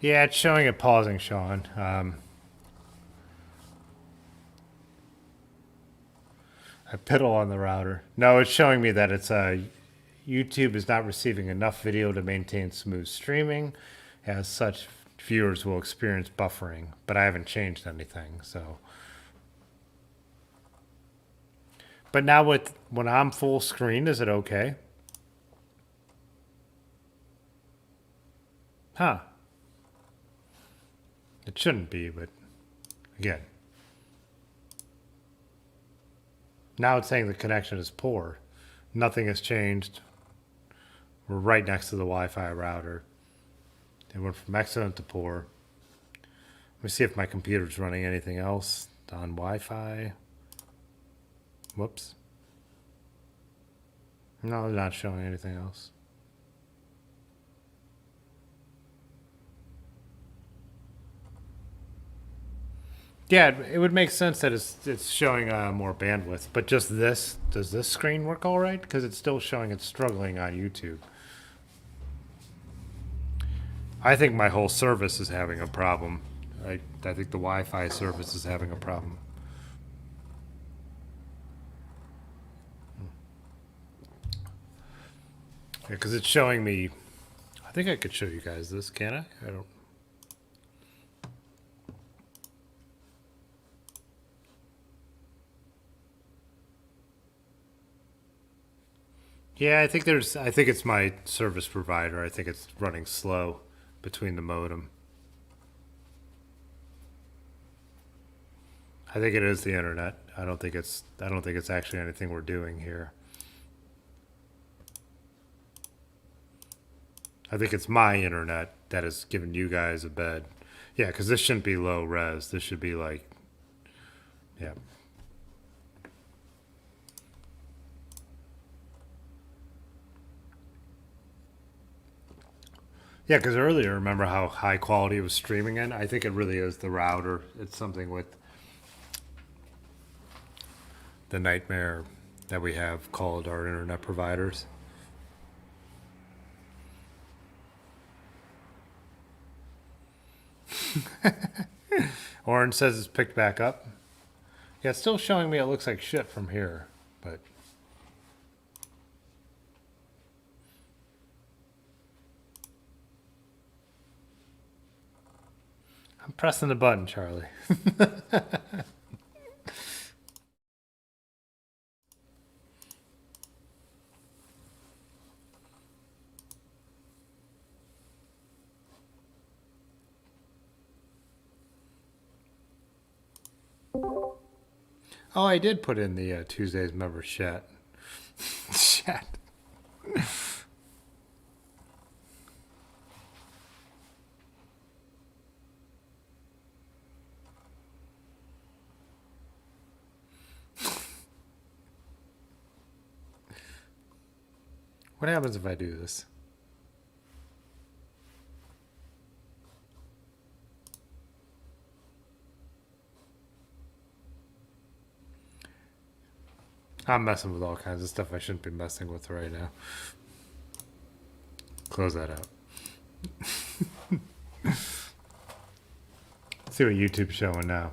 [SPEAKER 1] Yeah, it's showing it pausing, Sean. I piddle on the router. No, it's showing me that it's YouTube is not receiving enough video to maintain smooth streaming. As such, viewers will experience buffering, but I haven't changed anything, so. But now when I'm full screen, is it okay? Huh. It shouldn't be, but again. Now it's saying the connection is poor. Nothing has changed. We're right next to the Wi-Fi router. It went from excellent to poor. Let me see if my computer's running anything else on Wi-Fi. Whoops. No, they're not showing anything else. Yeah, it would make sense that it's showing more bandwidth, but just this, does this screen work all right? Because it's still showing it's struggling on YouTube. I think my whole service is having a problem. I think the Wi-Fi service is having a problem. Yeah, because it's showing me, I think I could show you guys this, can I? I don't. Yeah, I think it's my service provider. I think it's running slow between the modem. I think it is the internet. I don't think it's actually anything we're doing here. I think it's my internet that is giving you guys a bed. Yeah, because this shouldn't be low res. This should be like, yeah. Yeah, because earlier, remember how high quality it was streaming in? I think it really is the router. It's something with the nightmare that we have called our internet providers. Orange says it's picked back up. Yeah, it's still showing me it looks like shit from here, but... I'm pressing the button, Charlie. Oh, I did put in the Tuesday's member chat. Chat. What happens if I do this? I'm messing with all kinds of stuff I shouldn't be messing with right now. Close that out. See what YouTube's showing now.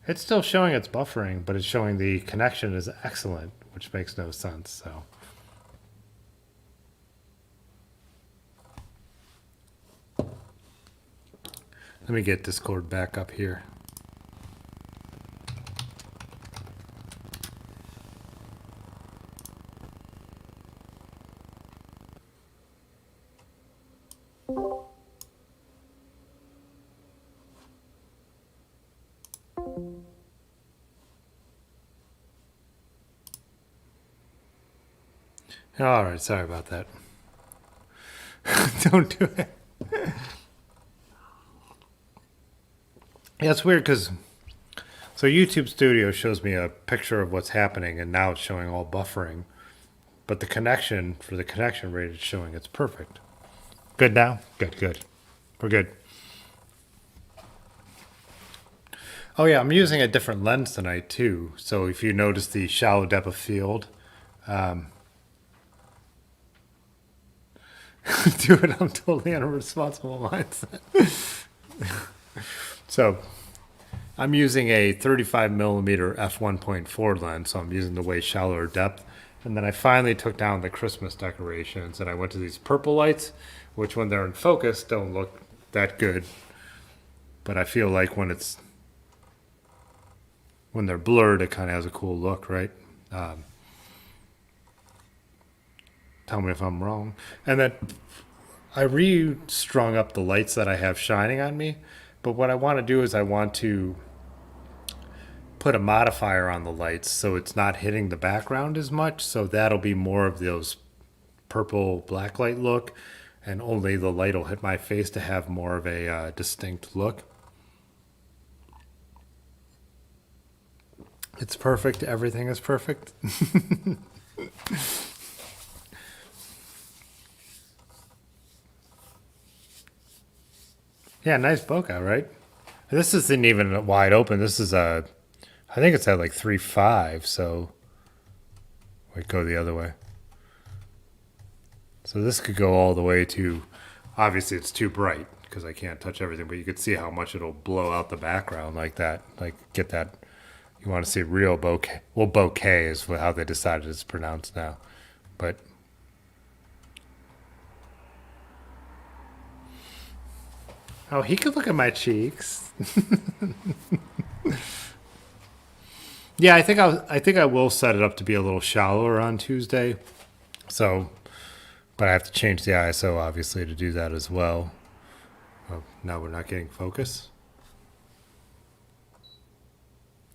[SPEAKER 1] It's still showing it's buffering, but it's showing the connection is excellent, which makes no sense. So. Let me get Discord back up here. All right, sorry about that. Don't do it. Yeah, it's weird because so YouTube Studio shows me a picture of what's happening, and now it's showing all buffering. But the connection for the connection rate is showing it's perfect. Good now? Good, good. We're good. Oh yeah, I'm using a different lens tonight too. So if you notice the shallow depth of field, do it. I'm totally in a responsible mindset. So I'm using a 35 millimeter f1.4 lens, so I'm using the way shallower depth. And then I finally took down the Christmas decorations, and I went to these purple lights, which when they're in focus don't look that good. But I feel like when they're blurred, it kind of has a cool look, right? Tell me if I'm wrong. And then I re-strung up the lights that I have shining on me. But what I want to do is I want to put a modifier on the lights so it's not hitting the background as much. So that'll be more of those purple blacklight look, and only the light will hit my face to have more of a distinct look. It's perfect. Everything is perfect. Yeah, nice bokeh, right? This isn't even wide open. This is I think it's at like 3.5, so wait, go the other way. So this could go all the way to, obviously it's too bright because I can't touch everything, but you could see how much it'll blow out the background like that. Like get that, you want to see real bokeh. Well, bokeh is how they decided it's pronounced now. But oh, he could look at my cheeks. Yeah, I think I will set it up to be a little shallower on Tuesday. So, but I have to change the ISO obviously to do that as well. Oh, now we're not getting focus.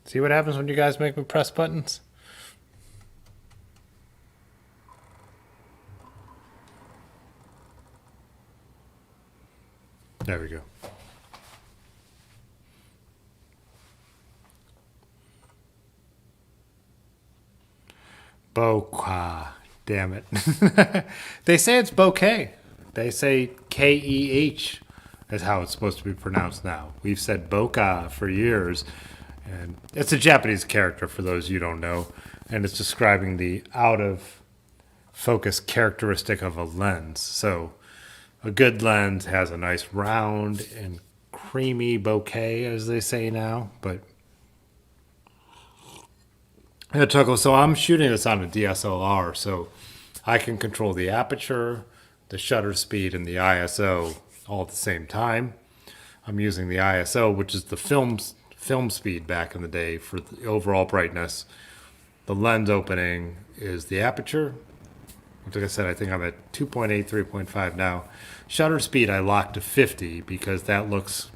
[SPEAKER 1] See what happens when you guys make me press buttons? There we go. Bokeh. Damn it. They say it's bouquet. They say K-E-H is how it's supposed to be pronounced now. We've said bokeh for years. And it's a Japanese character for those you don't know. And it's describing the out of focus characteristic of a lens. So a good lens has a nice round and creamy bokeh, as they say now. But yeah, Chuckle. So I'm shooting this on a DSLR, so I can control the aperture, the shutter speed, and the ISO all at the same time. I'm using the ISO, which is the film speed back in the day for the overall brightness. The lens opening is the aperture. Like I said, I think I'm at 2.8, 3.5 now. Shutter speed I locked to 50 because that looks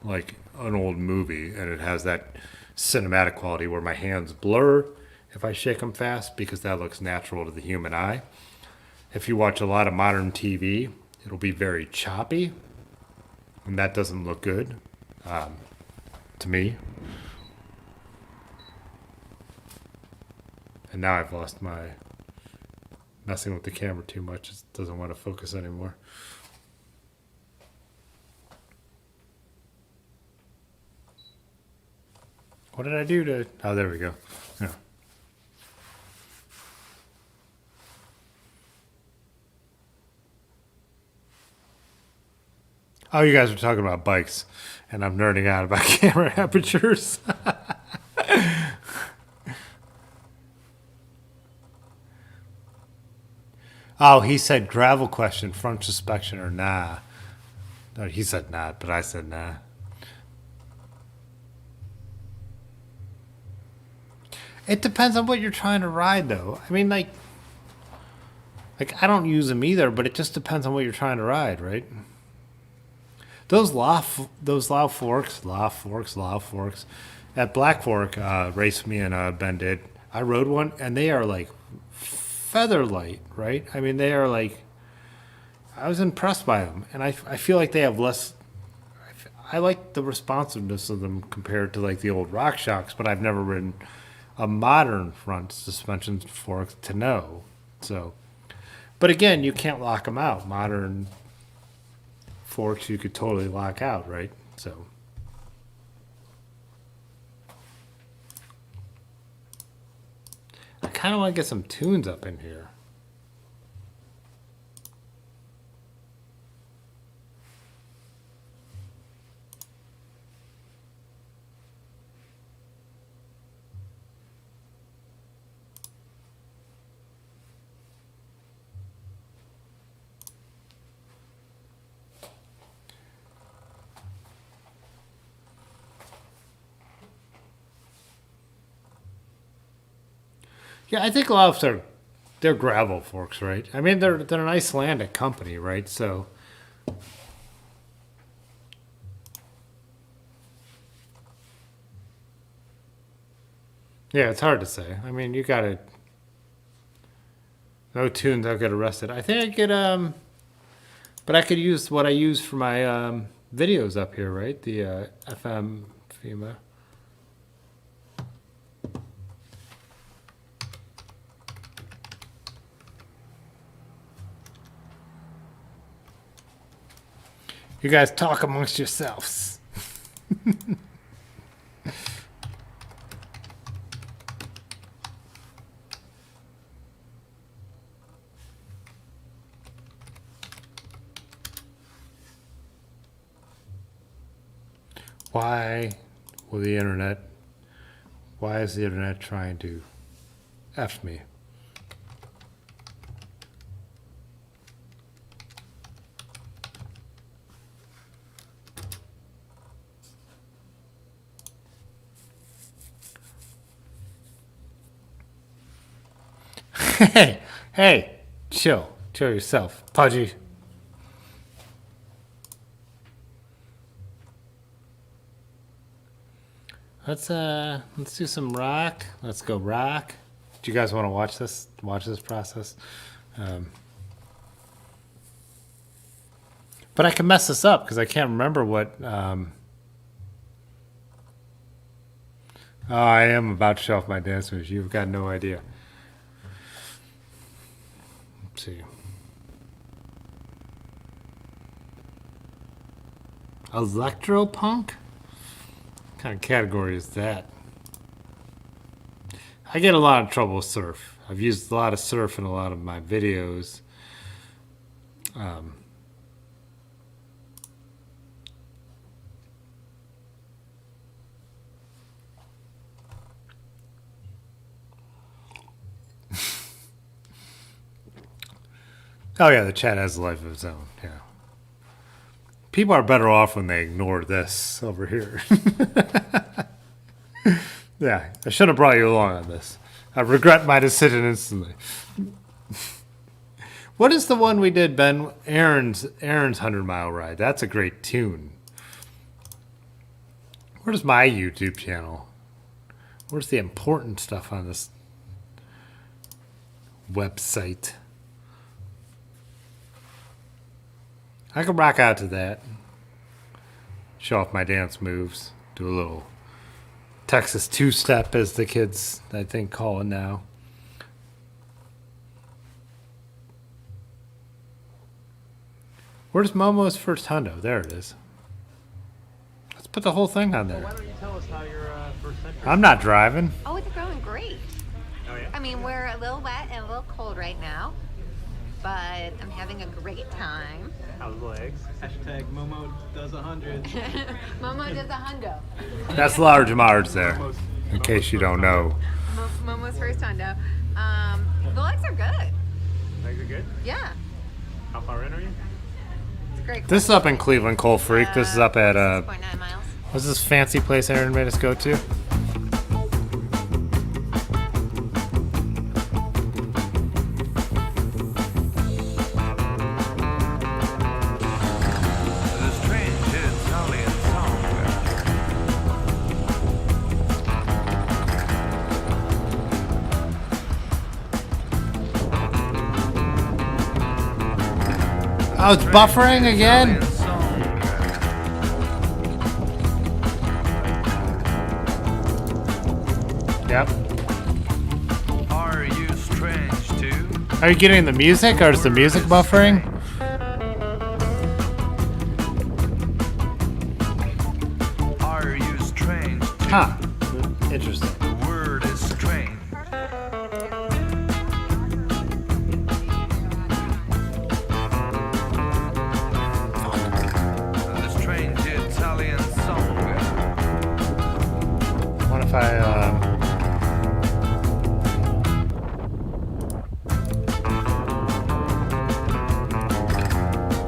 [SPEAKER 1] like an old movie, and it has that cinematic quality where my hands blur if I shake them fast because that looks natural to the human eye. If you watch a lot of modern TV, it'll be very choppy, and that doesn't look good to me. And now I've lost my messing with the camera too much. It doesn't want to focus anymore. What did I do to... Oh, there we go. Yeah. Oh, you guys were talking about bikes, and I'm nerding out about camera apertures. Oh, he said gravel question, front suspension or nah. No, he said not, but I said nah. It depends on what you're trying to ride, though. I mean, like I don't use them either, but it just depends on what you're trying to ride, right? Those loud forks at Black Fork race me and Ben did. I rode one, and they are like feather light, right? I mean, they are like. I was impressed by them, and I feel like they have less. I like the responsiveness of them compared to like the old RockShox, but I've never ridden a modern front suspension fork to know. So, but again, you can't lock them out. Modern forks you could totally lock out, right? So. I kind of want to get some tunes up in here. Yeah, I think a lot of they're gravel forks, right? I mean, they're an Icelandic company, right? So, yeah, it's hard to say. I mean, you gotta no tunes, I'll get arrested. I think I could but I could use what I use for my videos up here, right? The FM FEMA. You guys talk amongst yourselves. Why is the internet trying to F me? Hey, chill yourself, Pudgy. Let's do some rock. Let's go rock. Do you guys want to watch this? Watch this process. But I can mess this up because I can't remember what. Oh, I am about to show off my dance moves. You've got no idea. Let's see. Electropunk? What kind of category is that? I get a lot of trouble with surf. I've used a lot of surf in a lot of my videos. Oh yeah, the chat has a life of its own. Yeah. People are better off when they ignore this over here. Yeah, I should have brought you along on this. I regret my decision instantly. What is the one we did, Ben? Aaron's 100-mile ride. That's a great tune. Where's my YouTube channel? Where's the important stuff on this website? I can rock out to that. Show off my dance moves. Do a little Texas two-step, as the kids, I think, call it now. Where's Momo's first hundo? There it is. Let's put the whole thing on there.
[SPEAKER 5] Why don't you tell us how your first century?
[SPEAKER 1] I'm not driving.
[SPEAKER 8] Oh, it's going great.
[SPEAKER 5] Oh yeah.
[SPEAKER 8] I mean, we're a little wet and a little cold right now, but I'm having a great time.
[SPEAKER 5] How's the legs?
[SPEAKER 2] Hashtag Momo does 100.
[SPEAKER 8] Momo does a hundo.
[SPEAKER 1] That's large Mars there, in case you don't know.
[SPEAKER 8] Momo's first hundo. The legs are good.
[SPEAKER 2] Legs are good?
[SPEAKER 8] Yeah,
[SPEAKER 2] How far in are you?
[SPEAKER 8] it's a great.
[SPEAKER 1] This is up in Cleveland, Cold Freak. This is up at
[SPEAKER 8] 6.9 miles.
[SPEAKER 1] what's this fancy place Aaron made us go to? Oh, it's buffering again? Yep.
[SPEAKER 9] Are you strange too?
[SPEAKER 1] Are you getting the music or is the music buffering?
[SPEAKER 9] Are you strange too?
[SPEAKER 1] Huh. Interesting.
[SPEAKER 9] The word is strange. The strange Italian song.
[SPEAKER 1] What if I,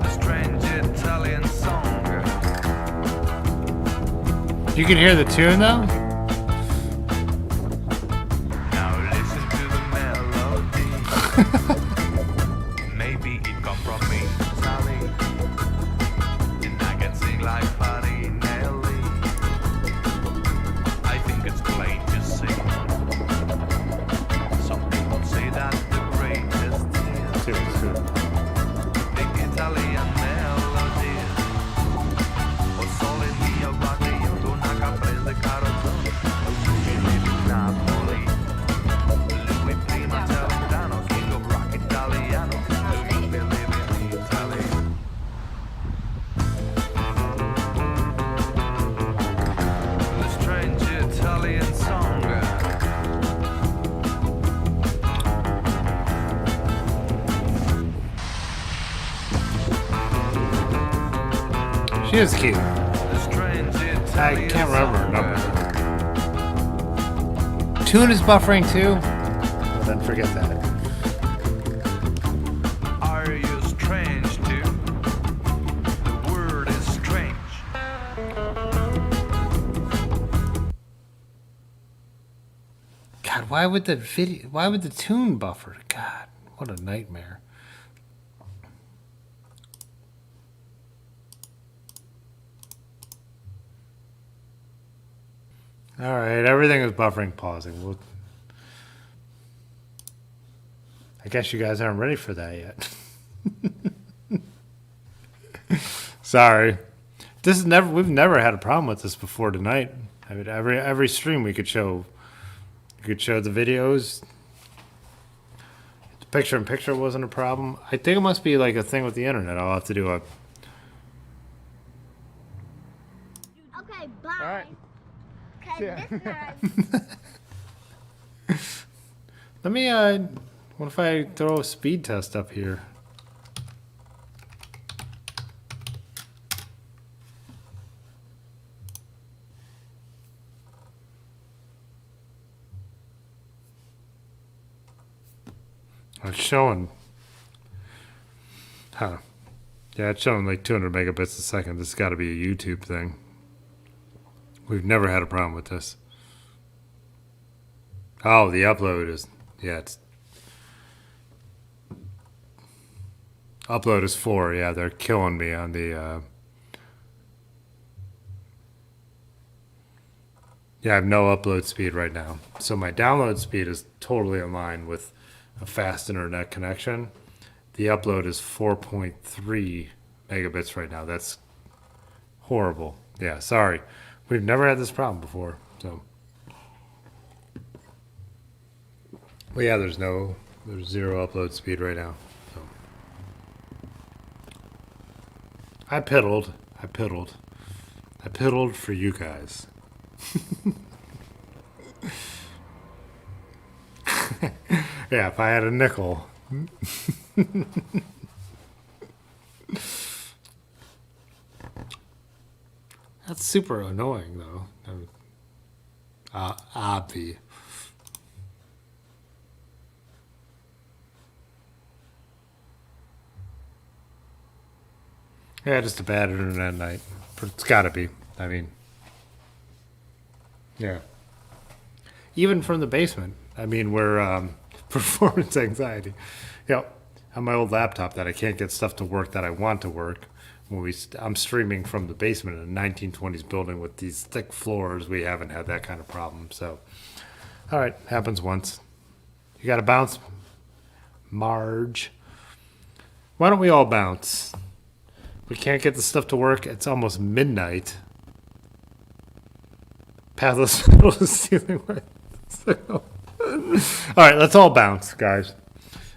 [SPEAKER 9] The strange Italian song.
[SPEAKER 1] you can hear the tune though?
[SPEAKER 9] Now listen to the melody. Maybe it come from me, Sally. And I can sing like Farinelli. I think it's plain to see. Some people say that the greatest is the Italian melody. O sole mio guardi, io do una caprese carrozzone. Lui vive in Napoli. Lui prima Celentano, king of rock italiano. Lui believe in Italy. The strange Italian song.
[SPEAKER 1] She is cute.
[SPEAKER 9] The strange
[SPEAKER 1] I
[SPEAKER 9] Italian
[SPEAKER 1] can't remember her
[SPEAKER 9] song.
[SPEAKER 1] number. Tune is buffering too? Then forget that.
[SPEAKER 9] Are you strange too? The word is strange.
[SPEAKER 1] God, why would the tune buffer? God, what a nightmare. All right, everything is buffering, pausing. I guess you guys aren't ready for that yet. Sorry. We've never had a problem with this before tonight. I mean, every stream we could show the videos. The picture in picture wasn't a problem. I think it must be like a thing with the internet. I'll have to do a.
[SPEAKER 10] Okay, bye.
[SPEAKER 2] All right.
[SPEAKER 10] Okay, this time.
[SPEAKER 1] Let me. What if I throw a speed test up here? It's showing. Huh. Yeah, it's showing like 200 megabits a second. This has got to be a YouTube thing. We've never had a problem with this. Oh, the upload is. Yeah, it's. Upload is 4. Yeah, they're killing me on the. Yeah, I have no upload speed right now. So my download speed is totally in line with a fast internet connection. The upload is 4.3 megabits right now. That's horrible. Yeah, sorry. We've never had this problem before. So, well, yeah, there's zero upload speed right now. So, I piddled for you guys. Yeah, if I had a nickel. That's super annoying, though. Obvi. Yeah, just a bad internet night. It's gotta be. I mean, yeah. Even from the basement. I mean, we're performance anxiety. You know, on my old laptop that I can't get stuff to work that I want to work. When I'm streaming from the basement in a 1920s building with these thick floors. We haven't had that kind of problem. So, all right, happens once. You got to bounce, Marge. Why don't we all bounce? We can't get the stuff to work. It's almost midnight. Pathless metal is stealing my signal. All right, let's all bounce, guys.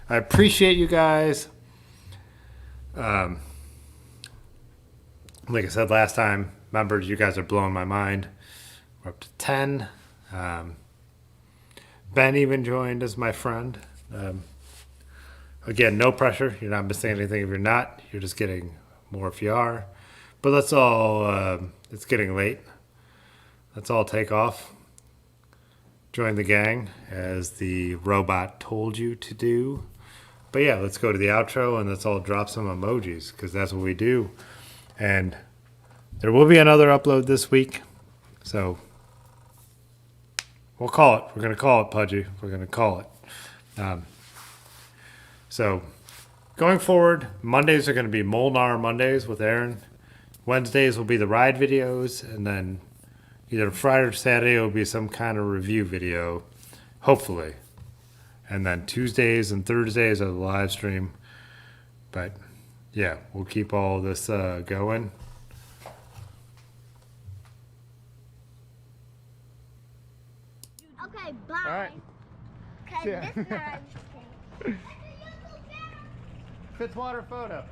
[SPEAKER 1] I appreciate you guys. Like I said last time, members, you guys are blowing my mind. We're up to 10. Ben even joined as my friend. Again, no pressure. You're not missing anything if you're not. You're just getting more if you are. But let's all, it's getting late. Let's all take off. Join the gang as the robot told you to do. But yeah, let's go to the outro and let's all drop some emojis because that's what we do. And there will be another upload this week. So we'll call it. We're going to call it, Pudgy. We're going to call it. So going forward, Mondays are going to be Molnar Mondays with Aaron. Wednesdays will be the ride videos. And then either Friday or Saturday will be some kind of review video, hopefully. And then Tuesdays and Thursdays are the live stream. But yeah, we'll keep all this going.
[SPEAKER 10] Okay, bye.
[SPEAKER 2] All right.
[SPEAKER 10] Okay,
[SPEAKER 2] Yeah.
[SPEAKER 10] this time.
[SPEAKER 2] Fitzwater photo.